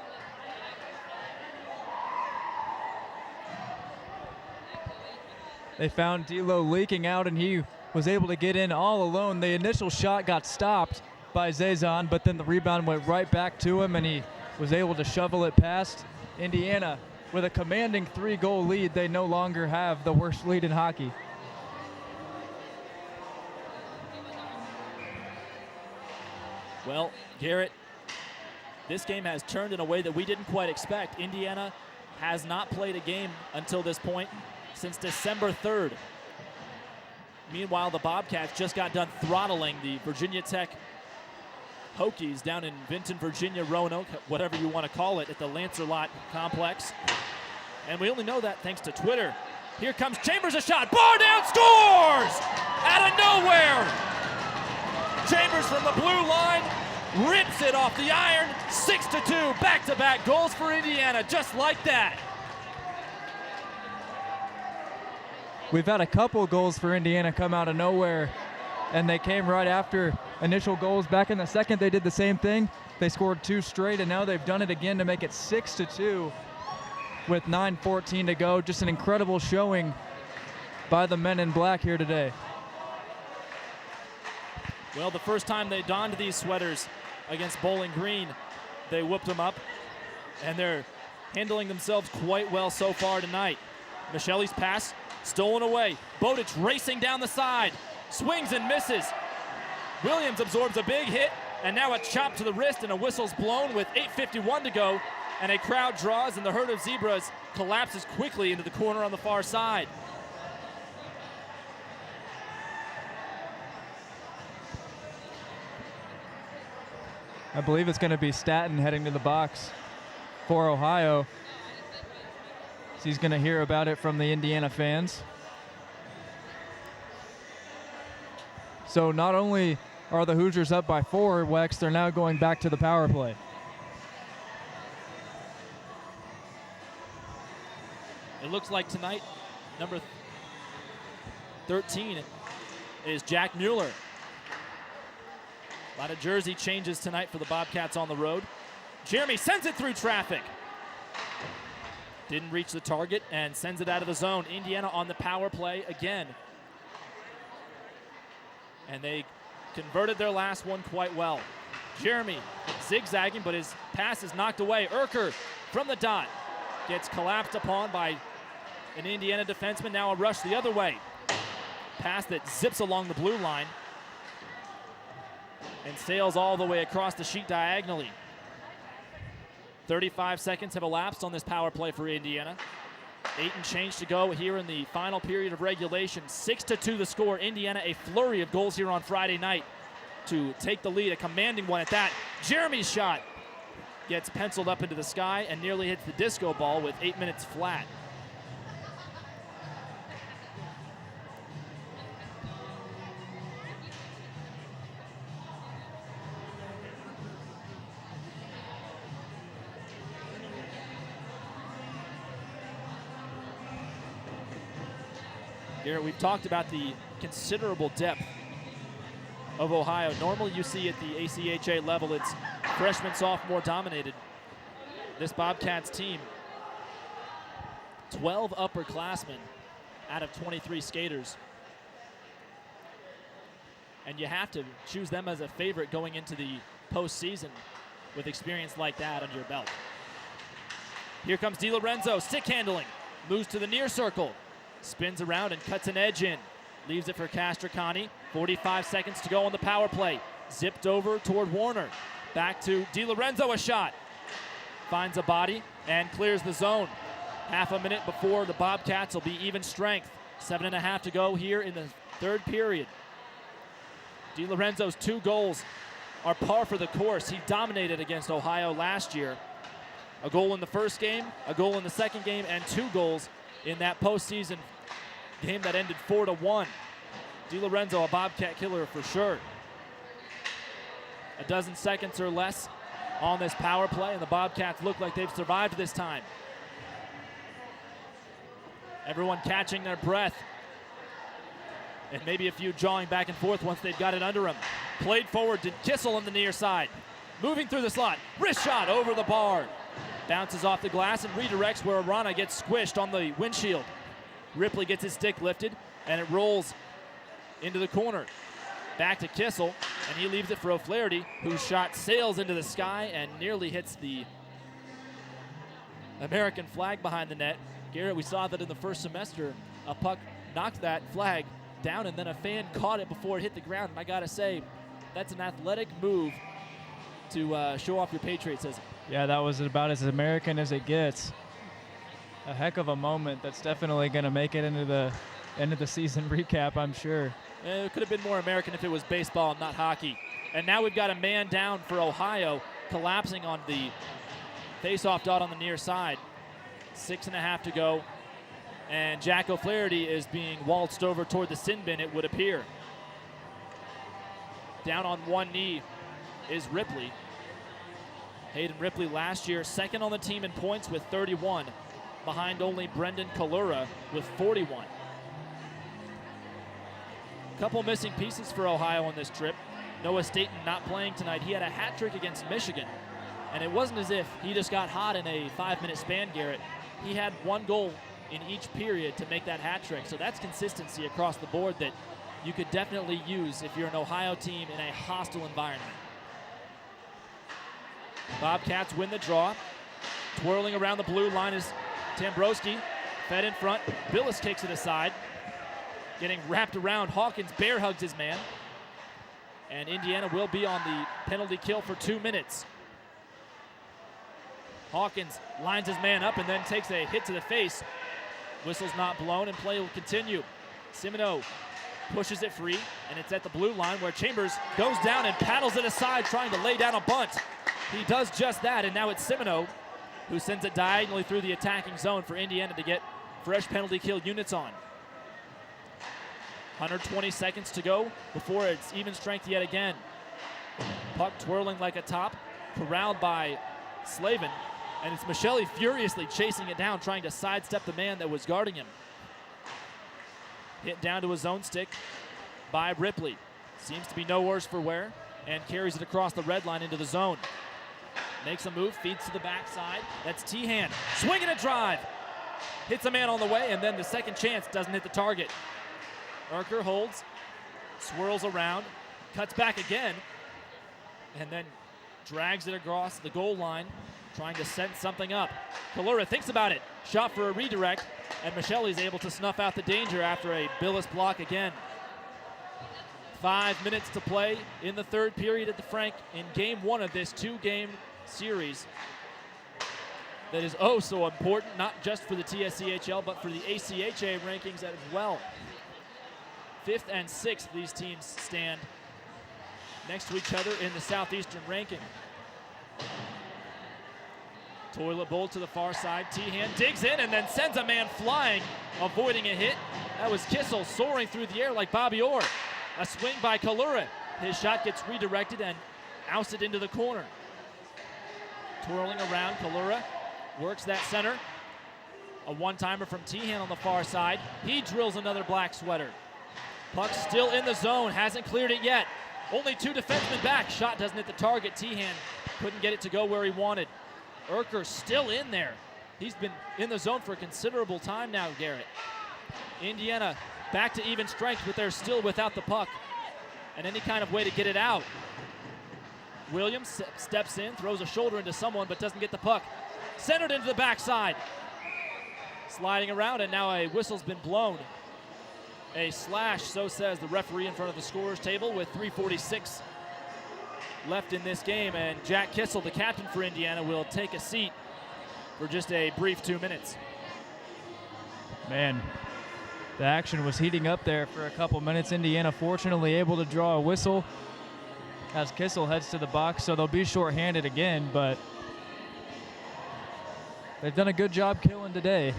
They found D'Lo leaking out, and he was able to get in all alone. The initial shot got stopped by Zazon, but then the rebound went right back to him, and he was able to shovel it past. Indiana, with a commanding 3-goal lead, they no longer have the worst lead in hockey. Well, Garrett, this game has turned in a way that we didn't quite expect. Indiana has not played a game until this point since December 3rd. Meanwhile, the Bobcats just got done throttling the Virginia Tech Hokies down in Vinton, Virginia, Roanoke, whatever you want to call it, at the Lancerlot complex. And we only know that thanks to Twitter. Here comes Chambers, a shot. Bar down, scores! Out of nowhere! Chambers from the blue line rips it off the iron. 6-2, back-to-back goals for Indiana, just like that. We've had a couple goals for Indiana come out of nowhere, and they came right after initial goals. Back in the second, they did the same thing. They scored 2 straight, and now they've done it again to make it 6-2 with 9:14 to go. Just an incredible showing by the men in black here today. Well, the first time they donned these sweaters against Bowling Green, they whooped them up, and they're handling themselves quite well so far tonight. Michelle's pass stolen away. Bowditch racing down the side, swings and misses. Williams absorbs a big hit, and now a chop to the wrist and a whistle's blown with 8:51 to go, and a crowd draws, and the herd of Zebras collapses quickly into the corner on the far side. I believe it's going to be Statton heading to the box for Ohio. So he's going to hear about it from the Indiana fans. So not only are the Hoosiers up by 4, Wex, they're now going back to the power play. It looks like tonight, number 13 is Jack Mueller. A lot of jersey changes tonight for the Bobcats on the road. Jeremy sends it through traffic. Didn't reach the target and sends it out of the zone. Indiana on the power play again. And they converted their last one quite well. Jeremy zigzagging, but his pass is knocked away. Urker from the dot gets collapsed upon by an Indiana defenseman. Now a rush the other way. Pass that zips along the blue line and sails all the way across the sheet diagonally. 35 seconds have elapsed on this power play for Indiana. 8 and change to go here in the final period of regulation. 6-2 the score. Indiana, a flurry of goals here on Friday night to take the lead, a commanding one at that. Jeremy's shot gets penciled up into the sky and nearly hits the disco ball with 8 minutes flat. Garrett, we've talked about the considerable depth of Ohio. Normally you see at the ACHA level, it's freshman, sophomore dominated. This Bobcats team, 12 upperclassmen out of 23 skaters. And you have to choose them as a favorite going into the postseason with experience like that under your belt. Here comes DiLorenzo, stick handling, moves to the near circle, spins around and cuts an edge in. Leaves it for Castricani. 45 seconds to go on the power play. Zipped over toward Warner. Back to DiLorenzo, a shot. Finds a body and clears the zone. Half a minute before the Bobcats will be even strength. 7.5 to go here in the third period. DiLorenzo's 2 goals are par for the course. He dominated against Ohio last year. A goal in the first game, a goal in the second game, and 2 goals in that postseason game that ended 4-1. DiLorenzo, a Bobcat killer for sure. A dozen seconds or less on this power play, and the Bobcats look like they've survived this time. Everyone catching their breath, and maybe a few jawing back and forth once they've got it under them. Played forward to Kissel on the near side. Moving through the slot, wrist shot over the bar. Bounces off the glass and redirects where Marina gets squished on the windshield. Ripley gets his stick lifted, and it rolls into the corner. Back to Kissel, and he leaves it for O'Flaherty, whose shot sails into the sky and nearly hits the American flag behind the net. Garrett, we saw that in the first semester. A puck knocked that flag down, and then a fan caught it before it hit the ground. And I gotta say, that's an athletic move to show off your patriotism. Yeah, that was about as American as it gets. A heck of a moment that's definitely going to make it into the end of the season recap, I'm sure. It could have been more American if it was baseball and not hockey. And now we've got a man down for Ohio, collapsing on the face-off dot on the near side. 6.5 to go, and Jack O'Flaherty is being waltzed over toward the sin bin, it would appear. Down on one knee is Ripley. Hayden Ripley last year, second on the team in points with 31, behind only Brendan Kalura with 41. Couple missing pieces for Ohio on this trip. Noah Staten not playing tonight. He had a hat trick against Michigan, and it wasn't as if he just got hot in a 5-minute span, Garrett. He had 1 goal in each period to make that hat trick, so that's consistency across the board that you could definitely use if you're an Ohio team in a hostile environment. Bobcats win the draw. Twirling around the blue line is Tambrowski. Fed in front. Billis kicks it aside. Getting wrapped around. Hawkins bear hugs his man. And Indiana will be on the penalty kill for 2 minutes. Hawkins lines his man up and then takes a hit to the face. Whistle's not blown and play will continue. Simino pushes it free, and it's at the blue line where Chambers goes down and paddles it aside, trying to lay down a bunt. He does just that, and now it's Simino who sends it diagonally through the attacking zone for Indiana to get fresh penalty kill units on. 120 seconds to go before it's even strength yet again. Puck twirling like a top, corralled by Slavin, and it's Michelli furiously chasing it down, trying to sidestep the man that was guarding him. Hit down to his own stick by Ripley. Seems to be no worse for wear, and carries it across the red line into the zone. Makes a move, feeds to the backside. That's Tehan, swinging a drive. Hits a man on the way, and then the second chance doesn't hit the target. Urker holds, swirls around, cuts back again, and then drags it across the goal line, trying to set something up. Kalura thinks about it, shot for a redirect, and Michelli's able to snuff out the danger after a Billis block again. 5 minutes to play in the third period at the Frank in game 1 of this 2-game series that is oh so important, not just for the TSCHL, but for the ACHA rankings as well. 5th and 6th, these teams stand next to each other in the Southeastern ranking. Toilet bowl to the far side. Tehan digs in and then sends a man flying, avoiding a hit. That was Kissel soaring through the air like Bobby Orr. A swing by Kalura. His shot gets redirected and ousted into the corner. Twirling around, Kalura works that center. A one-timer from Tehan on the far side. He drills another black sweater. Puck still in the zone, hasn't cleared it yet. Only 2 defensemen back. Shot doesn't hit the target. Tehan couldn't get it to go where he wanted. Urker still in there. He's been in the zone for a considerable time now, Garrett. Indiana back to even strength, but they're still without the puck and any kind of way to get it out. Williams steps in, throws a shoulder into someone, but doesn't get the puck. Centered into the backside. Sliding around, and now a whistle's been blown. A slash, so says the referee in front of the scorer's table with 3:46 left in this game, and Jack Kissel, the captain for Indiana, will take a seat for just a brief 2 minutes. Man, the action was heating up there for a couple minutes. Indiana fortunately able to draw a whistle as Kissel heads to the box, so they'll be shorthanded again, but they've done a good job killing today.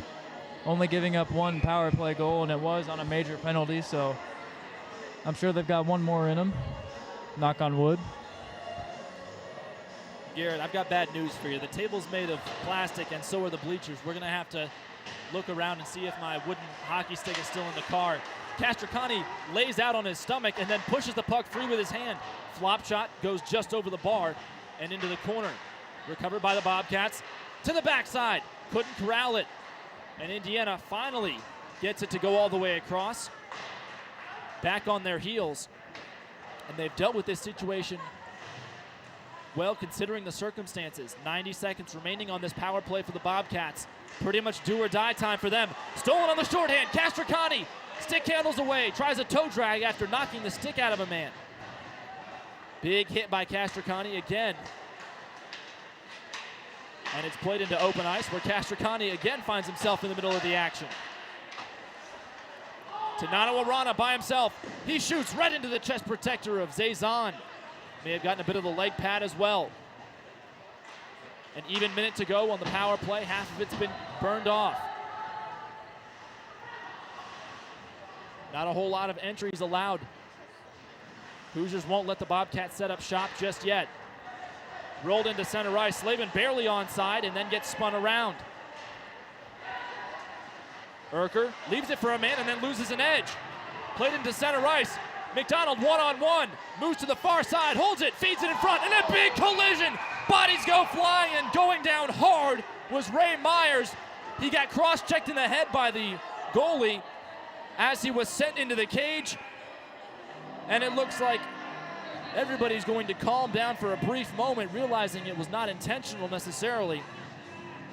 Only giving up 1 power play goal, and it was on a major penalty, so I'm sure they've got one more in them. Knock on wood. Garrett, I've got bad news for you. The table's made of plastic, and so are the bleachers. We're going to have to look around and see if my wooden hockey stick is still in the car. Castricani lays out on his stomach and then pushes the puck free with his hand. Flop shot goes just over the bar and into the corner. Recovered by the Bobcats to the backside. Couldn't corral it. And Indiana finally gets it to go all the way across. Back on their heels. And they've dealt with this situation well, considering the circumstances. 90 seconds remaining on this power play for the Bobcats. Pretty much do or die time for them. Stolen on the shorthand. Castricani stick handles away. Tries a toe drag after knocking the stick out of a man. Big hit by Castricani again. And it's played into open ice where Castricani again finds himself in the middle of the action. Tanano Arana by himself. He shoots right into the chest protector of Zazan. May have gotten a bit of the leg pad as well. An even minute to go on the power play. Half of it's been burned off. Not a whole lot of entries allowed. Hoosiers won't let the Bobcats set up shop just yet. Rolled into center ice. Slavin barely onside and then gets spun around. Urker leaves it for a man and then loses an edge. Played into center ice. McDonald one-on-one. Moves to the far side. Holds it. Feeds it in front. And a big collision. Bodies go flying, and going down hard was Ray Myers. He got cross-checked in the head by the goalie as he was sent into the cage. And it looks like everybody's going to calm down for a brief moment, realizing it was not intentional necessarily.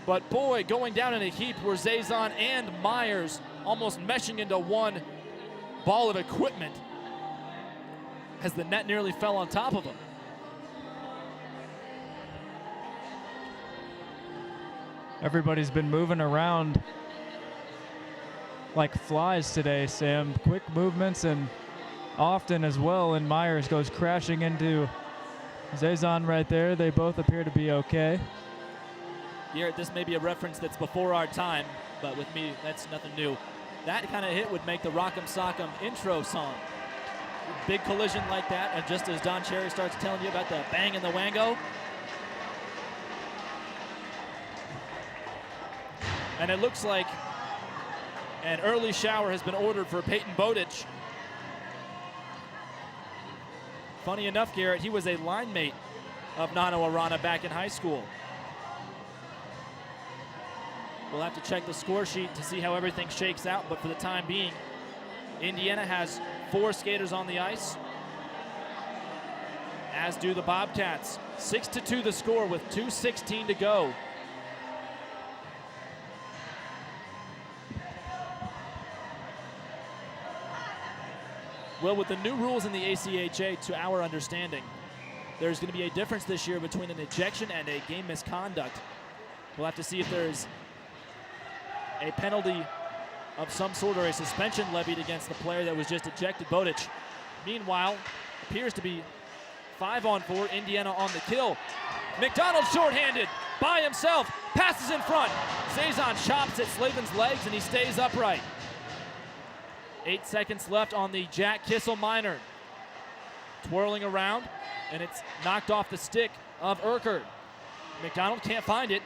But boy, going down in a heap were Zazan and Myers, almost meshing into one ball of equipment as the net nearly fell on top of him. Everybody's been moving around like flies today, Sam. Quick movements and often as well, and Myers goes crashing into Zazan right there. They both appear to be okay. Garrett, this may be a reference that's before our time, but with me, that's nothing new. That kind of hit would make the Rock'em Sock'em intro song. Big collision like that, and just as Don Cherry starts telling you about the bang and the wango. And it looks like an early shower has been ordered for Peyton Bowditch. Funny enough, Garrett, he was a line mate of Nano Arana back in high school. We'll have to check the score sheet to see how everything shakes out, but for the time being, Indiana has 4 skaters on the ice, as do the Bobcats. 6-2 the score with 2:16 to go. Well, with the new rules in the ACHA, to our understanding, there's going to be a difference this year between an ejection and a game misconduct. We'll have to see if there's a penalty of some sort or a suspension levied against the player that was just ejected. Bowditch, meanwhile, appears to be 5-on-4, Indiana on the kill. McDonald shorthanded by himself, passes in front. Zazan chops at Slavin's legs and he stays upright. 8 seconds left on the Jack Kissel minor. Twirling around, and it's knocked off the stick of Urker. McDonald can't find it.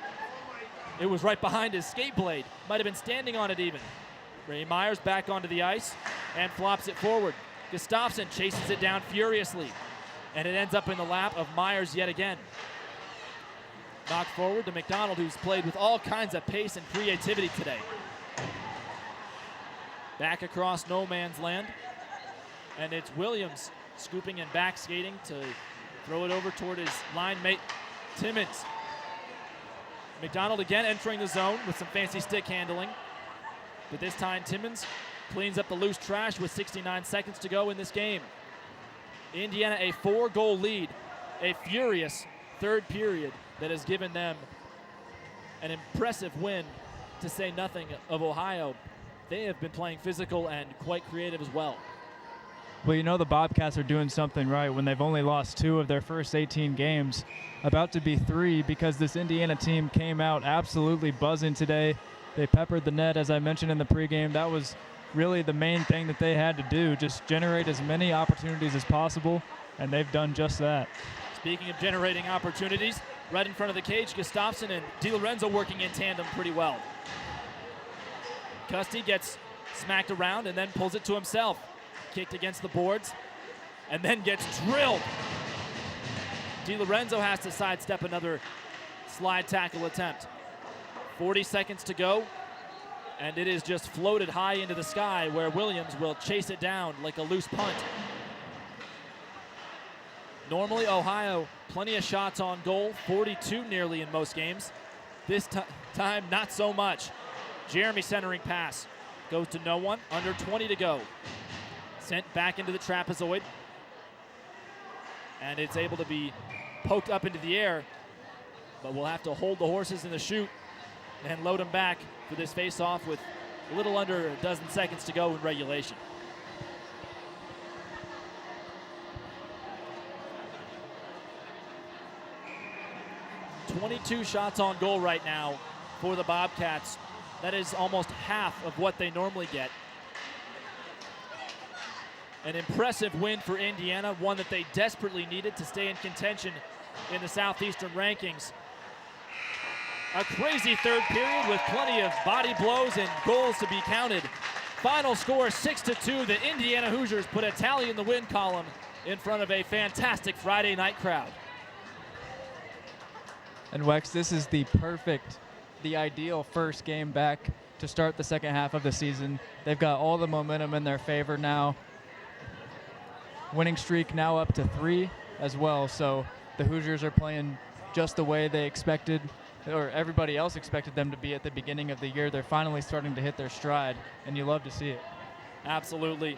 It was right behind his skate blade. Might have been standing on it even. Ray Myers back onto the ice and flops it forward. Gustafsson chases it down furiously, and it ends up in the lap of Myers yet again. Knocked forward to McDonald, who's played with all kinds of pace and creativity today. Back across no man's land, and it's Williams scooping and back skating to throw it over toward his line mate, Timmins. McDonald again entering the zone with some fancy stick handling. But this time Timmins cleans up the loose trash with 69 seconds to go in this game. Indiana a 4-goal lead, a furious third period that has given them an impressive win, to say nothing of Ohio. They have been playing physical and quite creative as well. Well, you know the Bobcats are doing something right when they've only lost 2 of their first 18 games, about to be 3, because this Indiana team came out absolutely buzzing today. They peppered the net, as I mentioned in the pregame. That was really the main thing that they had to do, just generate as many opportunities as possible, and they've done just that. Speaking of generating opportunities, right in front of the cage, Gustafsson and DiLorenzo working in tandem pretty well. Custy gets smacked around and then pulls it to himself. Kicked against the boards and then gets drilled. DiLorenzo has to sidestep another slide tackle attempt. 40 seconds to go, and it is just floated high into the sky where Williams will chase it down like a loose punt. Normally Ohio, plenty of shots on goal, 42 nearly in most games. This time, not so much. Jeremy centering pass goes to no one, under 20 to go. Sent back into the trapezoid, and it's able to be poked up into the air, but we'll have to hold the horses in the chute and load them back for this face-off with a little under a dozen seconds to go in regulation. .22 shots on goal right now for the Bobcats. That is almost half of what they normally get. An impressive win for Indiana, one that they desperately needed to stay in contention in the Southeastern rankings. A crazy third period with plenty of body blows and goals to be counted. Final score 6-2. The Indiana Hoosiers put a tally in the win column in front of a fantastic Friday night crowd. And Wex, this is the ideal first game back to start the second half of the season. They've got all the momentum in their favor now. Winning streak now up to 3 as well, so the Hoosiers are playing just the way they expected, or everybody else expected them to be at the beginning of the year. They're finally starting to hit their stride, and you love to see it. Absolutely.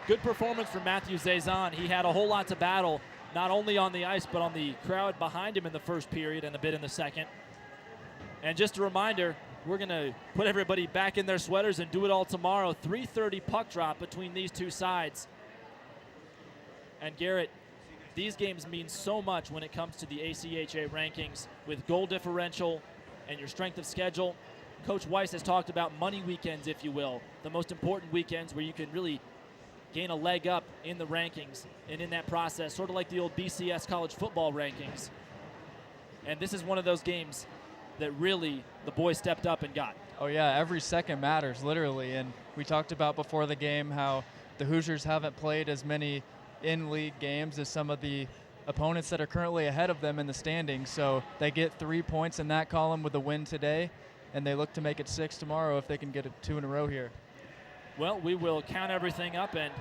Good performance from Matthew Zazan. He had a whole lot to battle, not only on the ice, but on the crowd behind him in the first period and a bit in the second. And just a reminder, we're going to put everybody back in their sweaters and do it all tomorrow. 3:30 puck drop between these two sides. And Garrett, these games mean so much when it comes to the ACHA rankings with goal differential and your strength of schedule. Coach Weiss has talked about money weekends, if you will, the most important weekends where you can really gain a leg up in the rankings and in that process, sort of like the old BCS college football rankings. And this is one of those games that really the boys stepped up and got. Oh yeah, every second matters, literally. And we talked about before the game how the Hoosiers haven't played as many in-league games as some of the opponents that are currently ahead of them in the standings. So they get 3 points in that column with a win today, and they look to make it 6 tomorrow if they can get it 2 in a row here. Well, we will count everything up and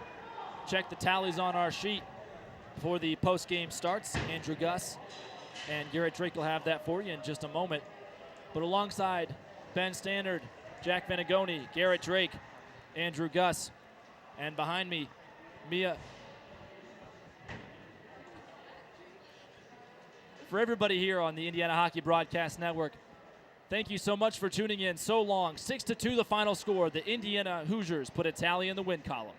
check the tallies on our sheet before the post-game starts. Andrew Gus and Garrett Drake will have that for you in just a moment. But alongside Ben Stannard, Jack Venegoni, Garrett Drake, Andrew Gus, and behind me, Mia. For everybody here on the Indiana Hockey Broadcast Network, thank you so much for tuning in so long. 6-2 the final score. The Indiana Hoosiers put a tally in the win column.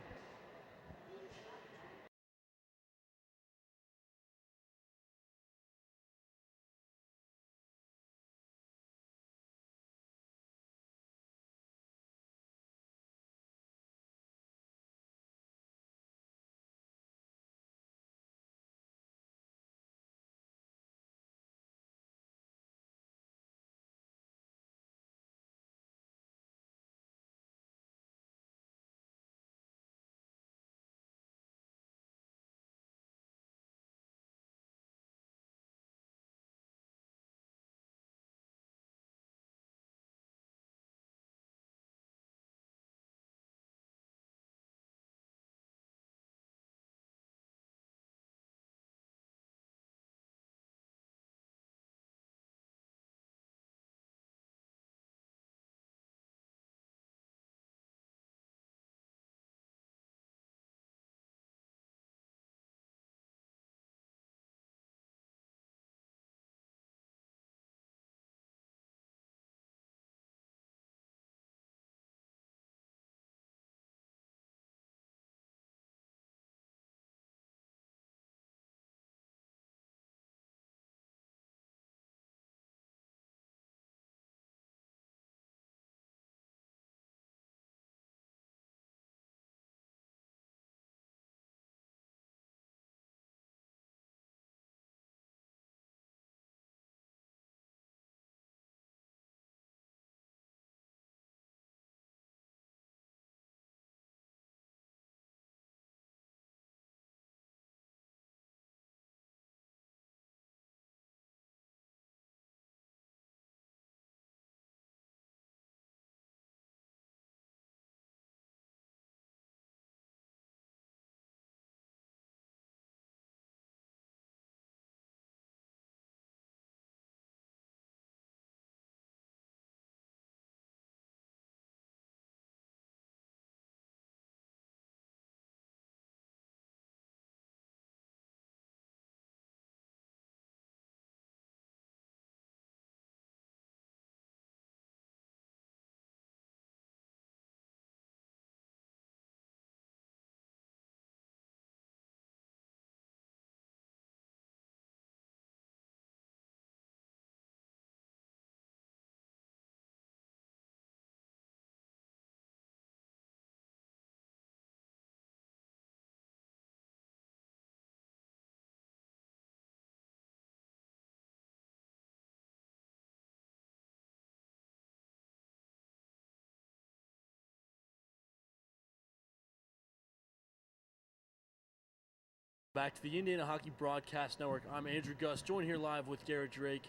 Back to the Indiana Hockey Broadcast Network. I'm Andrew Gus, joined here live with Garrett Drake.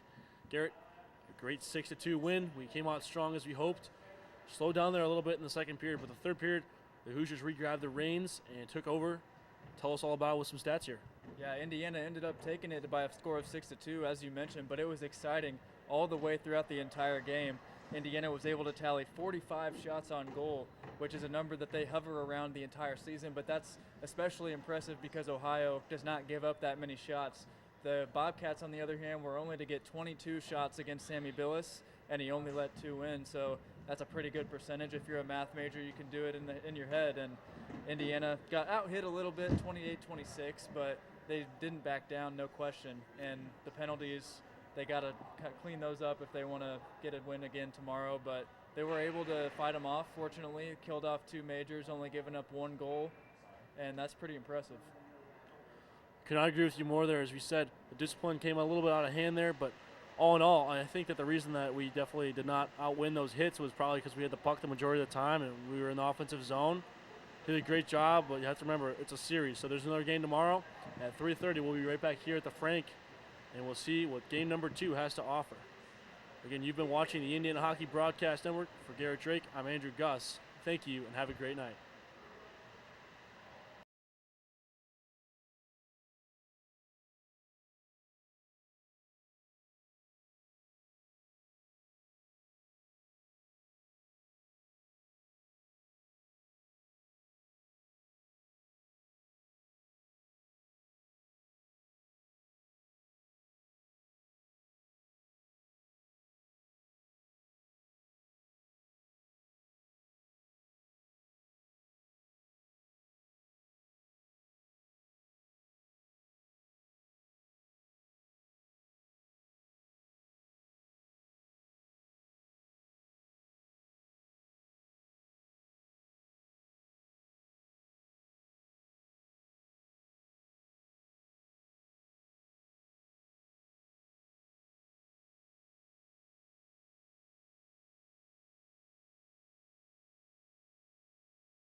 Garrett, a great 6-2 win. We came out strong as we hoped. Slowed down there a little bit in the second period, but the third period, the Hoosiers re-grabbed the reins and took over. Tell us all about it with some stats here. Yeah, Indiana ended up taking it by a score of 6-2, as you mentioned, but it was exciting all the way throughout the entire game. Indiana was able to tally 45 shots on goal, which is a number that they hover around the entire season, but that's especially impressive because Ohio does not give up that many shots. The Bobcats, on the other hand, were only to get 22 shots against Sammy Billis, and he only let 2 in, so that's a pretty good percentage. If you're a math major, you can do it in your head, and Indiana got out-hit a little bit, 28-26, but they didn't back down, no question, and the penalties, they got to clean those up if they want to get a win again tomorrow, but they were able to fight them off, fortunately. Killed off 2 majors, only giving up 1 goal, and that's pretty impressive. Could not agree with you more there. As we said, the discipline came a little bit out of hand there, but all in all, I think that the reason that we definitely did not outwin those hits was probably because we had the puck the majority of the time and we were in the offensive zone. Did a great job, but you have to remember, it's a series, so there's another game tomorrow at 3:30. We'll be right back here at the Frank, and we'll see what game number 2 has to offer. Again, you've been watching the Indiana Hockey Broadcast Network. For Garrett Drake, I'm Andrew Gus. Thank you, and have a great night.